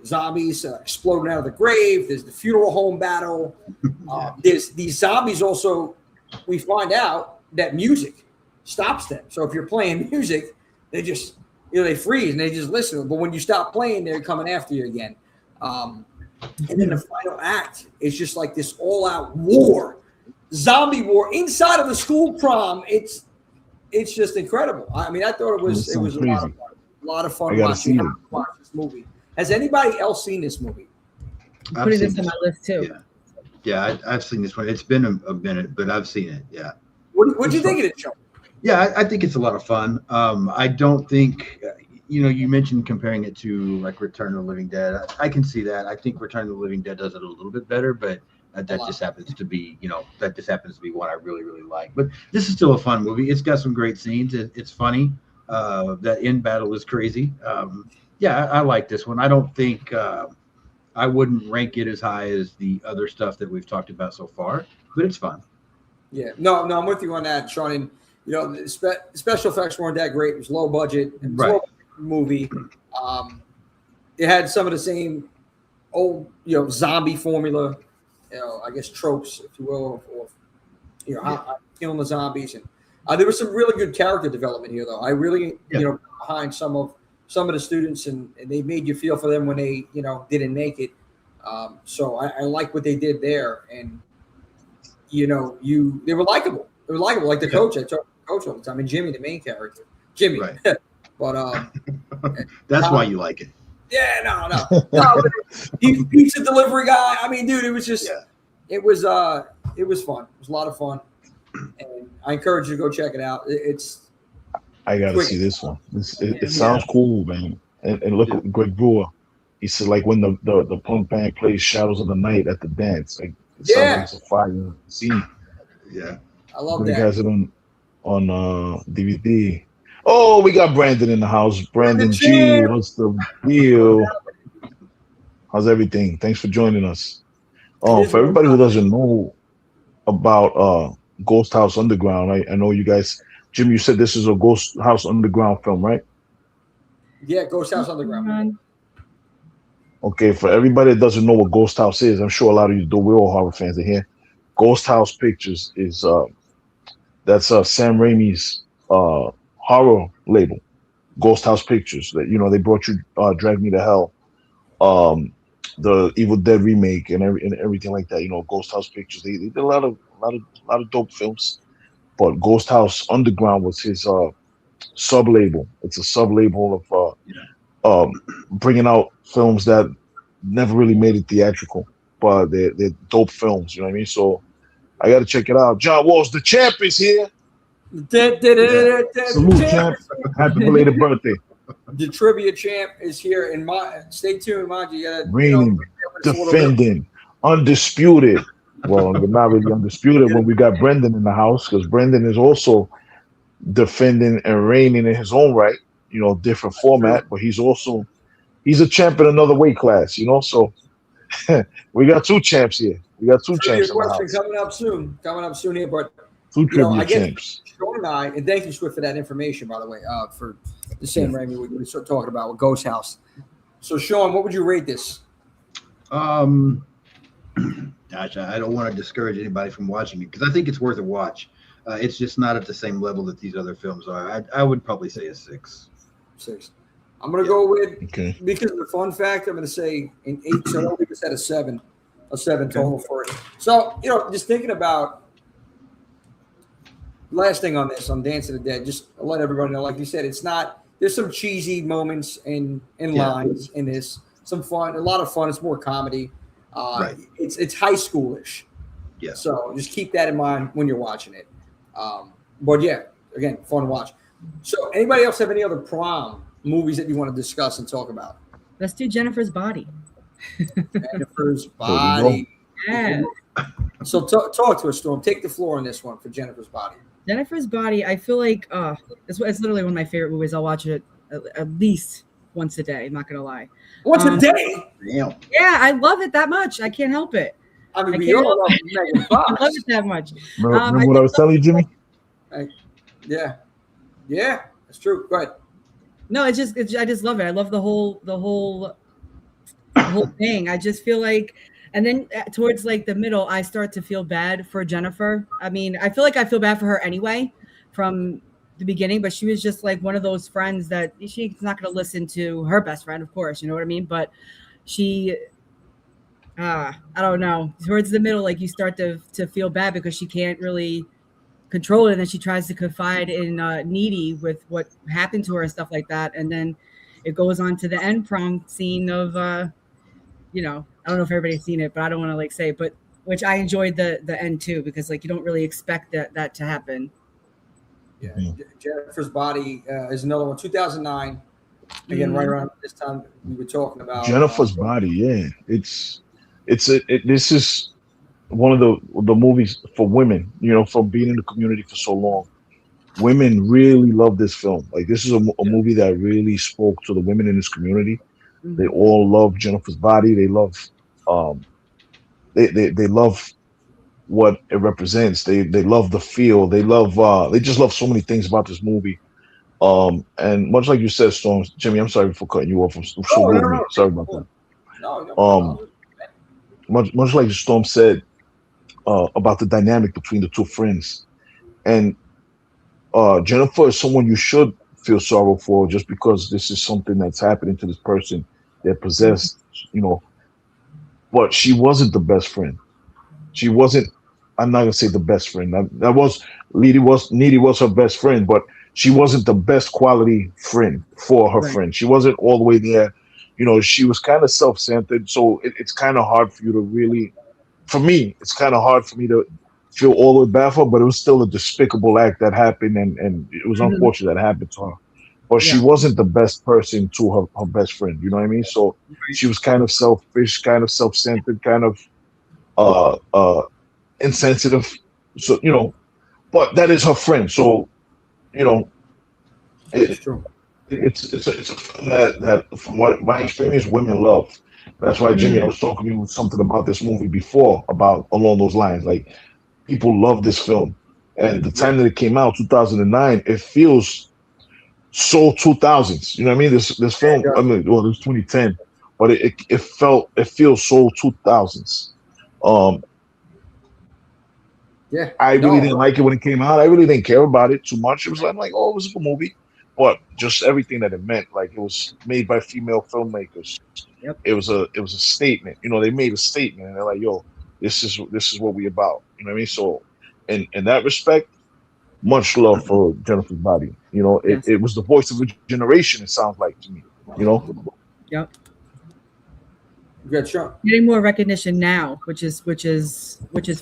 Speaker 3: Zombies exploding out of the grave. There's the funeral home battle. There's these zombies also. We find out that music stops them. So if you're playing music, they just they freeze and they just listen. But when you stop playing, they're coming after you again. And then the final act is just like this all-out war, zombie war inside of the school prom. It's just incredible. I mean, I thought it was a lot of fun watching this movie. Has anybody else seen this movie?
Speaker 6: I'm putting this on my list too.
Speaker 4: Yeah, I've seen this one. It's been a minute, but I've seen it. Yeah.
Speaker 3: What do you think of it, Joe?
Speaker 4: Yeah, I think it's a lot of fun. I don't think, you mentioned comparing it to like Return of the Living Dead. I can see that. I think Return of the Living Dead does it a little bit better, but that just happens to be, one I really, really like. But this is still a fun movie. It's got some great scenes. It's funny. That end battle is crazy. I like this one. I don't think I wouldn't rank it as high as the other stuff that we've talked about so far, but it's fun.
Speaker 3: Yeah, no, I'm with you on that, Sean. And the special effects weren't that great. It was low budget. It was a low movie. It had some of the same old, zombie formula, I guess tropes, if you will, of killing the zombies. And there was some really good character development here, though. I really, behind some of the students, and they made you feel for them when they, didn't make it. So I like what they did there, and they were likable. They were likable, like the coach. I talk to the coach all the time, and Jimmy, the main character, Jimmy. Right. But
Speaker 4: that's why you like it.
Speaker 3: Yeah, no. He's a pizza delivery guy. I mean, dude, it was just, it was fun. It was a lot of fun, and I encourage you to go check it out.
Speaker 5: I gotta see this one. It sounds cool, man. And look at Greg Brewer. He said like when the punk band plays Shadows of the Night at the dance. Like it sounds like it's a fire scene.
Speaker 4: Yeah.
Speaker 3: I love
Speaker 5: that.
Speaker 3: He
Speaker 5: has it on DVD. Oh, we got Brandon in the house. Brandon G, what's the deal? How's everything? Thanks for joining us. For everybody who doesn't know about Ghost House Underground, I know you guys. Jim, you said this is a Ghost House Underground film, right?
Speaker 3: Yeah, Ghost House Underground.
Speaker 5: Okay, for everybody that doesn't know what Ghost House is, I'm sure a lot of you do. We're all horror fans in here. Ghost House Pictures is that's Sam Raimi's horror label. Ghost House Pictures. That they brought you Drag Me to Hell, the Evil Dead remake, and everything like that. Ghost House Pictures. They did a lot of dope films. But Ghost House Underground was his sub label. It's a sub label of bringing out films that never really made it theatrical, but they're dope films. You know what I mean? So I got to check it out. John Walsh, the champ, is here. Salute, champ! Happy belated birthday.
Speaker 3: The trivia champ is here, and stay tuned, mind you.
Speaker 5: Reigning, defending, undisputed. Well, not really undisputed when we got Brendan in the house, because Brendan is also defending and reigning in his own right, different format, but he's a champ in another weight class, so we got two champs here. We got two champs in the house.
Speaker 3: Coming up soon here, but
Speaker 5: two trivia champs.
Speaker 3: Sean and I, and thank you, Swift, for that information, by the way, for the same Raimi we started talking about with Ghost House. So, Sean, what would you rate this?
Speaker 4: Gosh, I don't want to discourage anybody from watching it because I think it's worth a watch. It's just not at the same level that these other films are. I would probably say a 6.
Speaker 3: 6. I'm going to go with, because of the fun factor, I'm going to say an 8. So I don't think it's at a 7 total for it. So, just thinking about last thing on this, on Dance of the Dead, just let everybody know, like you said, it's not. There's some cheesy moments and lines in this. Some fun, a lot of fun. It's more comedy.
Speaker 4: Right.
Speaker 3: It's high schoolish.
Speaker 4: Yeah.
Speaker 3: So just keep that in mind when you're watching it. But yeah, again, fun to watch. So anybody else have any other prom movies that you want to discuss and talk about?
Speaker 6: Let's do Jennifer's Body.
Speaker 3: Jennifer's Body.
Speaker 6: Yeah.
Speaker 3: So talk to us, Storm. Take the floor on this one for Jennifer's Body.
Speaker 6: Jennifer's Body, I feel like it's literally one of my favorite movies. I'll watch it at least once a day. I'm not gonna lie.
Speaker 3: Once a day?
Speaker 4: Damn.
Speaker 6: Yeah, I love it that much. I can't help it.
Speaker 3: I mean, we all love Megan Fox.
Speaker 6: I love it that much.
Speaker 5: Remember what I was telling you, Jimmy?
Speaker 3: Yeah, that's true. Go ahead.
Speaker 6: No, I just love it. I love the whole thing. I just feel like, and then towards like the middle, I start to feel bad for Jennifer. I mean, I feel like I feel bad for her anyway from the beginning, but she was just like one of those friends that she's not going to listen to her best friend, of course, you know what I mean? But she, I don't know, towards the middle, like you start to feel bad because she can't really control it. And then she tries to confide in Needy with what happened to her and stuff like that. And then it goes on to the end prom scene of, you know, I don't know if everybody's seen it, but I don't want to like say, but which I enjoyed the end too, because like you don't really expect that to happen.
Speaker 3: Yeah, Jennifer's Body is another one. 2009. Again, right around this time we were talking about
Speaker 5: Jennifer's Body. Yeah, this is one of the movies for women. You know, from being in the community for so long, women really love this film. Like this is a movie that really spoke to the women in this community. Mm-hmm. They all love Jennifer's Body. They love, they love what it represents. They love the feel. They love they just love so many things about this movie. And much like you said, Storm, Jimmy, I'm sorry for cutting you off. No. Sorry about that.
Speaker 3: No.
Speaker 5: Much like Storm said about the dynamic between the two friends, and Jennifer is someone you should feel sorrow for, just because this is something that's happening to this person. They're possessed, you know. But she wasn't the best friend. She wasn't. I'm not gonna say the best friend. Needy was her best friend, but she wasn't the best quality friend for her friend. She wasn't all the way there. You know, she was kind of self-centered. So it's kind of hard for you to really, for me, it's kind of hard for me to feel all the way bad for her, but it was still a despicable act that happened, and it was unfortunate that happened to her. But she wasn't the best person to her best friend. You know what I mean? So she was kind of selfish, kind of self-centered, kind of insensitive. So, you know, but that is her friend. So, you know, it's true. It's a film that from what my experience, women love. That's why, Jimmy, I was talking to you something about this movie before, about along those lines. Like, people love this film, and the time that it came out, 2009, it feels so 2000s. You know what I mean? This film, I mean, well, it was 2010, but it feels so 2000s.
Speaker 3: Yeah,
Speaker 5: I really didn't like it when it came out. I really didn't care about it too much. It was like, oh, it was a good movie, but just everything that it meant. Like, it was made by female filmmakers.
Speaker 6: Yep.
Speaker 5: It was a statement. You know, they made a statement, and they're like, yo, this is what we about. You know what I mean? So, in that respect, much love for Jennifer's Body. You know, it was the voice of a generation. It sounds like to me. You know.
Speaker 6: Yep.
Speaker 3: Good show.
Speaker 6: Getting more recognition now, which is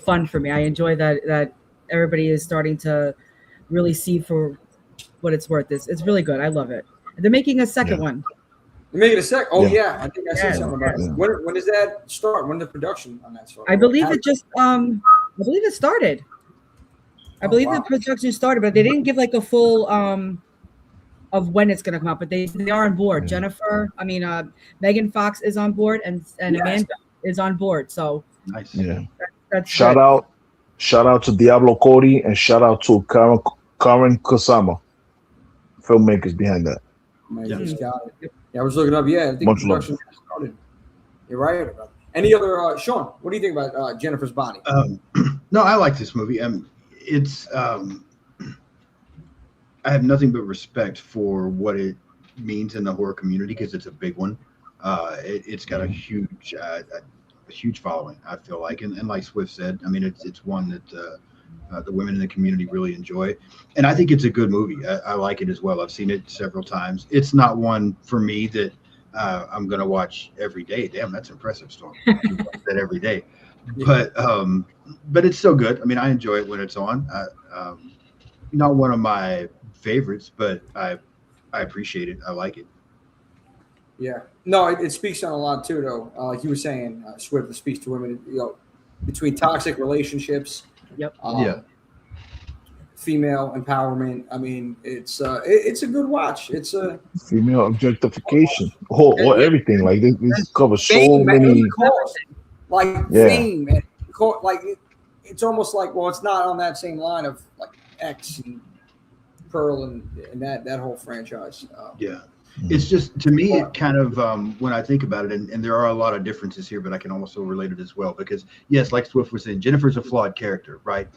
Speaker 6: fun for me. I enjoy that everybody is starting to really see for what it's worth. It's really good. I love it. They're making a second one.
Speaker 3: They're making a second. Oh yeah, I think I said something about it. When does that start? When the production on that start?
Speaker 6: I believe it just I believe it started. I believe the production started, but they didn't give like a full of when it's going to come out, but they are on board. Jennifer, Megan Fox is on board, and Amanda is on board. So
Speaker 4: nice.
Speaker 5: Yeah.
Speaker 6: That's
Speaker 5: shout out to Diablo Cody, and shout out to Karen Kusama, filmmakers behind that.
Speaker 3: Yeah, I was looking up. Yeah, I think production started. You're right about it. Any other Sean? What do you think about Jennifer's Body?
Speaker 4: No, I like this movie. It's I have nothing but respect for what it means in the horror community, because it's a big one. It's got a huge following, I feel like, and like Swift said, I mean, it's one that the women in the community really enjoy. And I think it's a good movie. I like it as well. I've seen it several times. It's not one for me that I'm going to watch every day. Damn, that's impressive, Storm. You watch that every day. But it's so good. I mean, I enjoy it when it's on. Not one of my favorites, but I appreciate it. I like it.
Speaker 3: Yeah. No, it speaks on a lot too, though. Like you were saying, Swift, it speaks to women, between toxic relationships.
Speaker 6: Yep.
Speaker 3: Female empowerment. I mean, it's a good watch. It's a
Speaker 5: female objectification, or everything. Like this covers so
Speaker 3: fame,
Speaker 5: many.
Speaker 3: Fame, and it's almost like, well, it's not on that same line of like X and Pearl and that whole franchise.
Speaker 4: It's just, to me, it kind of, when I think about it, and there are a lot of differences here, but I can also relate it as well, because yes, like Swift was saying, Jennifer's a flawed character, right?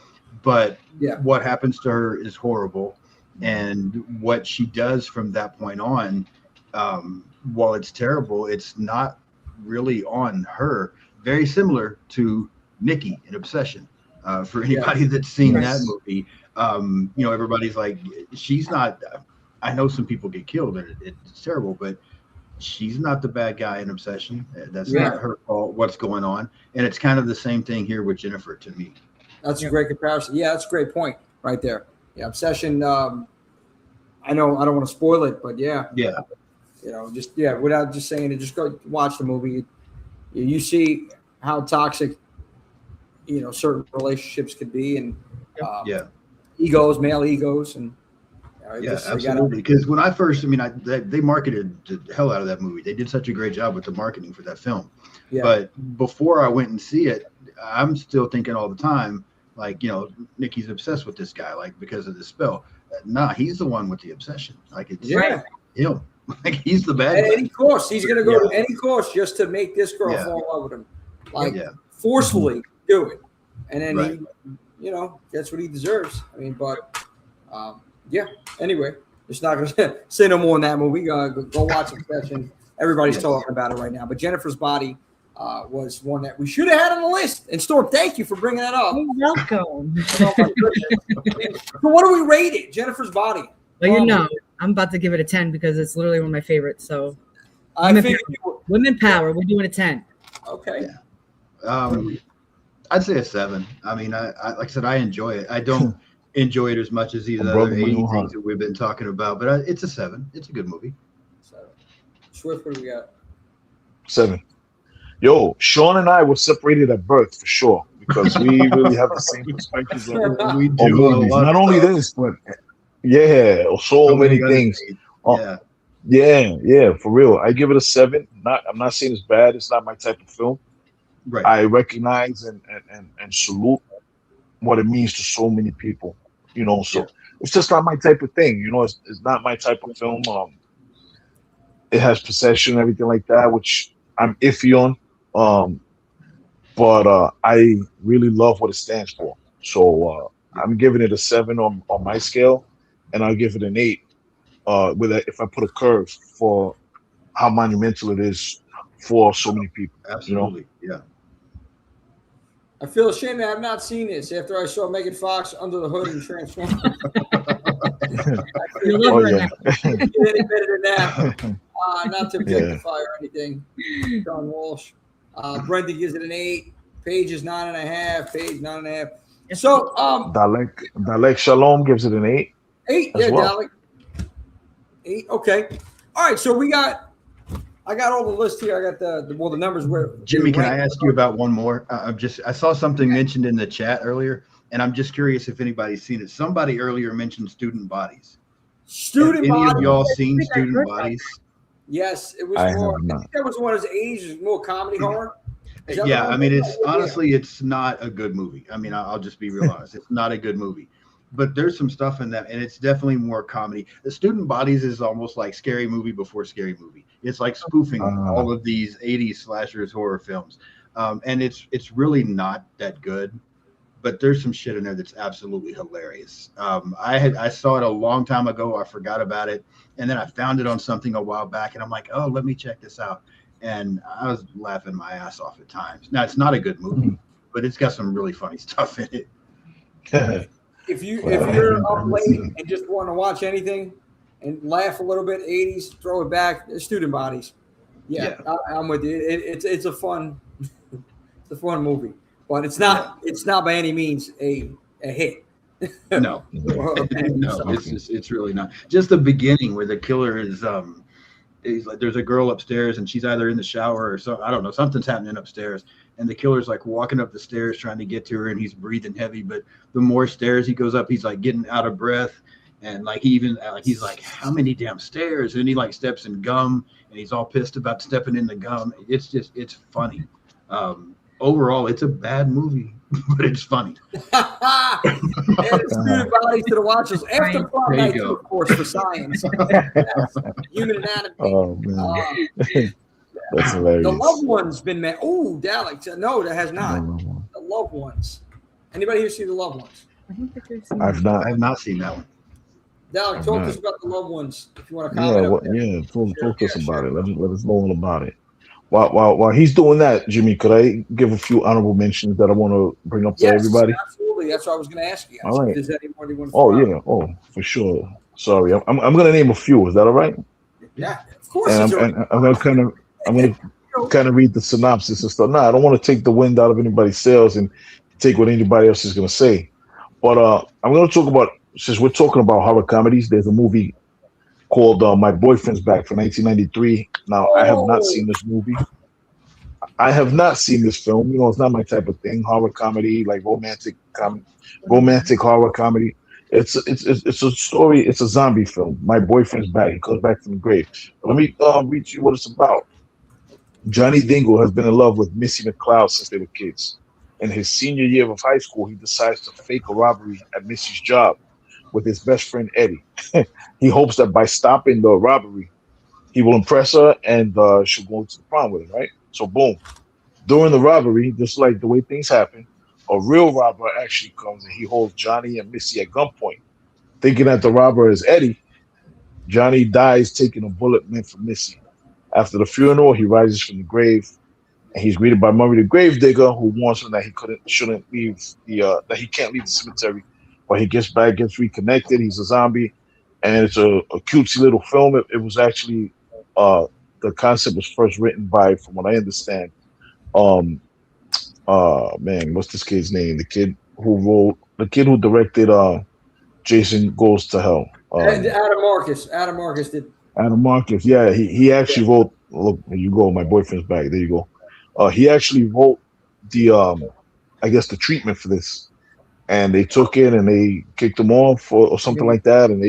Speaker 4: But what happens to her is horrible. And what she does from that point on, while it's terrible, it's not really on her. Very similar to Nikki in Obsession. For anybody that's seen that movie, everybody's like, she's not, I know some people get killed and it's terrible, but she's not the bad guy in Obsession. That's not her fault, what's going on. And it's kind of the same thing here with Jennifer to me.
Speaker 3: That's a great comparison. Yeah, that's a great point right there. Yeah, Obsession, I know I don't want to spoil it, but without just saying it, just go watch the movie. You see how toxic, certain relationships could be, and egos, male egos, and
Speaker 4: absolutely. Because when I first, they marketed the hell out of that movie. They did such a great job with the marketing for that film. Yeah. But before I went and see it, I'm still thinking all the time, like, Nikki's obsessed with this guy, like, because of the spell. Nah, he's the one with the obsession. Like, it's him. Like, he's the bad guy. Any course,
Speaker 3: he's gonna go to any course just to make this girl fall in love with him, like forcefully do it, and then he, that's what he deserves. I mean, but Anyway, it's not gonna say no more in that movie. Go watch Obsession. Everybody's talking about it right now. But Jennifer's Body was one that we should have had on the list. And Storm, thank you for bringing that up.
Speaker 6: You're welcome.
Speaker 3: Oh, my goodness. So what do we rate it? Jennifer's Body.
Speaker 6: Well, I'm about to give it a 10 because it's literally one of my favorites. So women power. We're doing a 10.
Speaker 3: Okay.
Speaker 4: I'd say a 7. I mean, I like I said, I enjoy it. I don't enjoy it as much as these other 80 things that we've been talking about, but it's a 7. It's a good movie.
Speaker 3: 7. Swift, what do we got?
Speaker 5: 7. Yo, Sean and I were separated at birth for sure, because we really have the same perspectives on movies. Not only this, but so many things. For real. I give it a 7. I'm not saying it's bad. It's not my type of film. Right. I recognize and salute what it means to so many people. It's just not my type of thing. It's not my type of film. It has possession, everything like that, which I'm iffy on. But I really love what it stands for. So I'm giving it a 7 on my scale, and I'll give it an 8 if I put a curve for how monumental it is for so many people.
Speaker 4: Absolutely, yeah.
Speaker 3: I feel ashamed that I've not seen this after I saw Megan Fox Under the Hood and Transformers. Any better than that. Not to objectify or anything. John Walsh. Brenda gives it an 8. Paige is 9.5. Paige 9.5. So
Speaker 5: Dalek Shalom gives it an 8.
Speaker 3: 8, Dalek. 8. Okay. All right. So I got all the list here. I got the numbers where.
Speaker 4: Jimmy, can I ask you about one more? I saw something mentioned in the chat earlier, and I'm just curious if anybody's seen it. Somebody earlier mentioned student bodies.
Speaker 3: Any
Speaker 4: of y'all seen student bodies?
Speaker 3: Yes, it was more. I think that was one of his ages, more comedy horror.
Speaker 4: Yeah, I mean, it's not a good movie. I mean, I'll just be real honest. It's not a good movie. But there's some stuff in that, and it's definitely more comedy. The Student Bodies is almost like Scary Movie before Scary Movie. It's like spoofing all of these 80s slashers horror films. And it's really not that good, but there's some shit in there that's absolutely hilarious. I saw it a long time ago. I forgot about it. And then I found it on something a while back, and I'm like, oh, let me check this out. And I was laughing my ass off at times. Now, it's not a good movie, but it's got some really funny stuff in it.
Speaker 3: If
Speaker 4: Well,
Speaker 3: you're
Speaker 4: I
Speaker 3: up
Speaker 4: haven't seen
Speaker 3: late
Speaker 4: it.
Speaker 3: and just want to watch anything and laugh a little bit, 80s, throw it back. Student bodies. Yeah,
Speaker 4: Yeah.
Speaker 3: I'm with you. It's a fun it's a fun movie, but
Speaker 4: Yeah.
Speaker 3: it's not by any means a hit.
Speaker 4: No.
Speaker 3: Or a bang.
Speaker 4: No,
Speaker 3: So,
Speaker 4: it's really not. Just the beginning where the killer is he's like there's a girl upstairs and she's either in the shower or so I don't know, something's happening upstairs and the killer's like walking up the stairs trying to get to her and he's breathing heavy, but the more stairs he goes up, he's like getting out of breath and like he even like he's like how many damn stairs, and he like steps in gum and he's all pissed about stepping in the gum. It's funny. Overall it's a bad movie, but it's funny.
Speaker 3: and student bodies to the watchers after
Speaker 6: Right.
Speaker 3: Prom
Speaker 4: There you
Speaker 3: Night,
Speaker 4: go.
Speaker 3: too, of course, for science, human anatomy.
Speaker 5: Oh man, that's
Speaker 3: The
Speaker 5: hilarious.
Speaker 3: loved one's been met. Oh, Dalek. No, that has not.
Speaker 5: No.
Speaker 3: The loved ones. Anybody here see the loved ones?
Speaker 6: I don't think I've seen
Speaker 5: I've
Speaker 6: that.
Speaker 4: I
Speaker 5: not.
Speaker 4: have not seen that one.
Speaker 3: Dalek,
Speaker 5: I'm
Speaker 3: talk to
Speaker 5: not.
Speaker 3: us about the loved ones. If you want to comment.
Speaker 5: Yeah,
Speaker 3: on that.
Speaker 5: yeah. Talk to us
Speaker 3: Yeah,
Speaker 5: about
Speaker 3: sure.
Speaker 5: it. Let us know all about it. While he's doing that, Jimmy, could I give a few honorable mentions that I want to bring up to
Speaker 3: Yes,
Speaker 5: everybody?
Speaker 3: absolutely. That's what I was going to ask you guys.
Speaker 5: All right.
Speaker 3: If there's anyone you want to
Speaker 5: Oh
Speaker 3: throw out.
Speaker 5: yeah. Oh, for sure. Sorry, I'm gonna name a few. Is that all right?
Speaker 3: Yeah, of course.
Speaker 5: And
Speaker 3: it's
Speaker 5: I'm gonna kind of read the synopsis and stuff. No, I don't want to take the wind out of anybody's sails and take what anybody else is gonna say. But I'm gonna talk about, since we're talking about horror comedies. There's a movie called My Boyfriend's Back from 1993. Now, I have not seen this movie. I have not seen this film. You know, it's not my type of thing. Horror comedy, like romantic horror comedy. It's a story. It's a zombie film. My boyfriend's back. He comes back from the grave. Let me read you what it's about. Johnny Dingle has been in love with Missy McLeod since they were kids. In his senior year of high school, he decides to fake a robbery at Missy's job with his best friend Eddie. He hopes that by stopping the robbery, he will impress her and she'll go to the prom with him, right? So, boom. During the robbery, just like the way things happen, a real robber actually comes and he holds Johnny and Missy at gunpoint. Thinking that the robber is Eddie, Johnny dies taking a bullet meant for Missy. After the funeral, he rises from the grave and he's greeted by Murray the Gravedigger, who warns him that that he can't leave the cemetery. But he gets back, gets reconnected. He's a zombie, and it's a cutesy little film. It was actually the concept was first written by, from what I understand, man, what's this kid's name? The kid who directed Jason Goes to Hell.
Speaker 3: Adam Marcus. Adam Marcus did.
Speaker 5: Adam Marcus, yeah, he actually wrote. Look, there you go. My boyfriend's back. There you go. He actually wrote the I guess the treatment for this, and they took it and they kicked him off or something like that, and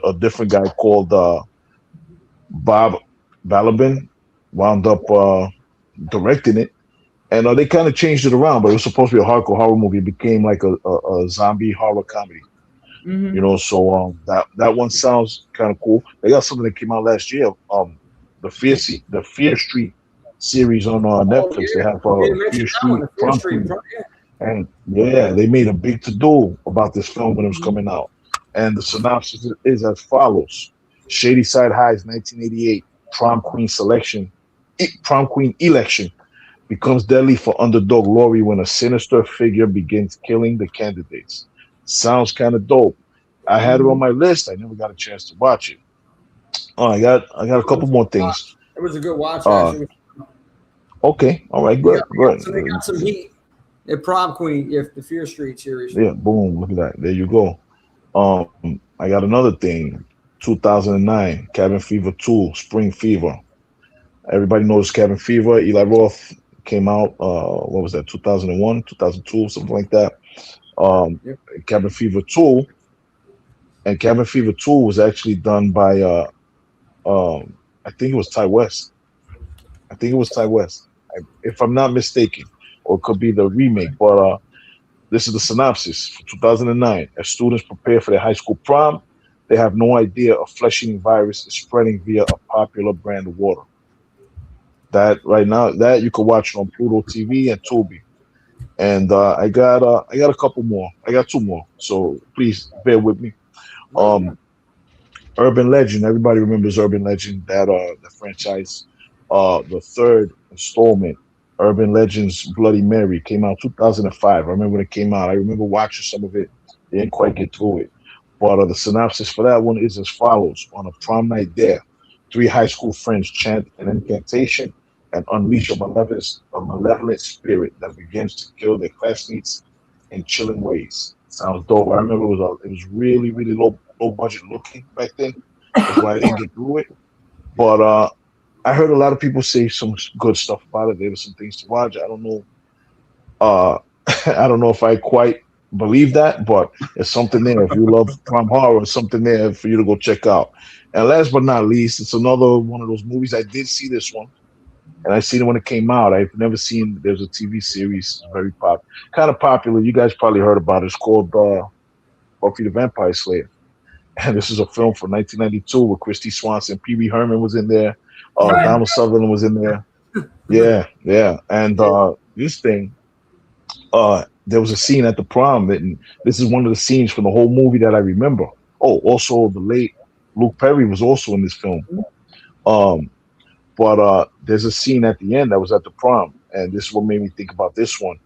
Speaker 5: a different guy called Bob Balaban wound up directing it, and they kind of changed it around. But it was supposed to be a hardcore horror movie. It became like a zombie horror comedy.
Speaker 6: Mhm.
Speaker 5: You know, so that one sounds kind of cool. They got something that came out last year. The Fear Street series on Netflix. They have Fear Street Prom Queen. And yeah, they made a big to do about this film when it was coming out. And the synopsis is as follows: Shady Side High's 1988 prom queen election becomes deadly for underdog Lori when a sinister figure begins killing the candidates. Sounds kind of dope. I had it on my list. I never got a chance to watch it. Oh, I got a couple more things.
Speaker 3: It was a good watch.
Speaker 5: Uh,
Speaker 3: Actually.
Speaker 5: Okay, all right, good, good.
Speaker 3: So they got some heat. The Prom Queen, the Fear Street series.
Speaker 5: Yeah, boom, look at that. There you go. I got another thing. 2009, Cabin Fever 2, Spring Fever. Everybody knows Cabin Fever. Eli Roth came out, what was that, 2001, 2002, something like that. Cabin Fever 2. And Cabin Fever 2 was actually done by, I think it was Ty West. If I'm not mistaken, or it could be the remake. But this is the synopsis for 2009. As students prepare for their high school prom, they have no idea a flesh-eating virus is spreading via a popular brand of water. That right now, that you can watch on Pluto TV and Tubi. And I got a couple more. I got two more. So please bear with me. Urban Legend. Everybody remembers Urban Legend, that the franchise. The third installment Urban Legends Bloody Mary. Came out 2005. I remember when it came out. I remember watching some of it. Didn't quite get through it. But the synopsis for that one is as follows. On a prom night there, three high school friends chant an incantation and unleash a malevolent spirit that begins to kill their classmates in chilling ways. Sounds dope. I remember it was really, really low budget looking back then. That's why I didn't get through it. But I heard a lot of people say some good stuff about it. There were some things to watch. I don't know. I don't know if I quite believe that, but it's something there. If you love prom horror, it's something there for you to go check out. And last but not least, it's another one of those movies. I did see this one, and I seen it when it came out. I've never seen. There's a TV series, very kind of popular. You guys probably heard about it. It's called Buffy the Vampire Slayer. And this is a film from 1992 with Christy Swanson. Pee Wee Herman was in there. Donald Sutherland was in there. Yeah. And this thing, there was a scene at the prom, and this is one of the scenes from the whole movie that I remember. Oh, also the late Luke Perry was also in this film. But there's a scene at the end that was at the prom, and this is what made me think about this one.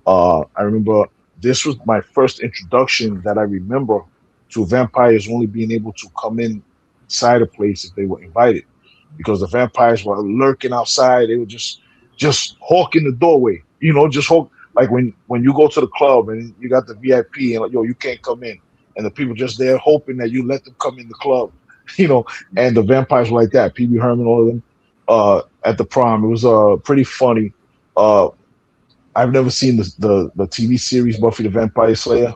Speaker 5: I remember this was my first introduction that I remember to vampires only being able to come inside a place if they were invited, because the vampires were lurking outside. They were just hawking the doorway, just hawk. Like when you go to the club and you got the VIP and like, yo, you can't come in, and the people just there hoping that you let them come in the club, and the vampires were like that. Pee Wee Herman, all of them, at the prom. It was pretty funny. I've never seen the TV series Buffy the Vampire Slayer,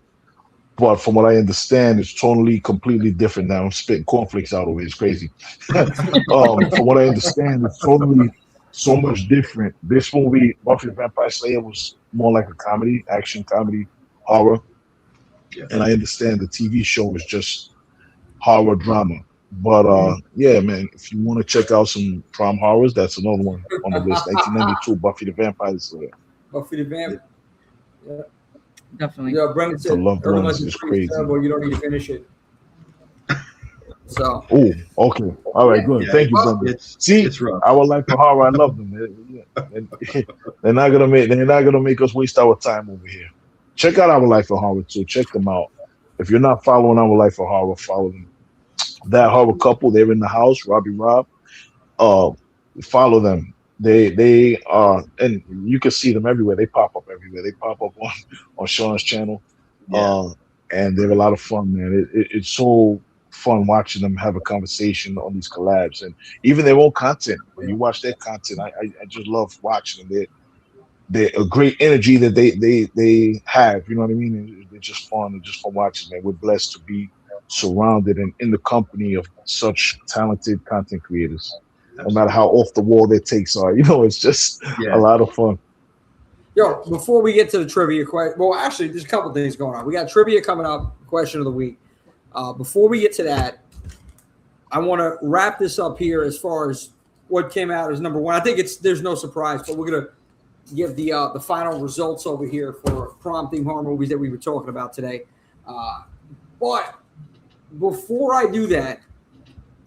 Speaker 5: but from what I understand, it's totally, completely different now. I'm spitting cornflakes out over it. It's crazy. From what I understand, it's totally so much different. This movie, Buffy the Vampire Slayer, was more like a comedy, action comedy, horror. Yeah. And I understand the TV show is just horror drama. But yeah, man, if you want to check out some prom horrors, that's another one on the list. 1992, Buffy the Vampire Slayer.
Speaker 3: Buffy the Vampire. Yeah.
Speaker 6: Definitely.
Speaker 3: Yeah, Brendan said
Speaker 5: Ones is crazy.
Speaker 3: Terrible. You don't need to finish it. So.
Speaker 5: Oh, okay. All right, good. Thank you, Brendan.
Speaker 4: It's rough.
Speaker 5: Our Life of Horror, I love them. They're not gonna make us waste our time over here. Check out Our Life of Horror too. Check them out. If you're not following Our Life of Horror, follow them. That horror couple, they're in the house, Robbie Rob. Follow them. They are, and you can see them everywhere. They pop up everywhere. They pop up on Sean's channel. Yeah. And they're a lot of fun, man. It's so fun watching them have a conversation on these collabs, and even their own content. When you watch their content, I just love watching them. They're a great energy that they have. You know what I mean? They're just fun and just fun watching, man. We're blessed to be surrounded and in the company of such talented content creators. Absolutely. No matter how off the wall their takes are, it's just a lot of fun.
Speaker 3: Yo, before we get to the trivia question, well, actually, there's a couple of things going on. We got trivia coming up, question of the week. Before we get to that, I want to wrap this up here as far as what came out as number one. I think there's no surprise, but we're gonna give the final results over here for prom-themed horror movies that we were talking about today. But before I do that,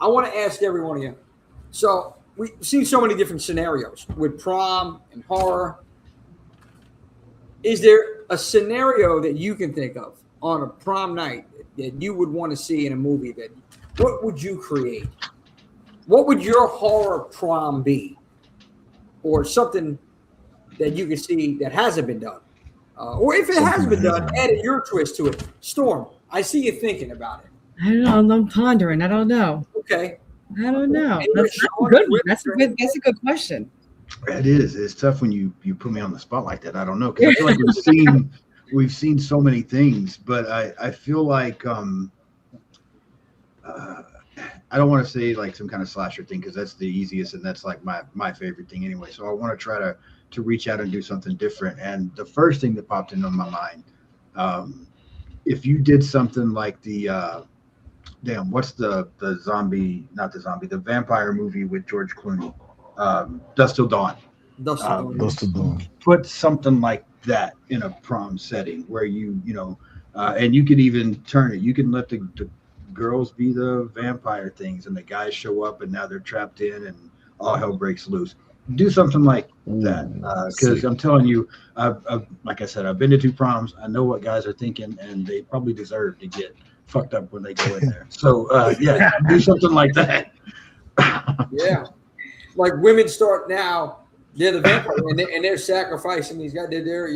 Speaker 3: I want to ask every one of you. So we've seen so many different scenarios with prom and horror. Is there a scenario that you can think of on a prom night that you would want to see in a movie? What would you create? What would your horror prom be? Or something that you can see that hasn't been done? Or if it has been done, add your twist to it. Storm, I see you thinking about it.
Speaker 6: I don't know. I'm pondering. I don't know.
Speaker 3: Okay.
Speaker 6: I don't know. That's a good one. That's a good question.
Speaker 4: It is. It's tough when you put me on the spot like that. I don't know, because I feel like we've seen so many things, but I feel like I don't want to say like some kind of slasher thing, because that's the easiest and that's like my favorite thing anyway. So I want to try to reach out and do something different. And the first thing that popped into my mind, if you did something like the what's the vampire movie with George Clooney, Dusk Till Dawn.
Speaker 5: Dusk Till Dawn.
Speaker 4: Put something like that in a prom setting where and you could even turn it. You can let the girls be the vampire things and the guys show up and now they're trapped in and all hell breaks loose. do something like that, because I'm telling you, I've like I said, I've been to 2 proms. I know what guys are thinking, and they probably deserve to get fucked up when they go in there. So yeah, do something like that.
Speaker 3: Yeah, like women start now. They're the vampire, and they're sacrificing these guys. They're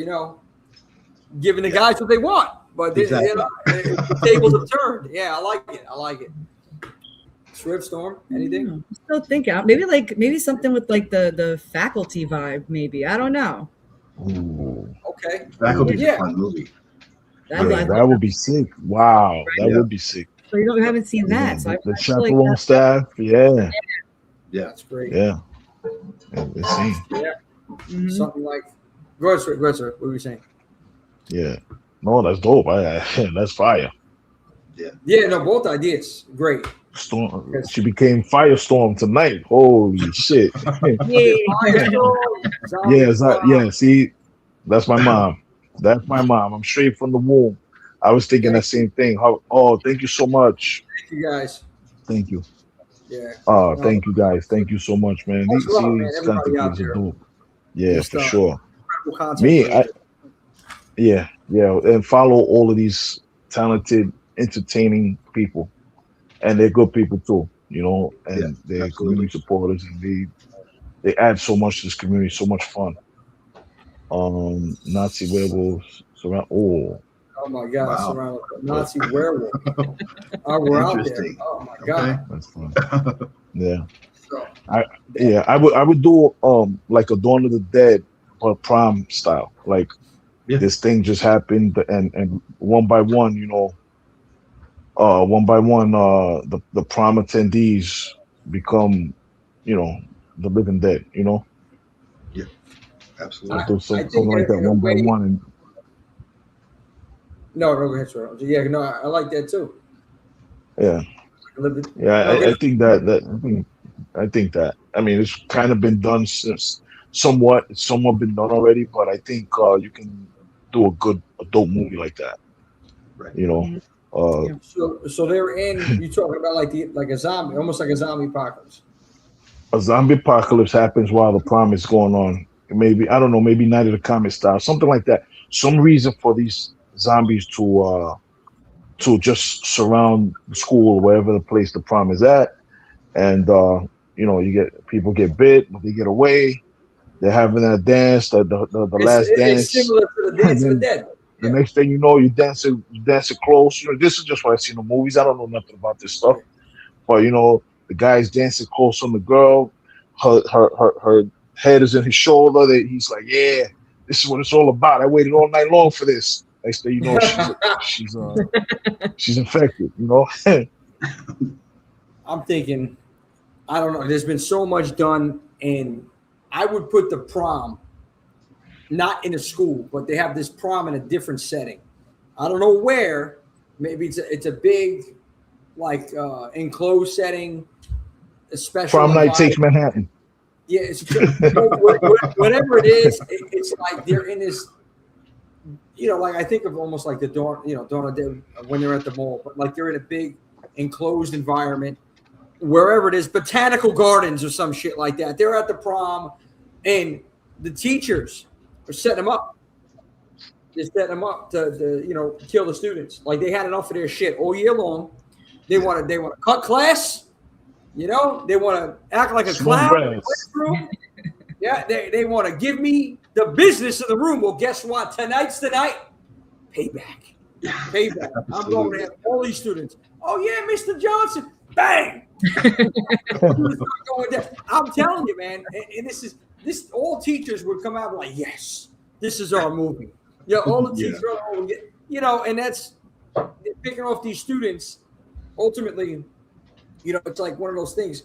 Speaker 3: giving the guys what they want, but
Speaker 4: Exactly.
Speaker 3: the tables have turned. Yeah, I like it. I like it. Swift Storm, anything?
Speaker 6: I'm still thinking. Maybe something with like the faculty vibe. Maybe I don't know.
Speaker 5: Ooh.
Speaker 3: Okay.
Speaker 4: Faculty's a fun movie.
Speaker 5: That would be sick. Wow, that would be sick.
Speaker 6: So you haven't seen that. So
Speaker 5: the chaperone staff, yeah,
Speaker 3: that's great.
Speaker 5: Yeah, insane.
Speaker 3: Yeah, something like. Go ahead, sir. What were you saying?
Speaker 5: Yeah, no, that's dope. That's fire.
Speaker 3: Yeah, no, both ideas, great.
Speaker 5: Storm. She became Firestorm tonight. Holy shit! Yeah. See, that's my mom. That's my mom. I'm straight from the womb. I was thinking that same thing. Thank you so much.
Speaker 3: Thank you guys.
Speaker 5: Thank you.
Speaker 3: Yeah.
Speaker 5: Thank you guys. Thank you so much, man. These content are dope. Yeah, for sure. And follow all of these talented, entertaining people, and they're good people too. And they're community supporters, and they add so much to this community. So much fun. Nazi werewolves surround. Oh
Speaker 3: my God! Wow. Surround Nazi werewolf. We're out there. Oh my God!
Speaker 5: Okay. That's fun. Yeah. I would do like a Dawn of the Dead but prom style. Like this thing just happened, and one by one, the prom attendees become, the living dead.
Speaker 4: Yeah, absolutely.
Speaker 5: Do something like that one by one. And
Speaker 3: no, go ahead, sir. Yeah, no, I like that too.
Speaker 5: Yeah. I think that. I think that. I mean, it's kind of been done since somewhat been done already, but I think you can do a dope movie like that.
Speaker 4: Right.
Speaker 3: So they're in. You talking about like a zombie, almost like a zombie apocalypse.
Speaker 5: A zombie apocalypse happens while the prom is going on. Maybe, I don't know, maybe Night of the Comet style, something like that. Some reason for these zombies to just surround the school or wherever the place the prom is at, and people get bit, but they get away. They're having that dance, the last dance.
Speaker 3: It's similar to the Dance of the Dead.
Speaker 5: The next thing you know, you're dancing close. This is just what I see in the movies. I don't know nothing about this stuff, but the guy's dancing close on the girl. Her head is in his shoulder. He's like, "Yeah, this is what it's all about. I waited all night long for this." Next thing you know, she's infected.
Speaker 3: I'm thinking, I don't know. There's been so much done, and I would put the prom not in a school, but they have this prom in a different setting. I don't know where. Maybe it's a big, like enclosed setting. A special
Speaker 5: Prom Night takes Manhattan.
Speaker 3: Yeah, whatever it is, it's like they're in this. Like I think of almost like the Dawn of Day when they're at the mall, but like they're in a big enclosed environment, wherever it is, botanical gardens or some shit like that. They're at the prom, and the teachers are setting them up. They're setting them up to kill the students. Like they had enough of their shit all year long. They want to cut class. They want to act like a clown. Yeah, they want to give me the business of the room. Well, guess what? Tonight's the night. Payback. I'm going to have all these students. Oh, yeah, Mr. Johnson. Bang. I'm telling you, man. And this all teachers would come out like, yes, this is our movie. All the teachers and that's they're picking off these students. Ultimately, it's like one of those things.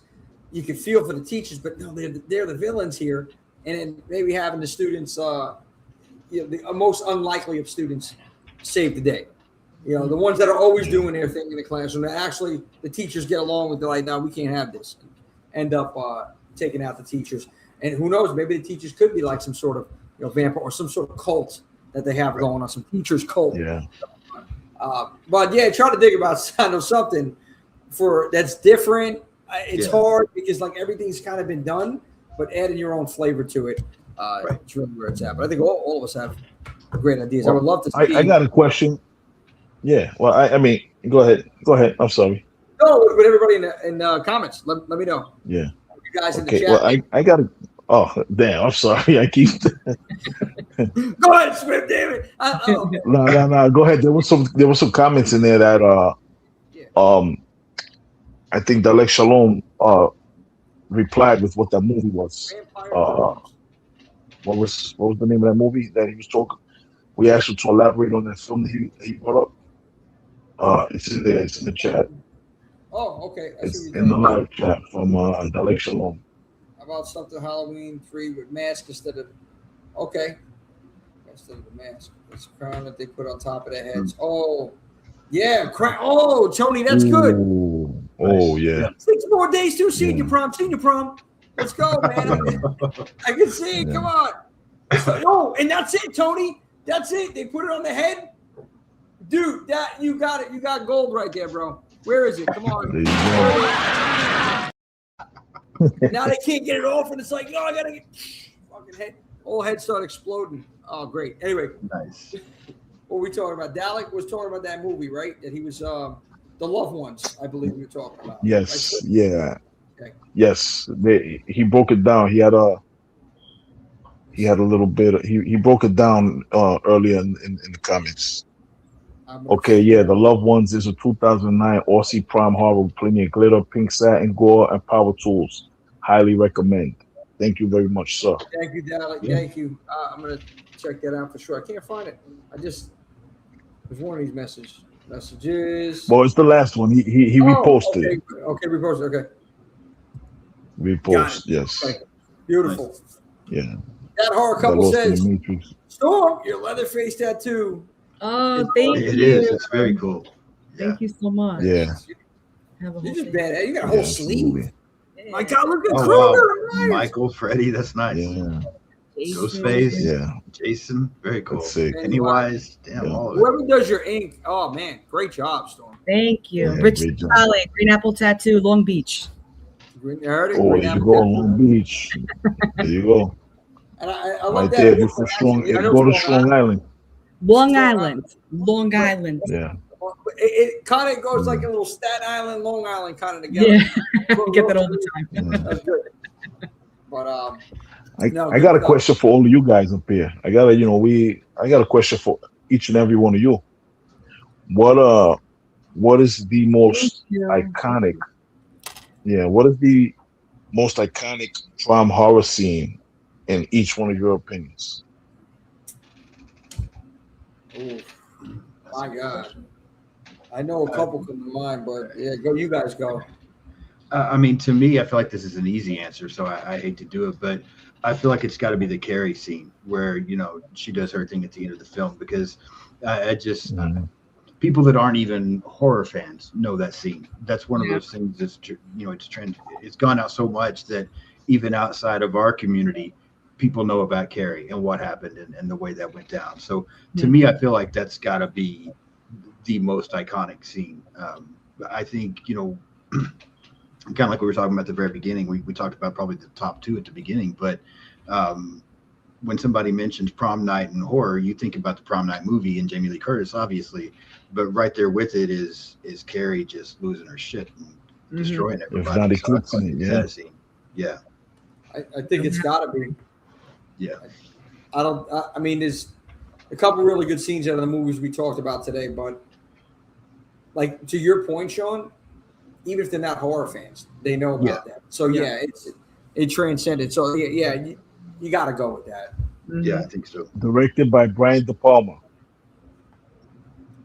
Speaker 3: You can feel for the teachers, but no, they're the villains here. And then maybe having the students, the most unlikely of students, save the day. The ones that are always doing their thing in the classroom. That actually the teachers get along with. They're like, no, we can't have this. End up taking out the teachers. And who knows? Maybe the teachers could be like some sort of vampire or some sort of cult that they have going on. Some teachers cult.
Speaker 5: Yeah.
Speaker 3: But yeah, try to think about something for that's different. It's hard because like everything's kind of been done, but adding your own flavor to it. It's really where it's at. But I think all of us have great ideas.
Speaker 5: Well,
Speaker 3: I would love to see.
Speaker 5: I got a question. Yeah. Well, I mean, go ahead. Go ahead. I'm sorry.
Speaker 3: No, with everybody in the comments, let me know.
Speaker 5: Yeah.
Speaker 3: You guys in the
Speaker 5: Okay.
Speaker 3: chat.
Speaker 5: Well, I got to. Oh, damn. I'm sorry. I keep.
Speaker 3: Go ahead, Swift, David.
Speaker 5: No. Go ahead. There was some comments in there that I think Dalek Shalom replied with what that movie was. What was the name of that movie that he was talking? We asked him to elaborate on that film that he brought up. It's in there. It's in the chat.
Speaker 3: Oh, okay.
Speaker 5: It's in the live chat from Dalek Shalom.
Speaker 3: How about something Halloween 3 with mask instead of? Okay. Instead of the mask, it's a crown that they put on top of their heads. Oh, yeah, crown. Oh, Tony, that's good.
Speaker 5: Oh, yeah.
Speaker 3: 6 more days to senior prom. Senior prom. Let's go, man. I can see it. Come on. Oh, and that's it, Tony. That's it. They put it on the head. Dude, that you got it. You got gold right there, bro. Where is it? Come on.
Speaker 5: There you go.
Speaker 3: Now they can't get it off, and it's like, no, I gotta get fucking head. Whole head start exploding. Oh, great. Anyway,
Speaker 4: Nice.
Speaker 3: what were we talking about? Dalek was talking about that movie, right? That he was the loved ones, I believe we were talking about.
Speaker 5: Yes.
Speaker 3: Right?
Speaker 5: Yeah.
Speaker 3: Okay.
Speaker 5: Yes. He broke it down. He had a little bit. He broke it down earlier in the comments. Okay, yeah, The Loved Ones is a 2009 Aussie prom horror with plenty of glitter, pink satin, gore, and power tools. Highly recommend. Thank you very much, sir.
Speaker 3: Thank you, Dalek.
Speaker 4: Yeah.
Speaker 3: Thank you. I'm gonna check that out for sure. I can't find it. There's one of these messages.
Speaker 5: Well, it's the last one. He reposted.
Speaker 3: Okay, reposted. Okay.
Speaker 5: Repost, yes.
Speaker 3: Okay. Beautiful.
Speaker 5: Yeah.
Speaker 3: That horror couple
Speaker 5: Lost in
Speaker 3: says,
Speaker 5: the Matrix.
Speaker 3: Storm, your Leatherface tattoo.
Speaker 6: Oh, thank
Speaker 4: It
Speaker 6: you.
Speaker 4: is. It's very cool. Yeah.
Speaker 6: Thank you so much.
Speaker 5: Yeah.
Speaker 6: Have a
Speaker 3: You're
Speaker 6: whole
Speaker 3: just
Speaker 6: thing.
Speaker 3: bad. You got a whole
Speaker 5: Yeah,
Speaker 3: sleeve.
Speaker 5: absolutely.
Speaker 3: My God, look at
Speaker 4: Oh,
Speaker 3: Kruger.
Speaker 4: wow. Michael, Freddie, that's nice.
Speaker 5: Yeah.
Speaker 4: Ghostface,
Speaker 5: Yeah.
Speaker 4: Jason, very cool.
Speaker 5: That's sick.
Speaker 4: Pennywise, damn,
Speaker 5: Yeah.
Speaker 4: all of it.
Speaker 3: Whoever does your ink, oh man, great job, Storm.
Speaker 6: Thank you.
Speaker 5: Yeah,
Speaker 6: Rich
Speaker 5: great job.
Speaker 6: Solid, Green Apple Tattoo, Long Beach.
Speaker 3: You heard it?
Speaker 5: Oh,
Speaker 3: Green
Speaker 5: there you
Speaker 3: Apple
Speaker 5: go,
Speaker 3: Tattoo.
Speaker 5: Long Beach. There you go.
Speaker 3: And I love
Speaker 5: Right
Speaker 3: that.
Speaker 5: there, before Strong.
Speaker 3: Actually, I know
Speaker 5: Go to
Speaker 3: it's
Speaker 5: Strong Island.
Speaker 6: Long
Speaker 3: Strong
Speaker 6: Island. Long Island.
Speaker 5: Yeah.
Speaker 3: It kind of goes like a little Staten Island, Long Island kind of together.
Speaker 6: Yeah. Get that all the time.
Speaker 5: Yeah.
Speaker 3: That's good. But
Speaker 5: I got a question for all of you guys up here. I got a question for each and every one of you. What is the most iconic? Yeah, what is the most iconic prom horror scene in each one of your opinions?
Speaker 3: oh, my God, I know a couple come to mind, but yeah, go. You guys go.
Speaker 4: I mean, to me, I feel like this is an easy answer, so I hate to do it, but I feel like it's got to be the Carrie scene where, she does her thing at the end of the film, because I just, people that aren't even horror fans know that scene. That's one of those things that's, it's gone out so much that even outside of our community, people know about Carrie and what happened and the way that went down. So to me, I feel like that's got to be the most iconic scene. I think, kind of like we were talking about at the very beginning, we talked about probably the top two at the beginning, but when somebody mentions Prom Night and horror, you think about the Prom Night movie and Jamie Lee Curtis, obviously, but right there with it is Carrie just losing her shit and destroying everybody. So that's like that scene. Yeah.
Speaker 3: I think it's got to be.
Speaker 4: Yeah.
Speaker 3: I mean, there's a couple really good scenes out of the movies we talked about today, but like to your point, Sean, even if they're not horror fans, they know about that. So it transcended. So you got to go with that.
Speaker 4: Yeah, I think so.
Speaker 5: Directed by Brian De Palma.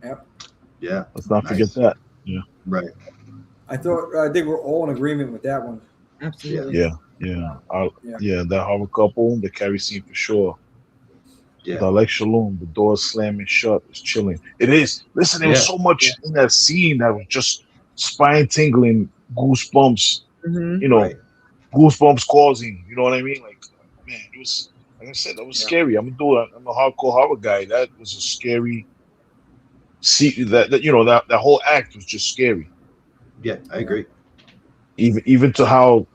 Speaker 3: Yep.
Speaker 4: Yeah.
Speaker 5: Let's not forget that. Yeah.
Speaker 4: Right.
Speaker 3: I think we're all in agreement with that one.
Speaker 6: Absolutely.
Speaker 5: Yeah. That horror couple, the Carrie scene for sure.
Speaker 4: Yeah.
Speaker 5: Dalek Shalom, the door slamming shut, is chilling. It is. Listen, there was so much in that scene that was just spine tingling, goosebumps. Goosebumps causing. You know what I mean? Like, man, it was. Like I said, that was scary. I'm a hardcore horror guy. That was a scary. See that whole act was just scary.
Speaker 4: Yeah, I agree.
Speaker 5: Even to how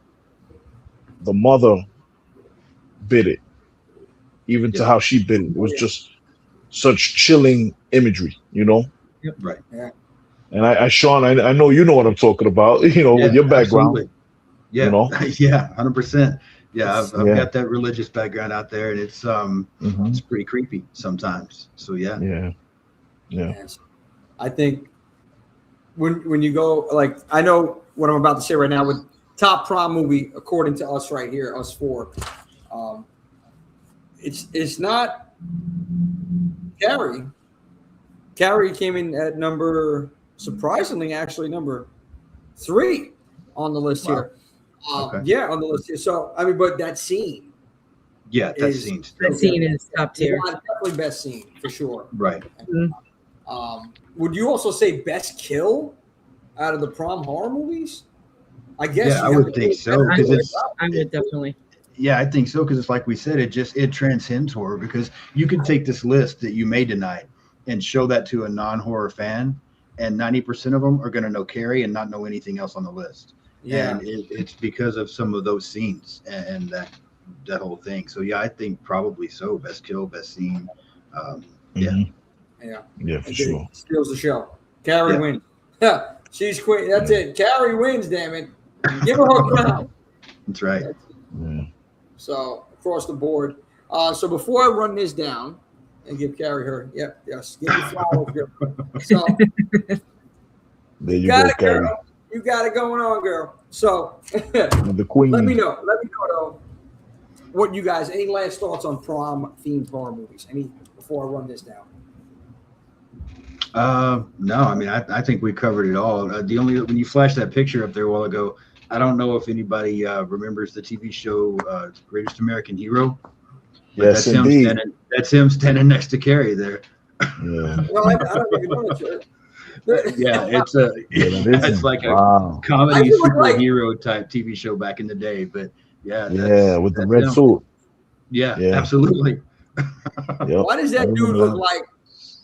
Speaker 5: the mother bit it, even to how she bit it. It was just such chilling imagery, you know.
Speaker 4: Right.
Speaker 3: Yeah.
Speaker 5: And Sean, I know you know what I'm talking about. You know, with your background.
Speaker 4: Absolutely. Yeah.
Speaker 5: You know?
Speaker 4: Yeah. 100%. Yeah. I've
Speaker 5: Yeah.
Speaker 4: got that religious background out there, and it's it's pretty creepy sometimes. So yeah.
Speaker 5: Yeah.
Speaker 3: Yes. I think when you go, like, I know what I'm about to say right now with top prom movie according to us right here, us four. It's not Carrie. Carrie came in at surprisingly number 3 on the list here.
Speaker 4: Okay.
Speaker 3: Yeah, on the list here. So I mean, but that scene.
Speaker 4: Yeah, that scene
Speaker 6: is top tier.
Speaker 3: Definitely best scene for sure.
Speaker 4: Right.
Speaker 3: Would you also say best kill out of the prom horror movies? I guess.
Speaker 4: Yeah, I would think so.
Speaker 6: I would definitely.
Speaker 4: Yeah, I think so, because it's like we said, it transcends horror, because you could take this list that you made tonight and show that to a non-horror fan, and 90% of them are going to know Carrie and not know anything else on the list.
Speaker 3: Yeah.
Speaker 4: And it's because of some of those scenes and that whole thing. So yeah, I think probably so. Best kill, best scene. Yeah,
Speaker 5: for sure.
Speaker 3: Steals the show. Carrie wins. She's queen. That's it. Carrie wins. Damn it. Give her her crown.
Speaker 4: that's right.
Speaker 3: So across the board. So before I run this down and give Carrie her, yes, give me flowers. So
Speaker 5: there you go, Carrie.
Speaker 3: Girl. You got it going on, girl. So
Speaker 5: the queen.
Speaker 3: Let me know though. What you guys? Any last thoughts on prom-themed horror movies? Any before I run this down?
Speaker 4: No, I mean, I think we covered it all. The only, when you flashed that picture up there a while ago, I don't know if anybody remembers the TV show Greatest American Hero.
Speaker 5: Yes, indeed.
Speaker 4: That's him standing next to Carrie there.
Speaker 5: Yeah.
Speaker 3: Well, I don't even know that shit.
Speaker 4: Yeah, it's like a comedy superhero type TV show back in the day. But yeah,
Speaker 5: with the red suit.
Speaker 4: Yeah, absolutely.
Speaker 5: Yep.
Speaker 3: Why does that dude look like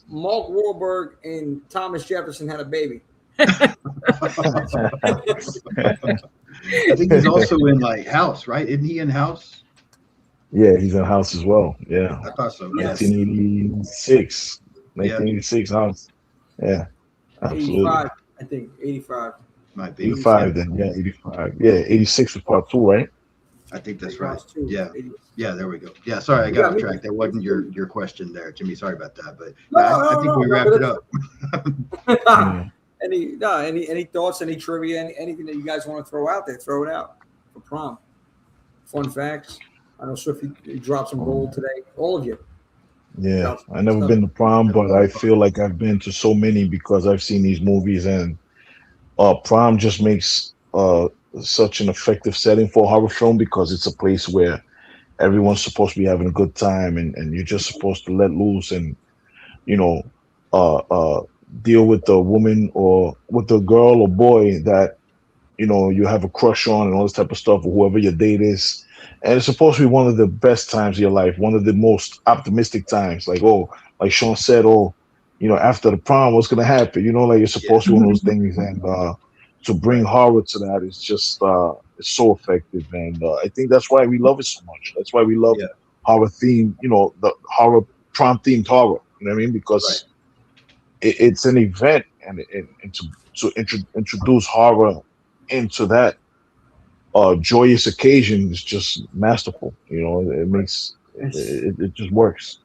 Speaker 3: Mark Wahlberg and Thomas Jefferson had a baby?
Speaker 4: I think he's also in like House, right? Isn't he in House?
Speaker 5: Yeah, he's in House as well. Yeah.
Speaker 4: I thought so.
Speaker 5: 1986 House. Yeah. Absolutely.
Speaker 3: 85, I think 85.
Speaker 4: Might be
Speaker 5: 85 then. Yeah, 85. Yeah, 86 was part 2, right?
Speaker 4: I think that's right. Yeah, there we go. Yeah, sorry, I got off track. That wasn't your question there, Jimmy. Sorry about that, but I think we wrapped it up.
Speaker 3: Any thoughts, any trivia, anything that you guys want to throw out there? Throw it out for prom. Fun facts. I know Swift, you dropped some gold today. All of you.
Speaker 5: Yeah, I never been to prom, but I feel like I've been to so many because I've seen these movies, and prom just makes such an effective setting for a horror film, because it's a place where everyone's supposed to be having a good time, and you're just supposed to let loose and, you know, deal with the woman or with the girl or boy that, you know, you have a crush on and all this type of stuff, or whoever your date is. And it's supposed to be one of the best times of your life, one of the most optimistic times. Like Sean said, you know, after the prom, what's going to happen? You know, like it's supposed to be one of those things. And to bring horror to that is just, it's so effective. And I think that's why we love it so much. That's why we love horror theme, you know, the horror, prom-themed horror. You know what I mean? Because it's an event, and to introduce horror into that joyous occasion is just masterful. You know, it makes it just works.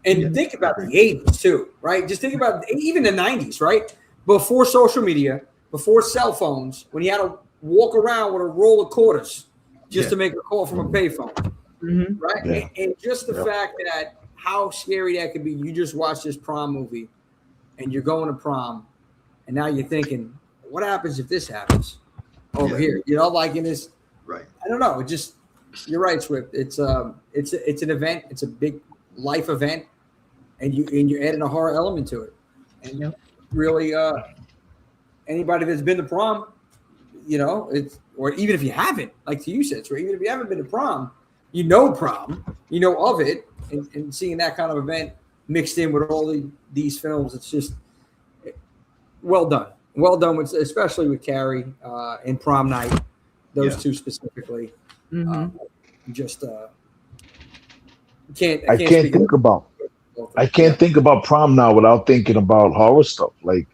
Speaker 3: And think about the 80s too, right? Just think about even the 90s, right? Before social media, before cell phones, when you had to walk around with a roll of quarters just to make a call from a payphone, right?
Speaker 5: Yeah.
Speaker 3: And just the fact that how scary that could be. You just watched this prom movie, and you're going to prom, and now you're thinking, what happens if this happens over here? You know, like in this.
Speaker 4: Right.
Speaker 3: I don't know. It just, you're right, Swift. It's an event. It's a big life event, and you're adding a horror element to it. And really, anybody that's been to prom, you know, or even if you haven't, like you said, so even if you haven't been to prom, you know of it, and seeing that kind of event mixed in with all these films, it's just well done. Well done, especially with Carrie and Prom Night. Those two specifically, just
Speaker 5: I can't think about prom now without thinking about horror stuff. Like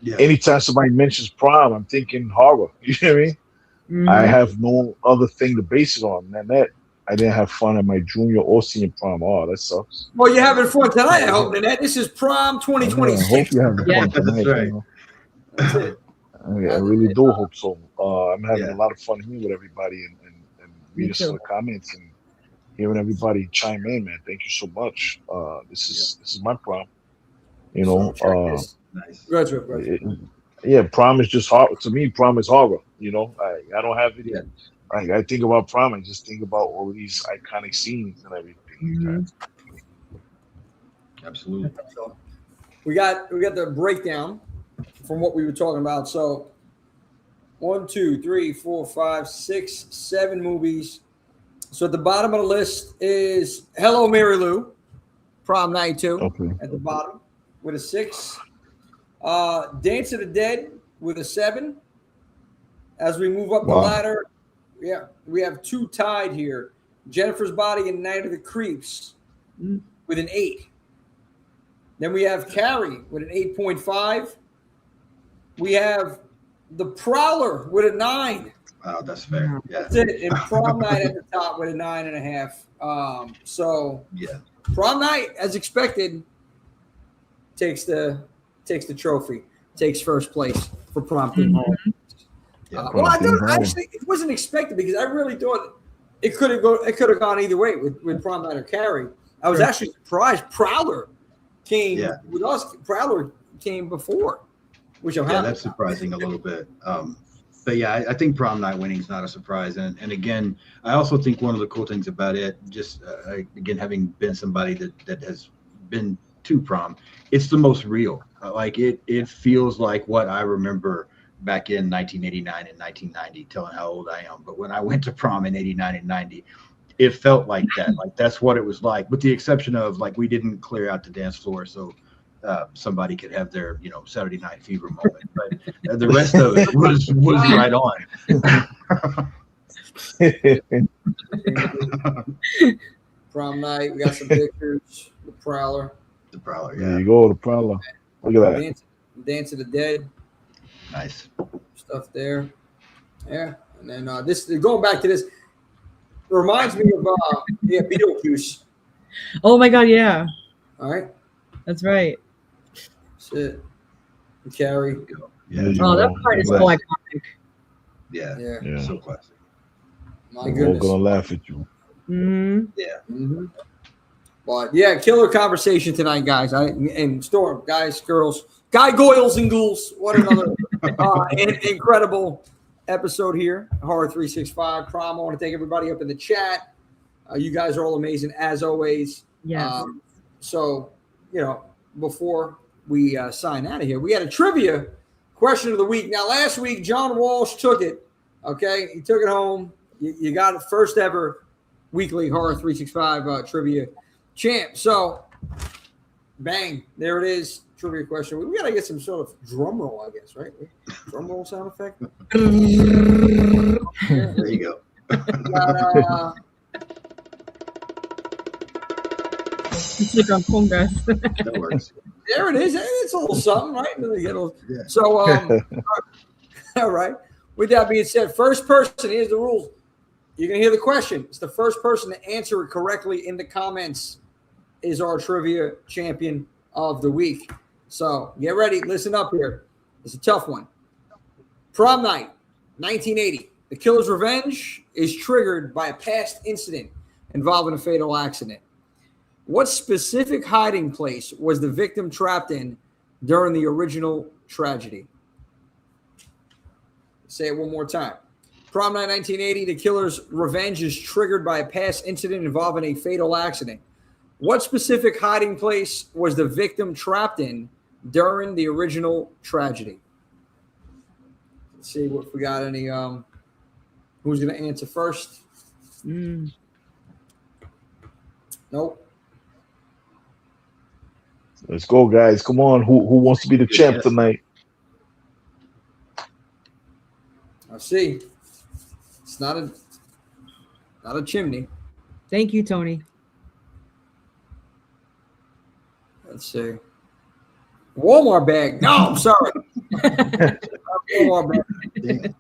Speaker 4: Yeah.
Speaker 5: anytime somebody mentions prom, I'm thinking horror. You know what I mean? I
Speaker 6: Mhm.
Speaker 5: have no other thing to base it on than that. I didn't have fun at my junior or senior prom. Oh, that sucks.
Speaker 3: Well, you're having fun tonight, I hope, Nanette. This is prom
Speaker 5: I
Speaker 3: 2026.
Speaker 5: hope you're having
Speaker 6: Yeah.
Speaker 5: fun tonight.
Speaker 4: That's right.
Speaker 5: You know?
Speaker 3: That's it.
Speaker 5: I really do hope so. I'm having
Speaker 4: Yeah.
Speaker 5: a lot of fun here with everybody and
Speaker 6: Me
Speaker 5: reading some
Speaker 6: too.
Speaker 5: of the comments and hearing everybody chime in, man. Thank you so much. This is my prom. You know,
Speaker 3: So check this.
Speaker 4: Nice.
Speaker 3: Go ahead, Drew. Go ahead.
Speaker 5: yeah, prom is just horror. To me, prom is horror. You know, I don't have any.
Speaker 4: Yeah.
Speaker 5: I think about prom. I just think about all of these iconic scenes and everything.
Speaker 6: Mhm.
Speaker 4: Absolutely.
Speaker 3: So we got the breakdown from what we were talking about. So 1, 2, 3, 4, 5, 6, 7 movies. So at the bottom of the list is Hello Mary Lou, Prom Night 2
Speaker 5: Okay.
Speaker 3: at the bottom with a 6. Dance of the Dead with a 7. As we move up the
Speaker 5: Wow.
Speaker 3: ladder, yeah, we have 2 tied here. Jennifer's Body and Night of the Creeps with an 8. Then we have Carrie with an 8.5. We have The Prowler with a 9.
Speaker 4: Wow, that's fair. Yeah.
Speaker 3: That's it. And Prom Night at the top with a 9.5. So
Speaker 4: Yeah.
Speaker 3: Prom Night, as expected, takes the trophy, takes first place for prom theme horror.
Speaker 4: Yeah.
Speaker 3: Well, I
Speaker 5: Prom-themed
Speaker 3: don't
Speaker 5: horror.
Speaker 3: actually. It wasn't expected because I really thought it could have gone either way with Prom Night or Carrie. I was actually surprised Prowler came with us. Prowler came before, which I'm
Speaker 4: Yeah,
Speaker 3: happy.
Speaker 4: that's surprising a little bit. But yeah, I think prom night winning is not a surprise. And again, I also think one of the cool things about it, just again, having been somebody that has been to prom, it's the most real. Like it feels like what I remember back in 1989 and 1990, telling how old I am. But when I went to prom in 89 and 90, it felt like that. Like that's what it was like, with the exception of like we didn't clear out the dance floor. So somebody could have their, Saturday Night Fever moment, but the rest of it was right on.
Speaker 3: Prom Night. We got some pictures. The Prowler.
Speaker 4: The Prowler,
Speaker 5: There
Speaker 4: yeah,
Speaker 5: you go, the prowler. Look at that.
Speaker 3: Dance of the Dead.
Speaker 4: nice.
Speaker 3: Stuff there. Yeah. And then this going back to this reminds me of Beetlejuice.
Speaker 6: Oh my God, yeah,
Speaker 3: All right.
Speaker 6: that's right.
Speaker 3: That's it. Carrie.
Speaker 4: Yeah,
Speaker 6: Oh, that part is so iconic.
Speaker 4: yeah,
Speaker 3: Yeah.
Speaker 5: Yeah.
Speaker 4: so classic.
Speaker 3: My
Speaker 5: We're all
Speaker 3: goodness.
Speaker 5: gonna laugh at you.
Speaker 6: Mhm.
Speaker 4: Yeah,
Speaker 3: Mhm. But yeah, killer conversation tonight, guys. And Storm, guys, girls, guy goyles and ghouls. What another incredible episode here. Horror 365 Prom. I want to thank everybody up in the chat. You guys are all amazing as always.
Speaker 6: Yes.
Speaker 3: So, before we sign out of here, we had a trivia question of the week. Now, last week, John Walsh took it. Okay, he took it home. You got it, first ever weekly Horror 365 trivia champ. So, bang, there it is. Trivia question. We got to get some sort of drum roll, I guess, right? Drum roll sound effect.
Speaker 4: there you go.
Speaker 3: We got,
Speaker 6: It's like on congas.
Speaker 4: That works.
Speaker 3: there it is. It's a little something, right?
Speaker 4: Yeah.
Speaker 3: So, all right. With that being said, first person, here's the rules. You're going to hear the question. It's the first person to answer it correctly in the comments is our trivia champion of the week. So get ready. Listen up here. It's a tough one. Prom Night, 1980. The killer's revenge is triggered by a past incident involving a fatal accident. What specific hiding place was the victim trapped in during the original tragedy? Say it one more time. Prom Night 1980, the killer's revenge is triggered by a past incident involving a fatal accident. What specific hiding place was the victim trapped in during the original tragedy? Let's see if we got any. Who's going to answer first? Nope.
Speaker 5: Let's go, guys. Come on. Who wants to be the champ tonight?
Speaker 3: I see. It's not a chimney.
Speaker 6: Thank you, Tony.
Speaker 3: Let's see. Walmart bag. No, I'm sorry. Walmart bag.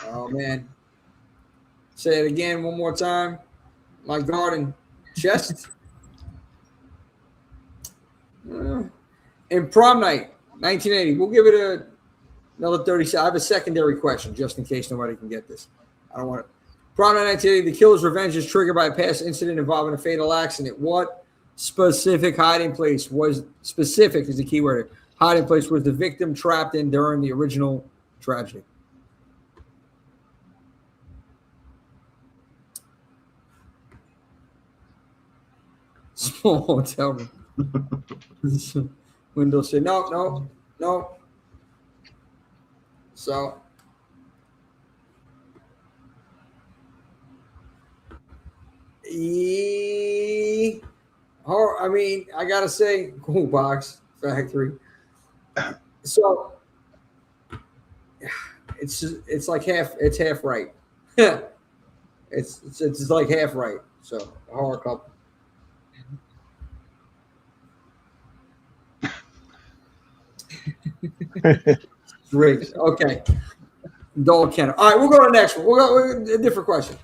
Speaker 3: Oh, man. Say it again one more time. My garden chest. In Prom Night, 1980. We'll give it another 30 seconds. I have a secondary question just in case nobody can get this. I don't want it. Prom Night 1980. The killer's revenge is triggered by a past incident involving a fatal accident. What specific hiding place was specific is the key word. Hiding place was the victim trapped in during the original tragedy? Small hotel room. Windows say no. So I gotta say, cool box factory. So it's like half. It's half right. it's like half right. So horror couple. Great. Okay. Dog kennel. All right, we'll go to the next one. We'll go a different question.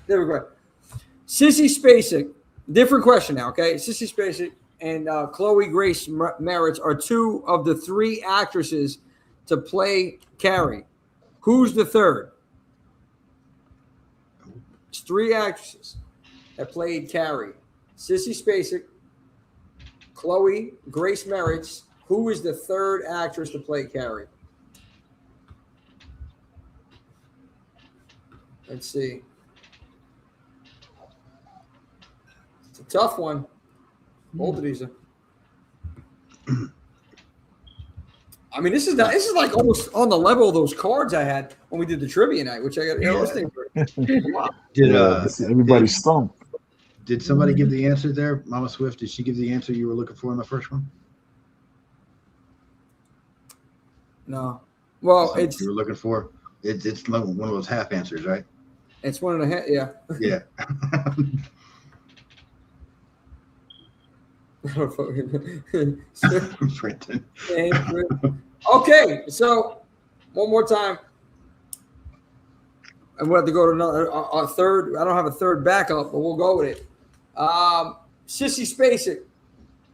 Speaker 3: Sissy Spacek. Different question now, okay? Sissy Spacek and Chloe Grace Moretz are two of the three actresses to play Carrie. Who's the third? It's three actresses that played Carrie. Sissy Spacek, Chloe Grace Moretz. Who is the third actress to play Carrie? Let's see. It's a tough one. Both of these are. I mean, this is like almost on the level of those cards I had when we did the trivia night, which I got those things.
Speaker 5: Everybody's stumped.
Speaker 4: Did somebody give the answer there, Mama Swift? Did she give the answer you were looking for in the first one?
Speaker 3: No. Well,
Speaker 4: it's you were looking for. It's one of those half answers, right?
Speaker 3: It's one and a half. Yeah.
Speaker 4: Yeah.
Speaker 3: Okay, so one more time. I'm going to have to go to another a third. I don't have a third backup, but we'll go with it. Sissy Spacek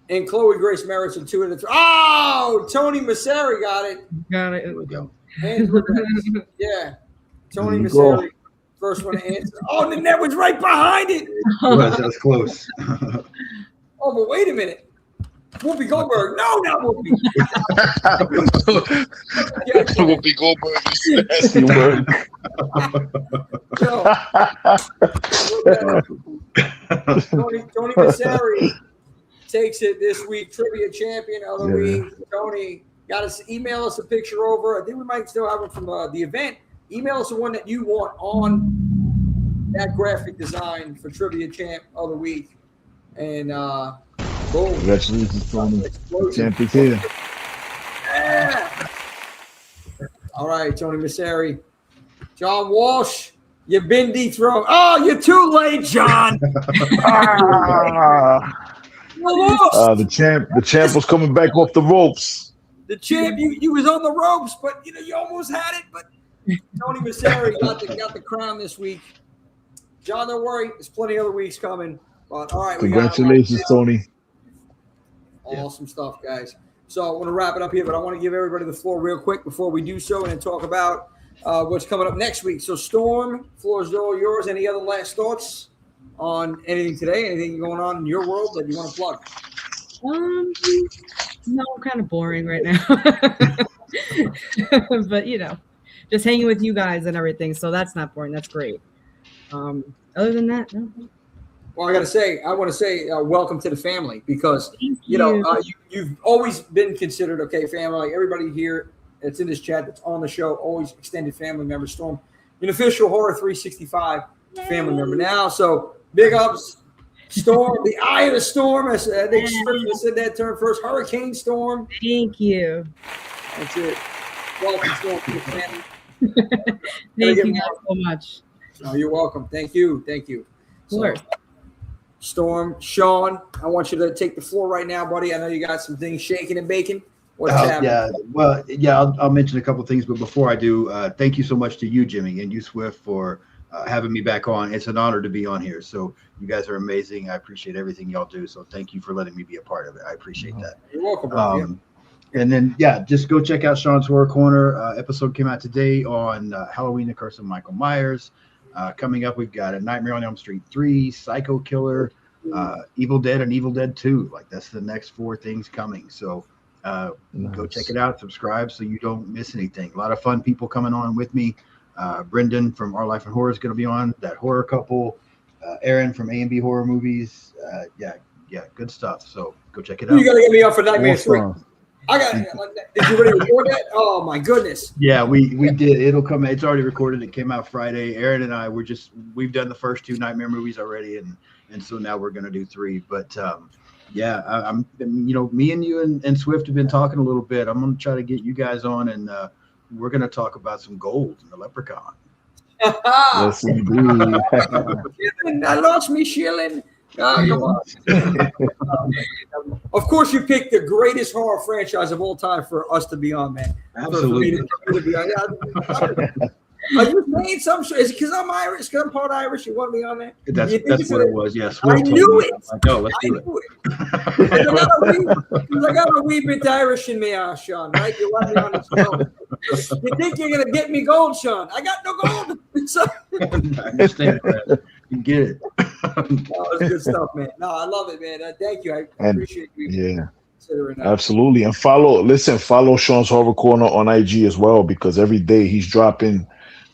Speaker 3: and Chloe Grace Moretz are two of the three. Oh, Tony Masseri got it.
Speaker 6: Got it.
Speaker 4: There we go.
Speaker 3: Yeah, Tony Masseri, first one to answer. Oh, the net was right behind it.
Speaker 4: That was close.
Speaker 3: Oh, but wait a minute. Whoopi Goldberg. No, not Whoopi.
Speaker 5: Whoopi Goldberg is nasty work.
Speaker 3: Tony Masseri takes it this week. Trivia champion of the week. Tony, got us. Email us a picture over. I think we might still have one from the event. Email us the one that you want on that graphic design for Trivia Champ of the week. And boom.
Speaker 5: Congratulations, Tony. Champion here.
Speaker 3: Yeah. All right, Tony Masseri. John Walsh, you've been dethroned. Oh, you're too late, John.
Speaker 5: The champ was coming back off the ropes.
Speaker 3: The champ, you was on the ropes, but you almost had it. But Tony Masseri got the crown this week. John, don't worry, there's plenty of other weeks coming. But all right,
Speaker 5: congratulations, Tony.
Speaker 3: Awesome stuff, guys. So I want to wrap it up here, but I want to give everybody the floor real quick before we do so and talk about what's coming up next week. So Storm, floor is all yours. Any other last thoughts on anything today? Anything going on in your world that you want to plug?
Speaker 6: No, I'm kind of boring right now. But just hanging with you guys and everything. So that's not boring. That's great. Other than that, no.
Speaker 3: Well, I want to say welcome to the family because, you've always been considered, family. Like everybody here that's in this chat that's on the show, always extended family member. Storm, an official Horror 365 family member now. So big ups, Storm, the eye of the storm. I think Strickland said that term first. Hurricane Storm.
Speaker 6: Thank you.
Speaker 3: That's it. Welcome, Storm, to the family.
Speaker 6: Thank you guys so much.
Speaker 3: Oh, you're welcome. Thank you.
Speaker 6: Of course.
Speaker 3: Storm, Sean, I want you to take the floor right now, buddy. I know you got some things shaking and baking. What's happening?
Speaker 4: Yeah, well, yeah, I'll mention a couple things, but before I do, thank you so much to you, Jimmy, and you, Swift, for having me back on. It's an honor to be on here. So you guys are amazing. I appreciate everything y'all do. So thank you for letting me be a part of it. I appreciate that.
Speaker 3: You're welcome, bro.
Speaker 4: And then, yeah, just go check out Sean's Horror Corner. Episode came out today on Halloween, The Curse of Michael Myers. Coming up, we've got a Nightmare on Elm Street 3, Psycho Killer, Evil Dead, and Evil Dead 2. Like, that's the next 4 things coming. So go check it out, subscribe so you don't miss anything. A lot of fun people coming on with me. Brendan from Our Life in Horror is going to be on, that horror couple. Aaron from A&B Horror Movies. Yeah, good stuff. So go check it out.
Speaker 3: You got to get me up for Nightmare 3. Did you already record that? Oh my goodness.
Speaker 4: Yeah, we did. It'll come. It's already recorded. It came out Friday. Aaron and I we've done the first 2 Nightmare movies already, and so now we're gonna do 3. But yeah, I'm me and you and Swift have been talking a little bit. I'm gonna try to get you guys on, and we're gonna talk about some gold and the Leprechaun.
Speaker 5: Yes, indeed.
Speaker 3: I lost me shilling. Come on. Of course, you picked the greatest horror franchise of all time for us to be on, man.
Speaker 4: Absolutely.
Speaker 3: Are you saying some? Is it because I'm Irish? Because I'm part Irish? You want me on there?
Speaker 4: That's what it was. Yes.
Speaker 3: I knew it.
Speaker 4: No, let's do it.
Speaker 3: I got a wee bit Irish in me, Sean. Right? You want me on this show? You think you're gonna get me gold, Sean? I got no gold.
Speaker 4: I understand that. You get it.
Speaker 3: It's good stuff, man. No, I love it, man. Thank you. I appreciate you.
Speaker 5: Yeah. Absolutely. And follow Sean's Horror Corner on IG as well, because every day he's dropping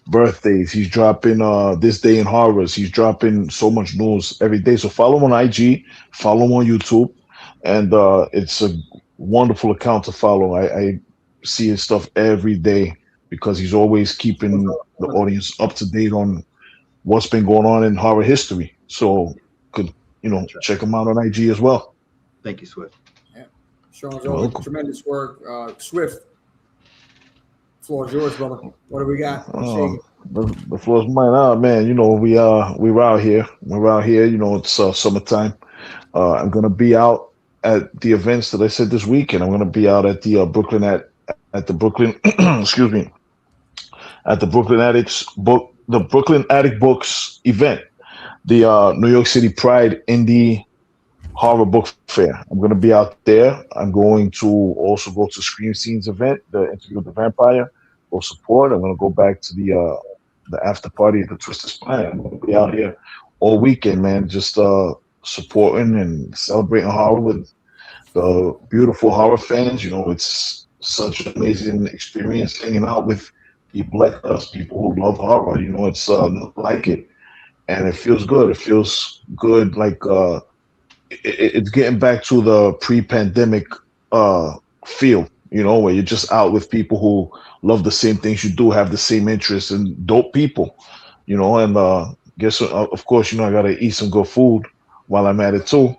Speaker 5: birthdays, he's dropping this day in horrors, he's dropping so much news every day. So follow him on IG, follow him on YouTube, and it's a wonderful account to follow. I see his stuff every day because he's always keeping the audience up to date on what's been going on in horror history. So could check him out on IG as well.
Speaker 4: Thank you, Swift.
Speaker 3: Sean's always tremendous work. Swift, floor is yours, brother. What do we got?
Speaker 5: The floor is mine. Man, we're out here. It's summertime. I'm gonna be out at the events that I said this weekend. I'm gonna be out at the Brooklyn at the Brooklyn excuse me, at the Brooklyn Attic Books event, the New York City Pride Indie Horror Book Fair. I'm going to be out there. I'm going to also go to Scream Scenes event, the Interview with the Vampire, go support. I'm going to go back to the after party at the Twisted Spine. I'm going to be out here all weekend, man, just supporting and celebrating horror with the beautiful horror fans. It's such an amazing experience hanging out with people like us, people who love horror. It's like it, and it feels good. It feels good, like it's getting back to the pre-pandemic feel, where you're just out with people who love the same things you do, have the same interests, and dope people, and guess of course, I gotta eat some good food while I'm at it too.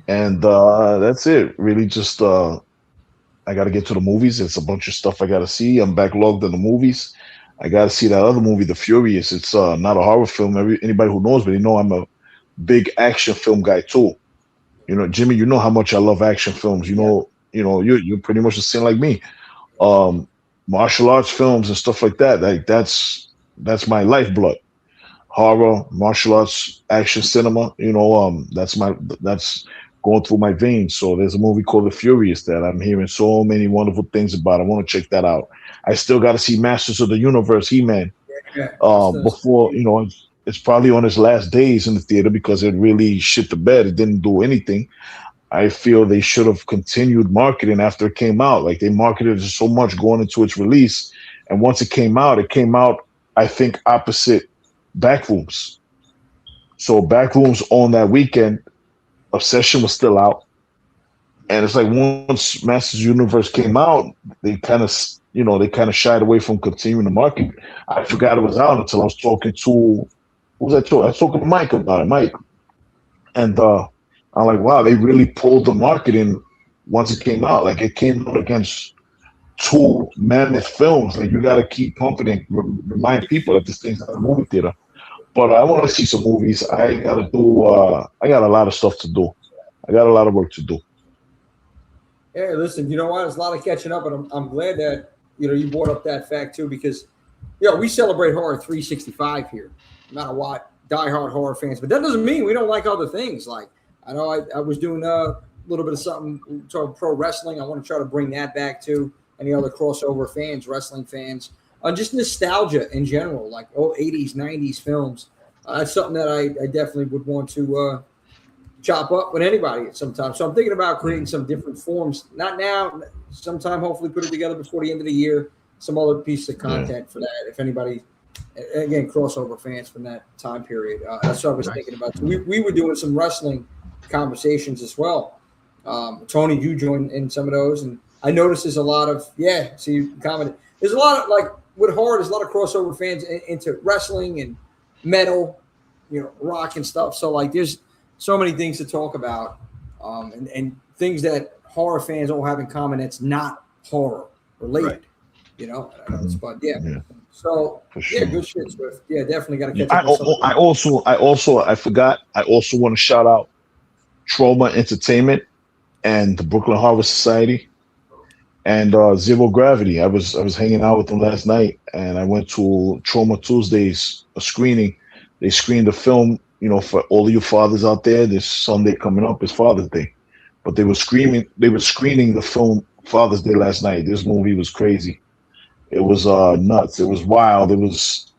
Speaker 5: And that's it. Really just I gotta get to the movies. It's a bunch of stuff I gotta see. I'm backlogged in the movies. I gotta see that other movie, The Furious. It's not a horror film. Anybody who knows me, I'm a big action film guy too. Jimmy, you know how much I love action films. You're pretty much the same like me. Martial arts films and stuff like that. Like that's my lifeblood. Horror, martial arts, action cinema. That's going through my veins. So there's a movie called The Furious that I'm hearing so many wonderful things about. I want to check that out. I still got to see Masters of the Universe, He-Man. Before it's probably on its last days in the theater because it really shit the bed. It didn't do anything. I feel they should have continued marketing after it came out. Like, they marketed it so much going into its release. And once it came out, I think, opposite Backrooms. So Backrooms on that weekend, Obsession was still out. And it's like once Masters Universe came out, they kind of shied away from continuing the market. I forgot it was out until I was talking to, I was talking to Mike about it, Mike. And I'm like, wow, they really pulled the marketing once it came out. Like, it came out against 2 mammoth films. Like, you got to keep pumping and remind people that this thing's not a movie theater. But I want to see some movies. I gotta do. I got a lot of stuff to do. I got a lot of work to do.
Speaker 3: Hey, listen, you know what? There's a lot of catching up, and I'm glad that you brought up that fact too, because we celebrate horror 365 here, no matter what, diehard horror fans. But that doesn't mean we don't like other things. Like I know I was doing a little bit of something toward pro wrestling. I want to try to bring that back to any other crossover fans, wrestling fans, just nostalgia in general, like 80s, 90s films. That's something that I definitely would want to chop up with anybody at some time. So I'm thinking about creating some different forms. Not now, sometime hopefully put it together before the end of the year. Some other piece of content for that. If anybody, again, crossover fans from that time period. That's what I was thinking about. So we were doing some wrestling conversations as well. Tony, you joined in some of those. And I noticed there's a lot of, so you commented. There's a lot of, like, with horror, there's a lot of crossover fans into wrestling and metal, rock and stuff. So, like, there's so many things to talk about, and things that horror fans all have in common that's not horror related, But so sure. Good shit, Swift. Yeah, definitely got to catch up.
Speaker 5: I forgot. I also want to shout out Trauma Entertainment and the Brooklyn Horror Society and Zero Gravity. I was hanging out with them last night, and I went to Trauma Tuesdays, a screening. They screened the film. For all of you fathers out there, this Sunday coming up is Father's Day, but they were screening the film Father's Day last night. This movie was crazy. It was nuts. It was wild. It was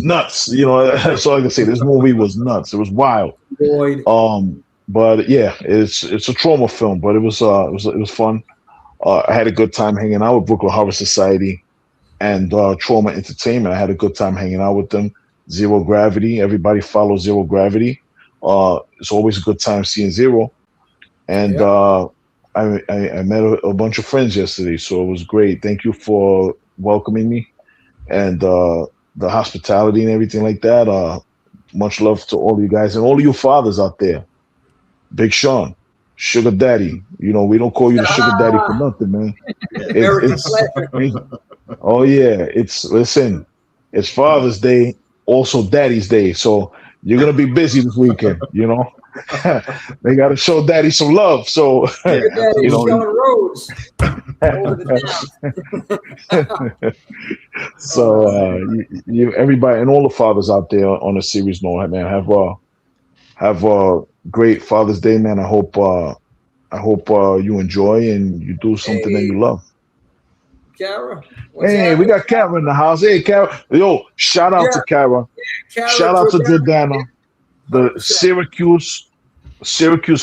Speaker 5: nuts. That's all I can say. This movie was nuts. It was wild. But yeah, it's a trauma film, but it was fun. I had a good time hanging out with Brooklyn Horror Society and Trauma Entertainment. I had a good time hanging out with them. Zero Gravity. Everybody follow Zero Gravity. It's always a good time seeing Zero. And I met a bunch of friends yesterday, so it was great. Thank you for welcoming me and the hospitality and everything like that. Much love to all of you guys and all of you fathers out there. Big Sean, Sugar Daddy. We don't call you the Sugar Daddy for nothing, man. It's Father's Day. Also Daddy's Day, so you're gonna be busy this weekend. They gotta show Daddy some love. So
Speaker 3: roads.
Speaker 5: So you everybody and all the fathers out there on a serious note, man, have a great Father's Day, man. I hope you enjoy and you do something that you love.
Speaker 3: Kara.
Speaker 5: Hey, we got Kara in the house. Hey, Kara. Yo, shout out to Kara. Shout out to Jordana. The Syracuse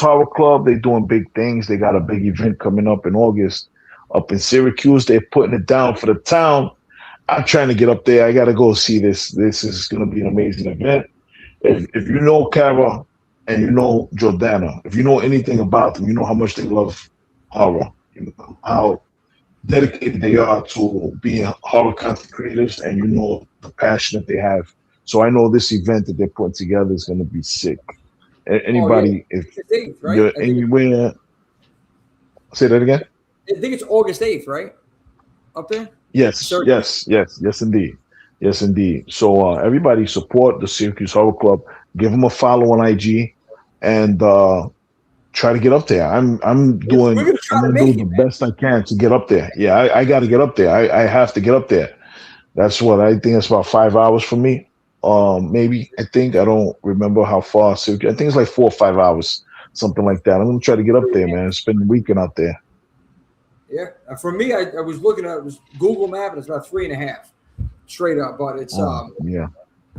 Speaker 5: Horror Club. They're doing big things. They got a big event coming up in August up in Syracuse. They're putting it down for the town. I'm trying to get up there. I got to go see this. This is going to be an amazing event. If you know Kara and you know Jordana, if you know anything about them, you know how much they love horror. How dedicated they are to being horror content creators, and the passion that they have. So I know this event that they're putting together is going to be sick. Anybody, if you're anywhere, say that again.
Speaker 3: I think it's August 8th, right? Up there.
Speaker 5: Yes, indeed. So everybody support the Syracuse Horror Club. Give them a follow on IG, and try to get up there. I'm gonna do the best I can to get up there. Yeah, I got to get up there. I have to get up there. That's what I think. It's about 5 hours for me. Maybe I don't remember how far. I think it's like 4 or 5 hours, something like that. I'm gonna try to get up there, man. Spend the weekend out there.
Speaker 3: Yeah, for me, I was looking at it was Google Map, and it's about 3.5 straight up. But it's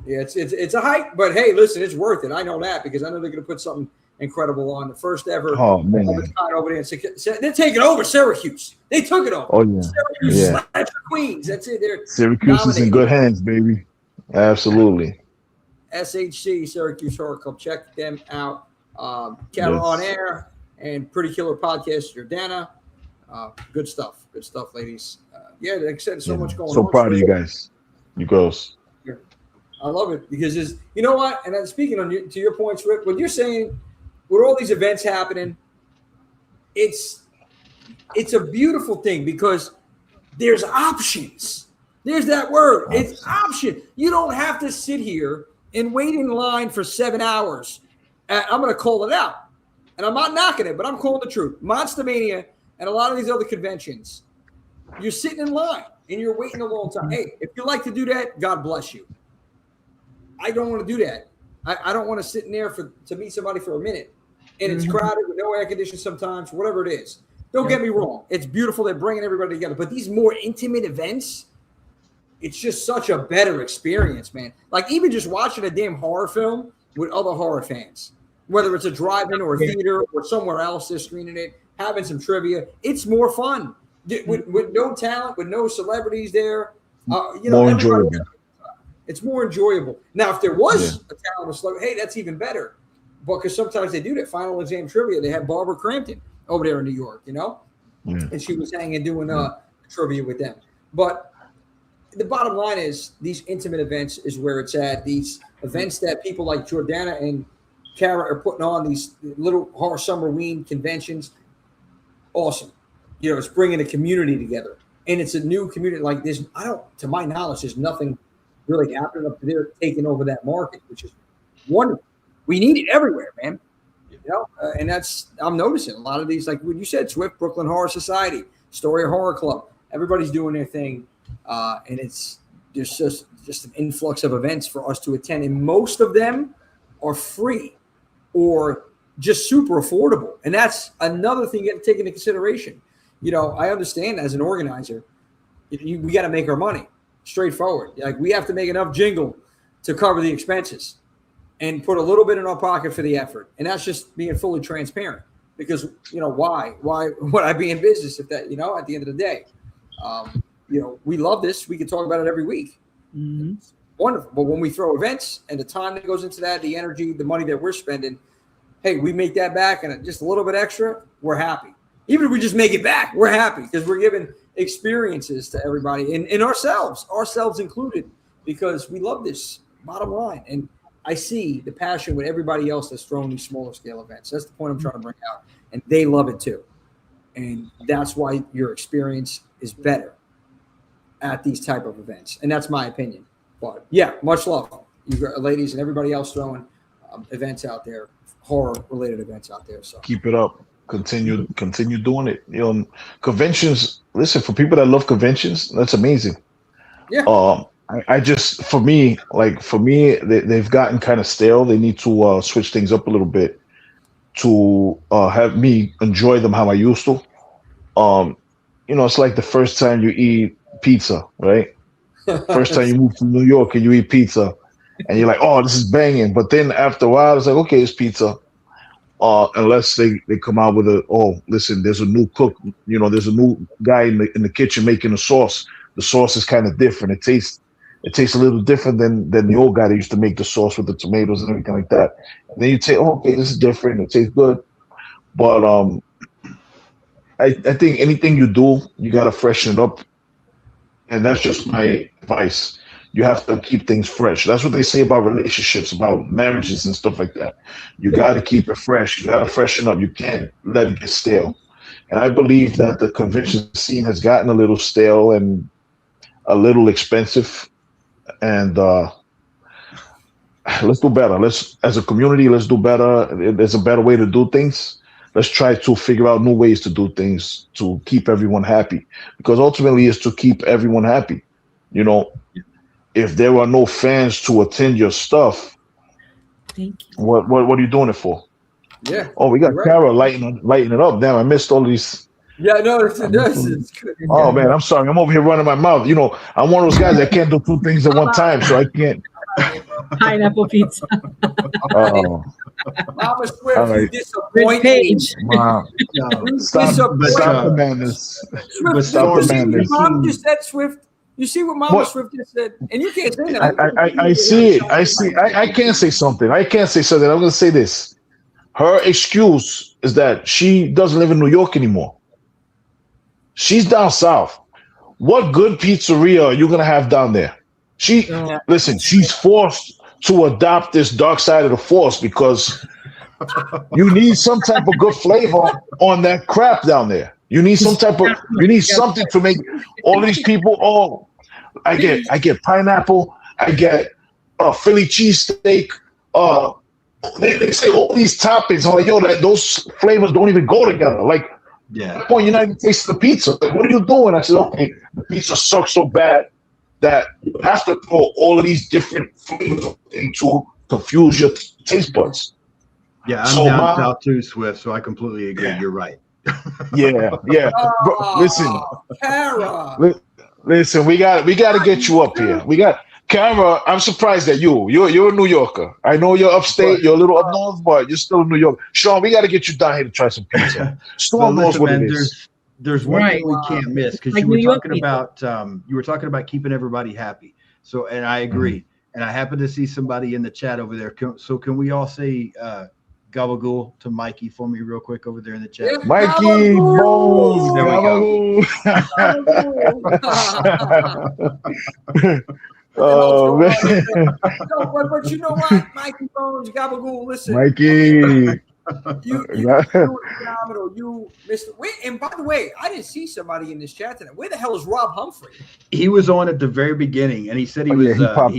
Speaker 3: it's a hike. But hey, listen, it's worth it. I know that because I know they're gonna put something incredible on the first ever. Oh man, over there. They're taking over Syracuse. They took it over.
Speaker 5: Oh yeah,
Speaker 3: Syracuse Queens. That's it. They're
Speaker 5: Syracuse is in good hands, baby. Absolutely.
Speaker 3: SHC Syracuse Horror Club. Check them out. Carrie on Air and Pretty Killer Podcast. Jordana. Good stuff, ladies. Like I said, so much going on.
Speaker 5: So proud of you guys, you girls.
Speaker 3: I love it because you know what? And then speaking to your points, Rick, what you're saying with all these events happening, it's a beautiful thing because there's options. There's that word. It's option. You don't have to sit here and wait in line for 7 hours. I'm going to call it out. And I'm not knocking it, but I'm calling the truth. Monster Mania and a lot of these other conventions, you're sitting in line and you're waiting a long time. Hey, if you like to do that, God bless you. I don't want to do that. I don't want to sit in there to meet somebody for a minute. And it's crowded with no air conditioning sometimes, whatever it is. Don't get me wrong. It's beautiful. They're bringing everybody together. But these more intimate events, it's just such a better experience, man. Like even just watching a damn horror film with other horror fans, whether it's a drive-in or a theater or somewhere else they're screening it, having some trivia, it's more fun. With no talent, with no celebrities there.
Speaker 5: More enjoyable.
Speaker 3: It's more enjoyable. Now, if there was a talent or celebrity, hey, that's even better. Because sometimes they do that. Final exam trivia, they have Barbara Crampton over there in New York, and she was hanging doing trivia with them. But the bottom line is these intimate events is where it's at. These events that people like Jordana and Carrie are putting on, these little horror summerween conventions, awesome. It's bringing a community together, and it's a new community. Like this, to my knowledge, there's nothing really happening up there taking over that market, which is wonderful. We need it everywhere, man. And that's I'm noticing a lot of these, like when you said, Swift, Brooklyn Horror Society, Story Horror Club. Everybody's doing their thing, and there's just an influx of events for us to attend, and most of them are free or just super affordable. And that's another thing you have to take into consideration. I understand as an organizer, we got to make our money. Straightforward. Like we have to make enough jingle to cover the expenses and put a little bit in our pocket for the effort. And that's just being fully transparent because, why would I be in business if that, at the end of the day, we love this. We can talk about it every week. Mm-hmm. It's wonderful. But when we throw events and the time that goes into that, the energy, the money that we're spending, hey, we make that back and just a little bit extra, we're happy. Even if we just make it back, we're happy because we're giving experiences to everybody and ourselves included, because we love this, bottom line. And I see the passion with everybody else that's throwing these smaller scale events. That's the point I'm trying to bring out. And they love it too. And that's why your experience is better at these type of events. And that's my opinion. But yeah, much love, you ladies and everybody else throwing events out there, horror related events out there. So
Speaker 5: keep it up. Continue doing it. Conventions. Listen, for people that love conventions, that's amazing.
Speaker 3: Yeah.
Speaker 5: I just for me, they've gotten kind of stale. They need to switch things up a little bit to have me enjoy them how I used to. It's like the first time you eat pizza, right? First time you move to New York and you eat pizza, and you're like, "Oh, this is banging." But then after a while, it's like, "Okay, it's pizza." Unless they come out with listen, there's a new cook, there's a new guy in the kitchen making a sauce. The sauce is kind of different. It tastes a little different than the old guy that used to make the sauce with the tomatoes and everything like that. And then you say, okay, this is different. It tastes good. But I think anything you do, you got to freshen it up. And that's just my advice. You have to keep things fresh. That's what they say about relationships, about marriages and stuff like that. You got to keep it fresh. You got to freshen up. You can't let it get stale. And I believe that the convention scene has gotten a little stale and a little expensive. And let's do better. As a community, let's do better. There's a better way to do things. Let's try to figure out new ways to do things to keep everyone happy. Because ultimately, it's to keep everyone happy. If there are no fans to attend your stuff,
Speaker 6: thank you.
Speaker 5: What are you doing it for?
Speaker 3: Yeah.
Speaker 5: Oh, we got Carrie lighting it up. Damn, I missed all these.
Speaker 3: Yeah, no, it's good.
Speaker 5: Oh man, I'm sorry. I'm over here running my mouth. I'm one of those guys that can't do two things at one time, so I can't.
Speaker 6: Pineapple pizza.
Speaker 5: Oh.
Speaker 3: Mama Swift,
Speaker 5: Right.
Speaker 3: you disappoint me.
Speaker 5: Wow. Stop the madness.
Speaker 3: Swift,
Speaker 5: Stop the madness.
Speaker 3: Mom just said Swift. You see what Mama Swift just said? And you can't say that.
Speaker 5: I see it. I see. I can't say something. I'm going to say this. Her excuse is that she doesn't live in New York anymore. She's down south. What good pizzeria are you going to have down there? Listen, she's forced to adopt this dark side of the force because you need some type of good flavor on that crap down there. You need something to make all of these people. I get pineapple. I get Philly cheesesteak. They say all these toppings. I'm like, yo, those flavors don't even go together. Like, at that point, you're not even tasting the pizza. Like, what are you doing? I said, okay, the pizza sucks so bad that you have to throw all of these different flavors to confuse your taste buds.
Speaker 4: Yeah, I'm down south too, Swift, so I completely agree. You're right.
Speaker 5: Yeah. Listen, we got to get you up here. We got Kara. I'm surprised at you. You're a New Yorker. I know you're upstate. You're a little up north, but you're still in New York. Sean, we got to get you down here to try some pizza. Storm knows what it is.
Speaker 4: There's one thing we can't miss, because you were talking about keeping everybody happy. So, and I agree. And I happen to see somebody in the chat over there. So can we all say gabagool to Mikey for me real quick over there in the chat?
Speaker 5: Yeah, Mikey Bones.
Speaker 4: There we
Speaker 5: go. Oh, man.
Speaker 3: But you know what, Mikey Bones, gabagool, listen.
Speaker 5: Mikey.
Speaker 3: You were phenomenal. You missed it. And by the way, I didn't see somebody in this chat tonight. Where the hell is Rob Humphrey?
Speaker 4: He was on at the very beginning, and he said he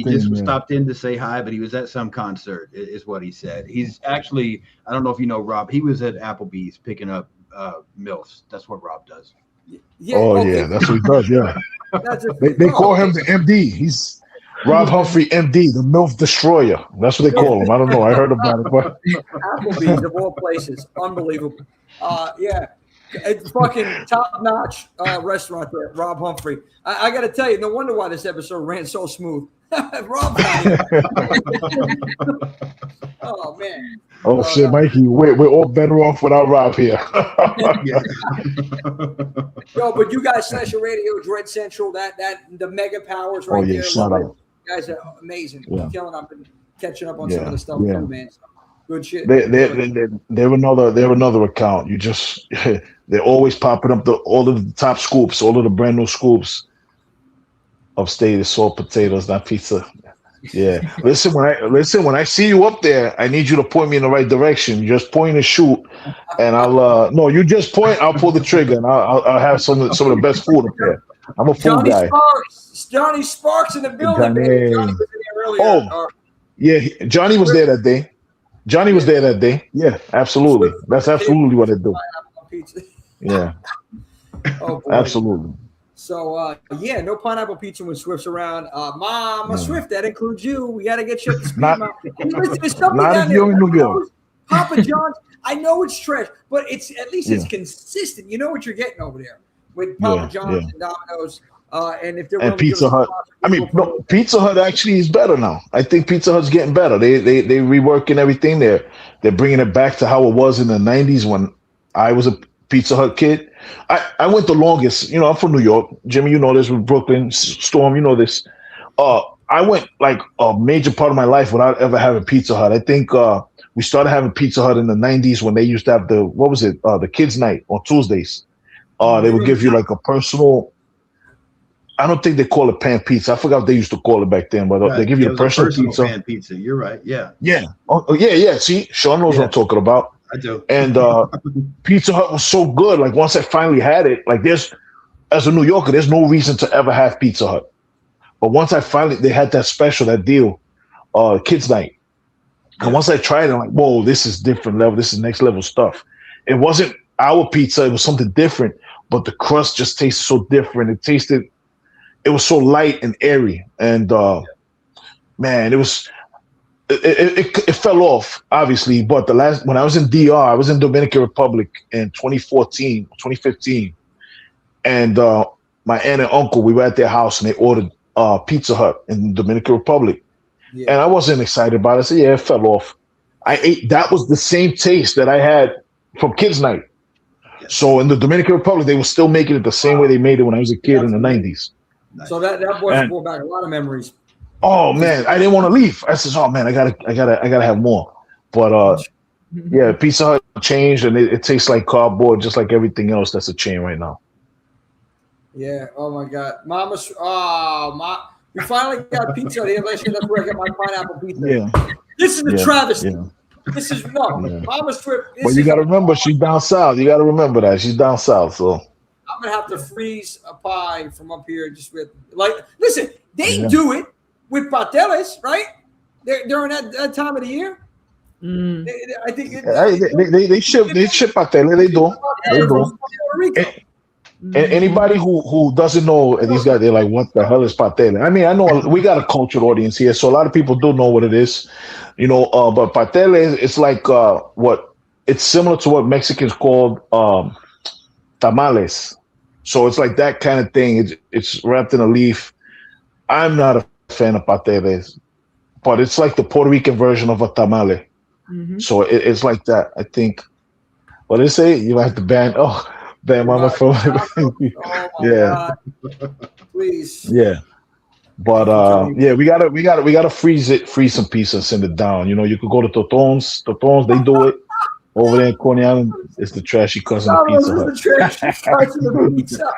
Speaker 4: just stopped in to say hi, but he was at some concert, is what he said. He's actually, I don't know if you know Rob, he was at Applebee's picking up MILFs. That's what Rob does.
Speaker 5: Yeah, yeah, that's what he does. Yeah, they call him the MD. He's Rob Humphrey, MD, the MILF Destroyer. That's what they call him. I don't know. I heard about it. But
Speaker 3: Applebee's of all places, unbelievable. Yeah, it's fucking top-notch restaurant there, Rob Humphrey. I got to tell you, no wonder why this episode ran so smooth. Rob. Oh man.
Speaker 5: Oh shit, Mikey, we're all better off without Rob here.
Speaker 3: Yo, but you guys, Session Radio, Dread Central, that the mega powers right there.
Speaker 5: Shout out.
Speaker 3: You guys are amazing.
Speaker 5: Yeah.
Speaker 3: Killing up and catching up on some of the stuff too, man. So, good shit.
Speaker 5: They're another account. You just they're always popping up all of the top scoops, all of the brand new scoops. Upstate is salt potatoes, not pizza. Yeah. Listen, when I see you up there, I need you to point me in the right direction. Just point and shoot, and I'll you just point. I'll pull the trigger, and I'll have some of the best food up there. I'm a food guy.
Speaker 3: Johnny Sparks in the building, baby. Johnny was in there earlier.
Speaker 5: Oh, yeah, Johnny was there that day. Johnny was there that day. Yeah, absolutely. That's absolutely what I do. Yeah.
Speaker 3: Oh,
Speaker 5: absolutely.
Speaker 3: So, no pineapple pizza when Swift's around. Mama Swift, that includes you. We got to get you up to speed. Not
Speaker 5: if you're in New York.
Speaker 3: Papa John's, I know it's trash, but it's at least it's consistent. You know what you're getting over there with Papa John's and Domino's. And if they're
Speaker 5: Pizza Hut. Pizza Hut actually is better now. I think Pizza Hut's getting better. They reworking everything there. They're bringing it back to how it was in the 90s when I was a Pizza Hut kid. I went the longest. I'm from New York. Jimmy, you know this, with Brooklyn. Storm, you know this. I went like a major part of my life without ever having Pizza Hut. I think we started having Pizza Hut in the 90s when they used to have the kids' night on Tuesdays. They would give you like a personal. I don't think they call it pan pizza. I forgot what they used to call it back then, but they give you a personal pizza.
Speaker 4: Pan pizza. You're right. Yeah.
Speaker 5: Yeah. Oh, yeah. See, Sean knows what I'm talking about.
Speaker 4: I do.
Speaker 5: And Pizza Hut was so good. Like once I finally had it, like as a New Yorker, there's no reason to ever have Pizza Hut. But once they had that special, that deal, kids night. And once I tried it, I'm like, whoa, this is different level. This is next level stuff. It wasn't our pizza. It was something different, but the crust just tasted so different. It was so light and airy. And man, it fell off, obviously. But when I was in DR, I was in Dominican Republic in 2015. And my aunt and uncle, we were at their house and they ordered Pizza Hut in Dominican Republic. Yeah. And I wasn't excited about it. I said, yeah, it fell off. I ate, that was the same taste that I had from Kids Night. Yeah. So in the Dominican Republic, they were still making it the same way they made it when I was a kid in the 90s.
Speaker 3: So that brought back a lot of memories.
Speaker 5: Oh man, I didn't want to leave. I said, "Oh man, I gotta have more." But yeah, Pizza Hut changed, and it tastes like cardboard, just like everything else that's a chain right now.
Speaker 3: Yeah. Oh my God, we finally got pizza here. That's where I get my pineapple pizza.
Speaker 5: Yeah.
Speaker 3: This is the travesty. Yeah. This is Mama's trip.
Speaker 5: But you gotta remember, she's down south. You gotta remember that she's down south. So
Speaker 3: I'm gonna have to freeze a pie from up here. Just with listen, they do it with pateles, right? during that time of the year.
Speaker 6: Mm.
Speaker 3: I think
Speaker 5: They ship patele. They do.
Speaker 3: Puerto Rico.
Speaker 5: And anybody who doesn't know these guys, they're like, what the hell is patele? I mean, I know we got a cultured audience here, so a lot of people do know what it is, but patele, it's like it's similar to what Mexicans called tamales. So it's like that kind of thing. It's wrapped in a leaf. I'm not a fan of pateles, but it's like the Puerto Rican version of a tamale.
Speaker 6: Mm-hmm.
Speaker 5: So it's like that. I think. What they say? You have to ban mama from.
Speaker 3: God. Please.
Speaker 5: Yeah. But we gotta freeze some pizza and send it down. You could go to Toton's. They do it over there in Coney Island. It's the trashy cousin of Pizza Hut.
Speaker 3: The trashy cousin of Pizza.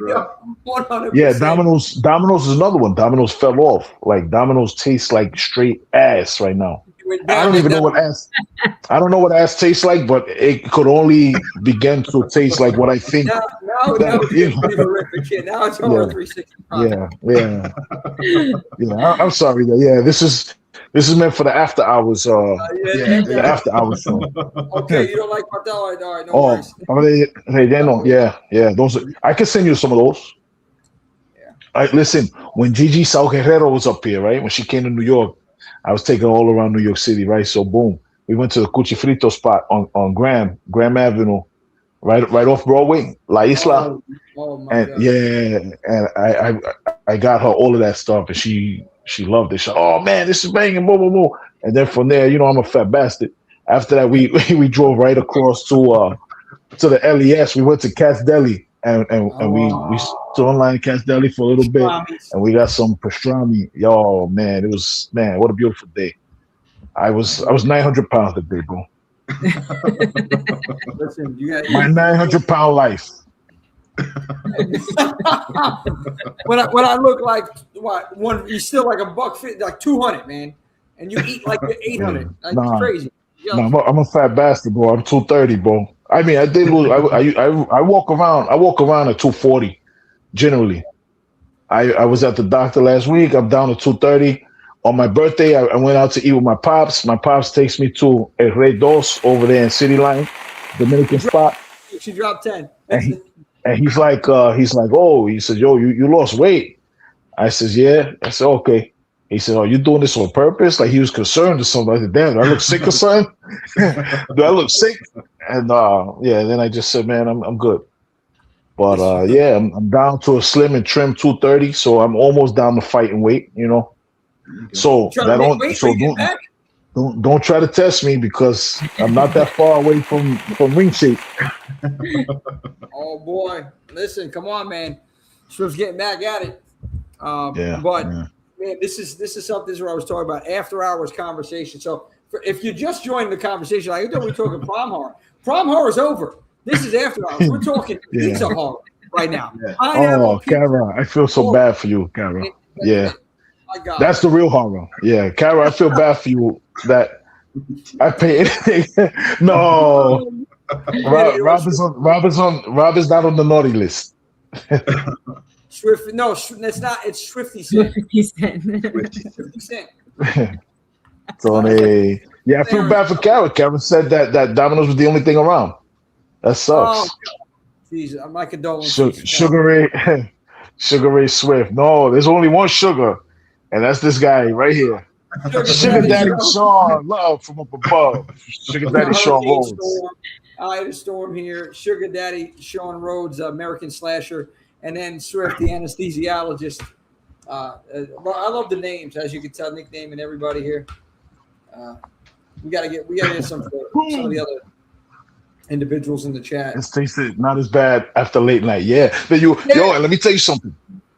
Speaker 3: Yeah, 100%.
Speaker 5: Yeah, Domino's is another one. Domino's fell off. Like Domino's tastes like straight ass right now. I don't even know what ass. I don't know what ass tastes like, but it could only begin to taste like what I think.
Speaker 3: Now it's horrific shit. Now it's over 365.
Speaker 5: Yeah. I'm sorry. Yeah, this is meant for the after hours. The after hours show.
Speaker 3: Okay, you don't like Martel? All right, no worries.
Speaker 5: They know. Yeah. Those. I can send you some of those. Yeah. Listen, when Gigi Sao Guerrero was up here, right? When she came to New York, I was taking her all around New York City, right? So boom, we went to the Cuchifrito spot on Graham Avenue, right off Broadway, La Isla.
Speaker 3: Oh my
Speaker 5: and
Speaker 3: God.
Speaker 5: Yeah, and I got her all of that stuff, and she loved it. She, oh man, this is banging, blah blah blah. And then from there, I'm a fat bastard. After that, we drove right across to the LES. We went to Cat's Deli. And we stood online at Cat's Deli for a little bit, and we got some pastrami. Yo, man, what a beautiful day. I was 900 pounds that day, bro.
Speaker 3: Listen,
Speaker 5: my 900-pound life.
Speaker 3: when I look like you're still like $150, like 200, man, and you eat like you're 800. It's crazy.
Speaker 5: I'm a fat bastard, bro. I'm 230, bro. I mean, I did lose. I walk around at 240, generally. I was at the doctor last week. I'm down to 230. On my birthday, I went out to eat with my pops. My pops takes me to El Rey Dos over there in City Line, Dominican spot.
Speaker 3: She dropped 10.
Speaker 5: And he's like, oh, he said, yo, you lost weight. I says, yeah. I said, okay. He said, oh, you doing this on purpose? Like he was concerned or something. I said, damn, do I look sick or something? Do I look sick? And then I just said, man, I'm good. But I'm down to a slim and trim 230, so I'm almost down to fighting weight, So don't try to test me because I'm not that far away from ring shape.
Speaker 3: Oh boy, listen, come on, man. Swift's getting back at it. Man, this is something where I was talking about after hours conversation. So if you just joined the conversation, I thought we were talking prom horror. Prom horror is over. This is after hours. We're talking pizza horror right now.
Speaker 5: Yeah. Oh, Kara, I feel so bad for you, Kara. Yeah, that's the real horror. Yeah, Kara, I feel bad for you that I pay anything. No, Rob is not on the naughty list.
Speaker 3: Swift, no, that's not. It's Swifty Cent.
Speaker 6: Swifty
Speaker 3: Cent.
Speaker 5: So I feel bad for Karen. Karen said that Domino's was the only thing around. That sucks.
Speaker 3: Jeez, my condolences.
Speaker 5: Sugar Ray Swift. No, there's only one Sugar, and that's this guy right here. Sugar Daddy Sean, love from up above. Sugar Daddy Sean Rhodes.
Speaker 3: I had a storm here. Sugar Daddy Sean Rhodes, American slasher. And then Swift, the anesthesiologist. I love the names, as you can tell, nickname and everybody here. We gotta get some of the other individuals in the chat.
Speaker 5: It's tasted not as bad after late night. Yeah. But yo, and let me tell you something.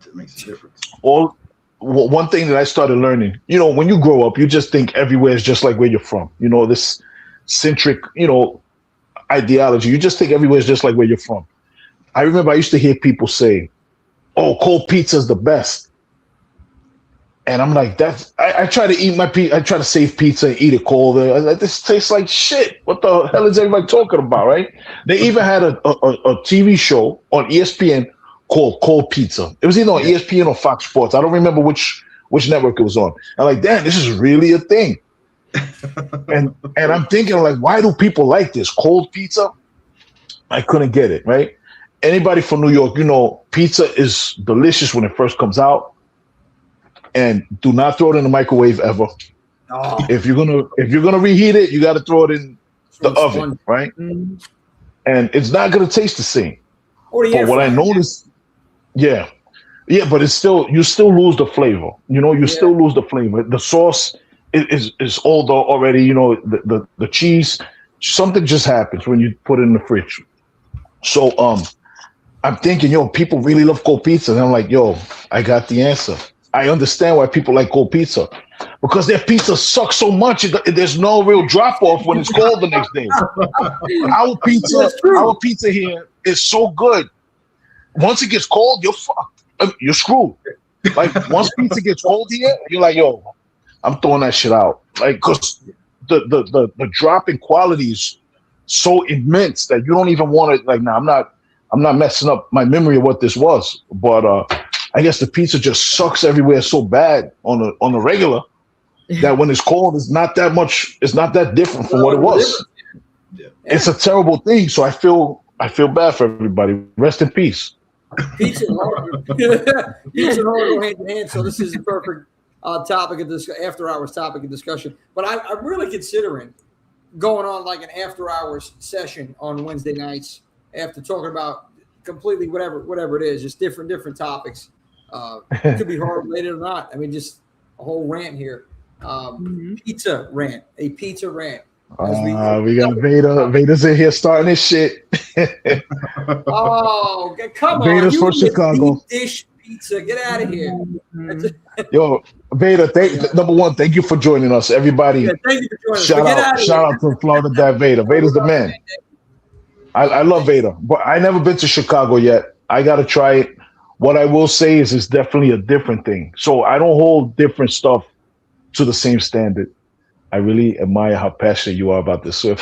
Speaker 4: It makes a difference.
Speaker 5: One thing that I started learning, when you grow up, you just think everywhere is just like where you're from. This centric, ideology. You just think everywhere is just like where you're from. I remember I used to hear people say, oh, cold pizza is the best. And I'm like, I try to eat my pizza. I try to save pizza and eat it cold. This tastes like shit. What the hell is everybody talking about, right? They even had a TV show on ESPN called Cold Pizza. It was either on ESPN or Fox Sports. I don't remember which which network it was on. I'm like, damn, this is really a thing. and I'm thinking, like, why do people like this cold pizza? I couldn't get it, right? Anybody from New York, you know, pizza is delicious when it first comes out, and do not throw it in the microwave ever.
Speaker 3: Oh.
Speaker 5: If you're gonna reheat it, you got to throw it in the oven, right?
Speaker 3: Mm-hmm.
Speaker 5: And it's not gonna taste the same.
Speaker 3: But
Speaker 5: what I noticed, yeah, but it's still, you still lose the flavor. You know, you still lose the flavor. The sauce is old already. You know, the cheese, something just happens when you put it in the fridge. So I'm thinking, yo, people really love cold pizza, and I'm like, yo, I got the answer. I understand why people like cold pizza, because their pizza sucks so much. There's no real drop off when it's cold the next day. Our pizza here is so good. Once it gets cold, you're fucked. You're screwed. Like, once pizza gets cold here, you're like, yo, I'm throwing that shit out. Like, because the drop in quality is so immense that you don't even want to. Like, nah, I'm not messing up my memory of what this was, but I guess the pizza just sucks everywhere so bad on the regular that when it's cold, it's not that much. It's not that different from what it was. Yeah. It's a terrible thing. So I feel bad for everybody. Rest in peace.
Speaker 3: Pizza and hard go hand in hand. So this is a perfect topic of this after hours topic of discussion. But I'm really considering going on like an after hours session on Wednesday nights after talking about completely whatever it is, just different topics. It could be horror related or not. I mean, just a whole rant here. Pizza rant. A pizza rant.
Speaker 5: We got Vader. Vader's in here starting this shit.
Speaker 3: Oh, come
Speaker 5: Vader's
Speaker 3: on.
Speaker 5: from Chicago.
Speaker 3: Deep dish pizza. Get out of here.
Speaker 5: Yo, Vader, number one, thank you for joining us. Everybody,
Speaker 3: thank you for joining us.
Speaker 5: Shout out to Florida Dad Vader. Vader's the man. I love Vader, but I never been to Chicago yet. I got to try it. What I will say is it's definitely a different thing. So I don't hold different stuff to the same standard. I really admire how passionate you are about this. So,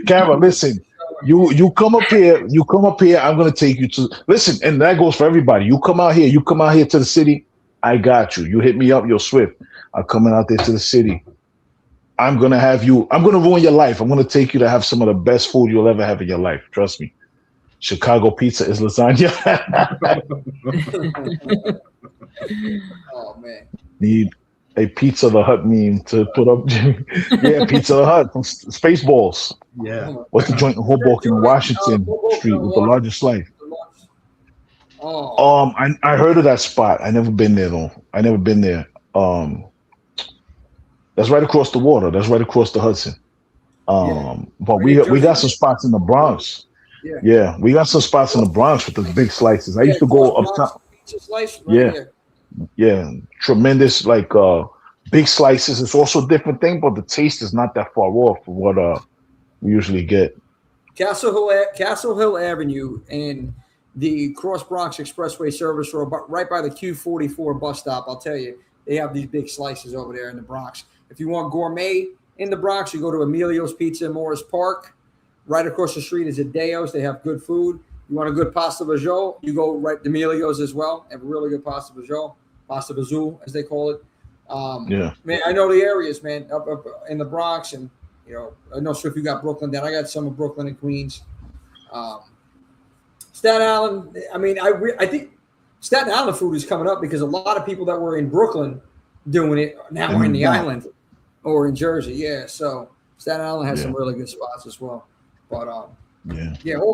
Speaker 5: Carrie, listen, you come up here. I'm going to take you to listen, and that goes for everybody. You come out here to the city. I got you. You hit me up. You're Swift. I'm coming out there to the city. I'm going to ruin your life. I'm going to take you to have some of the best food you'll ever have in your life. Trust me. Chicago pizza is lasagna.
Speaker 3: Oh, man.
Speaker 5: Need a Pizza the Hut meme to put up. Yeah, Pizza the Hut from Spaceballs.
Speaker 4: Yeah.
Speaker 5: What's the joint in Hoboken, Washington Street with the largest slice?
Speaker 3: Oh.
Speaker 5: I heard of that spot. I never been there though. That's right across the water. That's right across the Hudson. But we got some spots in the Bronx. Yeah, we got some spots in the Bronx with the big slices. I used to go uptown. Yeah, tremendous, like big slices. It's also a different thing, but the taste is not that far off from what we usually get.
Speaker 3: Castle Hill Avenue and the Cross Bronx Expressway Service Road, right by the Q44 bus stop. I'll tell you, they have these big slices over there in the Bronx. If you want gourmet in the Bronx, you go to Emilio's Pizza in Morris Park. Right across the street is Adeo's. They have good food. You want a good pasta vajol, you go right to Emilio's as well. They have a really good pasta vajol, pasta vazul, as they call it. Man, I know the areas, man, up in the Bronx, and you know, I'm not sure if you got Brooklyn down. I got some of Brooklyn and Queens. Staten Island. I mean, I think Staten Island food is coming up because a lot of people that were in Brooklyn doing it now are in the island or in Jersey. Yeah, so Staten Island has some really good spots as well. But all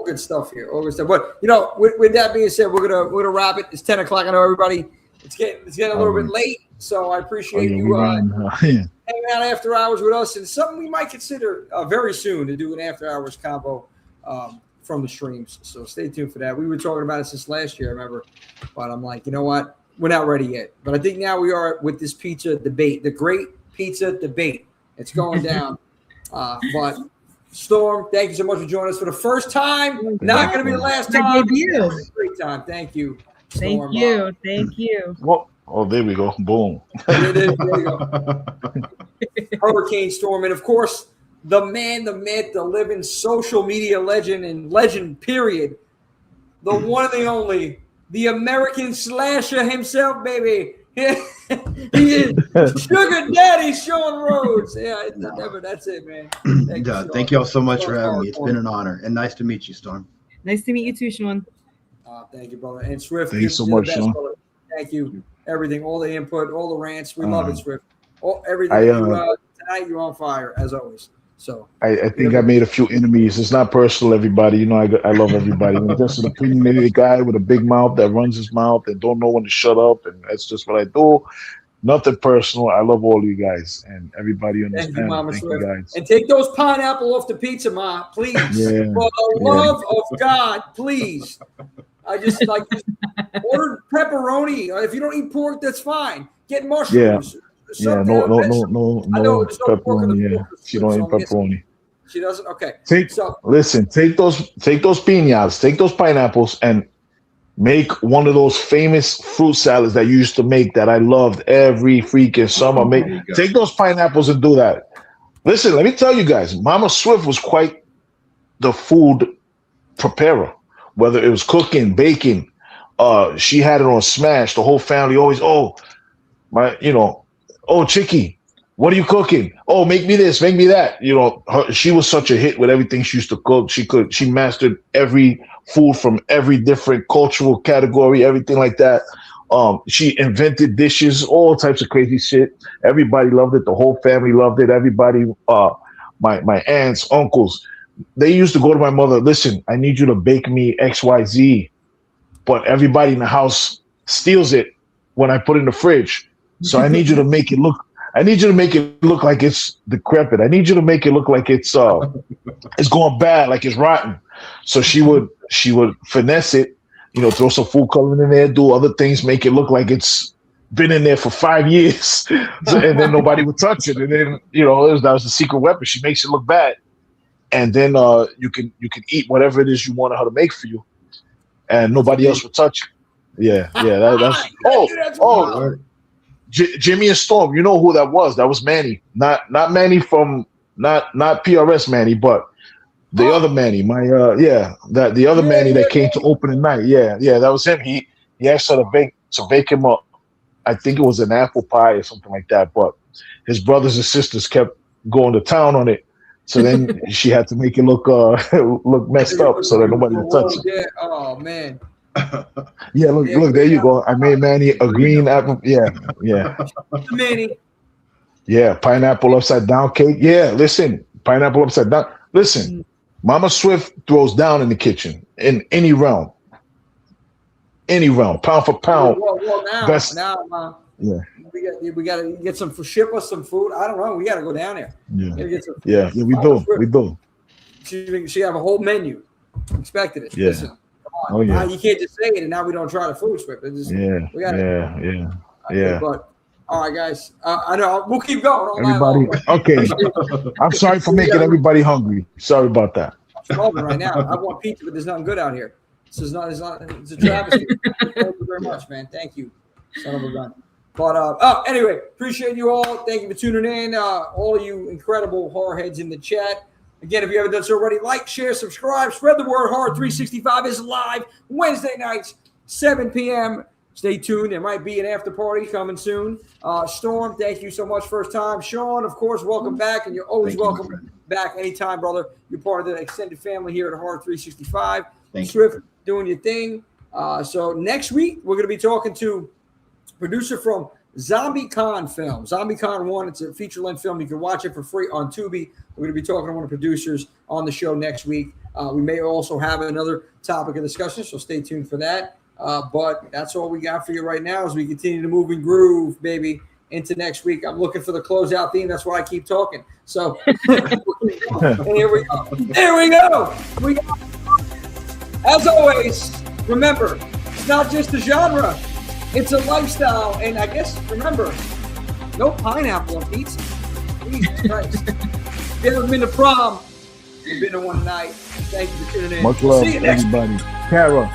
Speaker 3: good stuff here. All good stuff. But you know, with that being said, we're gonna wrap it. It's 10 o'clock. I know everybody. It's getting a little bit late, so I appreciate you hanging out after hours with us, and something we might consider very soon to do an after hours combo from the streams. So stay tuned for that. We were talking about it since last year, I remember, but I'm like, you know what? We're not ready yet. But I think now we are with this pizza debate, the great pizza debate. It's going down. But Storm, thank you so much for joining us for the first time. Not going to be the last time. Great time. Thank you. Storm.
Speaker 6: Thank you.
Speaker 5: Well, there we go. Boom.
Speaker 3: There you go. Hurricane Storm. And, of course, the man, the myth, the living social media legend, period. The one and the only, the American slasher himself, baby. Yeah, he is Sugar Daddy Sean Rhodes. Yeah, never. That's it, man.
Speaker 4: Thank you all so much for having me. It's been an honor and nice to meet you, Storm.
Speaker 6: Nice to meet you too, Sean.
Speaker 3: Thank you, brother. And Swift,
Speaker 5: thank you so much, Sean.
Speaker 3: Brother. Thank you. Everything, all the input, all the rants. We love it, Swift. Everything. Tonight you're on fire as always. So
Speaker 5: I think I made a few enemies. It's not personal, everybody. You know, I love everybody. I'm just an opinionated guy with a big mouth that runs his mouth and don't know when to shut up, and that's just what I do. Nothing personal. I love all you guys and everybody on this panel. Thank you, guys.
Speaker 3: And take those pineapple off the pizza, Ma, please. Yeah. For the love of God, please. I just order pepperoni. If you don't eat pork, that's fine. Get mushrooms.
Speaker 5: Yeah, no pepperoni. Yeah, she don't eat pepperoni.
Speaker 3: She doesn't. Okay.
Speaker 5: Listen. Take those piñas. Take those pineapples and make one of those famous fruit salads that you used to make that I loved every freaking summer. Take those pineapples and do that. Listen, let me tell you guys, Mama Swift was quite the food preparer. Whether it was cooking, baking, she had it on smash. The whole family always, Chicky, what are you cooking? Oh, make me this, make me that. You know, she was such a hit with everything she used to cook. She mastered every food from every different cultural category, everything like that. She invented dishes, all types of crazy shit. Everybody loved it. The whole family loved it. Everybody, my aunts, uncles, they used to go to my mother, listen, I need you to bake me XYZ, but everybody in the house steals it when I put it in the fridge. So I need you to make it look like it's decrepit. I need you to make it look like it's going bad, like it's rotten. So she would finesse it, throw some food coloring in there, do other things, make it look like it's been in there for 5 years. And then nobody would touch it. And then, that was the secret weapon. She makes it look bad. And then you can eat whatever it is you want her to make for you, and nobody else will touch it. Yeah. That's Jimmy and Storm. You know who that was? That was Manny, not Manny from not PRS Manny, but the other Manny. The other Manny that came to opening night. Yeah, that was him. He asked her to bake him up. I think it was an apple pie or something like that. But his brothers and sisters kept going to town on it. So then she had to make it look messed up so that nobody would touch it.
Speaker 3: Yeah. Oh man.
Speaker 5: Yeah, look, there you go. I made Manny a green apple. Yeah.
Speaker 3: Manny.
Speaker 5: Yeah, pineapple upside down cake. Yeah, listen, pineapple upside down. Listen, Mama Swift throws down in the kitchen in any realm, pound for pound.
Speaker 3: Well, now,
Speaker 5: yeah.
Speaker 3: We got to get ship us some food. I don't know. We got to go down there.
Speaker 5: Yeah, we do.
Speaker 3: She have a whole menu. Expected it.
Speaker 5: Yeah.
Speaker 3: Listen, come on. Oh, yeah. You can't just say it and now we don't try the food, Swift.
Speaker 5: Yeah.
Speaker 3: But all right, guys. I know we'll keep going.
Speaker 5: Everybody, okay. I'm sorry for making everybody hungry. Sorry about that.
Speaker 3: I'm starving right now. I want pizza, but there's nothing good out here. It's a travesty. Thank you very much, man. Thank you, son of a gun. But anyway, appreciate you all. Thank you for tuning in. All of you incredible horror heads in the chat. Again, if you haven't done so already, like, share, subscribe, spread the word. Horror 365 is live Wednesday nights, 7 p.m. Stay tuned. There might be an after party coming soon. Storm, thank you so much. First time. Sean, of course, welcome back. And you're always welcome back anytime, brother. You're part of the extended family here at Horror 365. Swift, doing your thing. So next week, we're going to be talking to producer from Zombie Con Film. Zombie Con 1, it's a feature-length film. You can watch it for free on Tubi. We're going to be talking to one of the producers on the show next week. We may also have another topic of discussion, so stay tuned for that. But that's all we got for you right now as we continue to move and groove, baby, into next week. I'm looking for the closeout theme. That's why I keep talking. So and here we go. There we go. As always, remember, it's not just a genre. It's a lifestyle, and I guess, remember, no pineapple on pizza. Jesus Christ. If you haven't been to prom, you've been to one night. Thank you for tuning in.
Speaker 5: Much love, everybody. Carrie.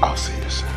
Speaker 1: I'll see you soon.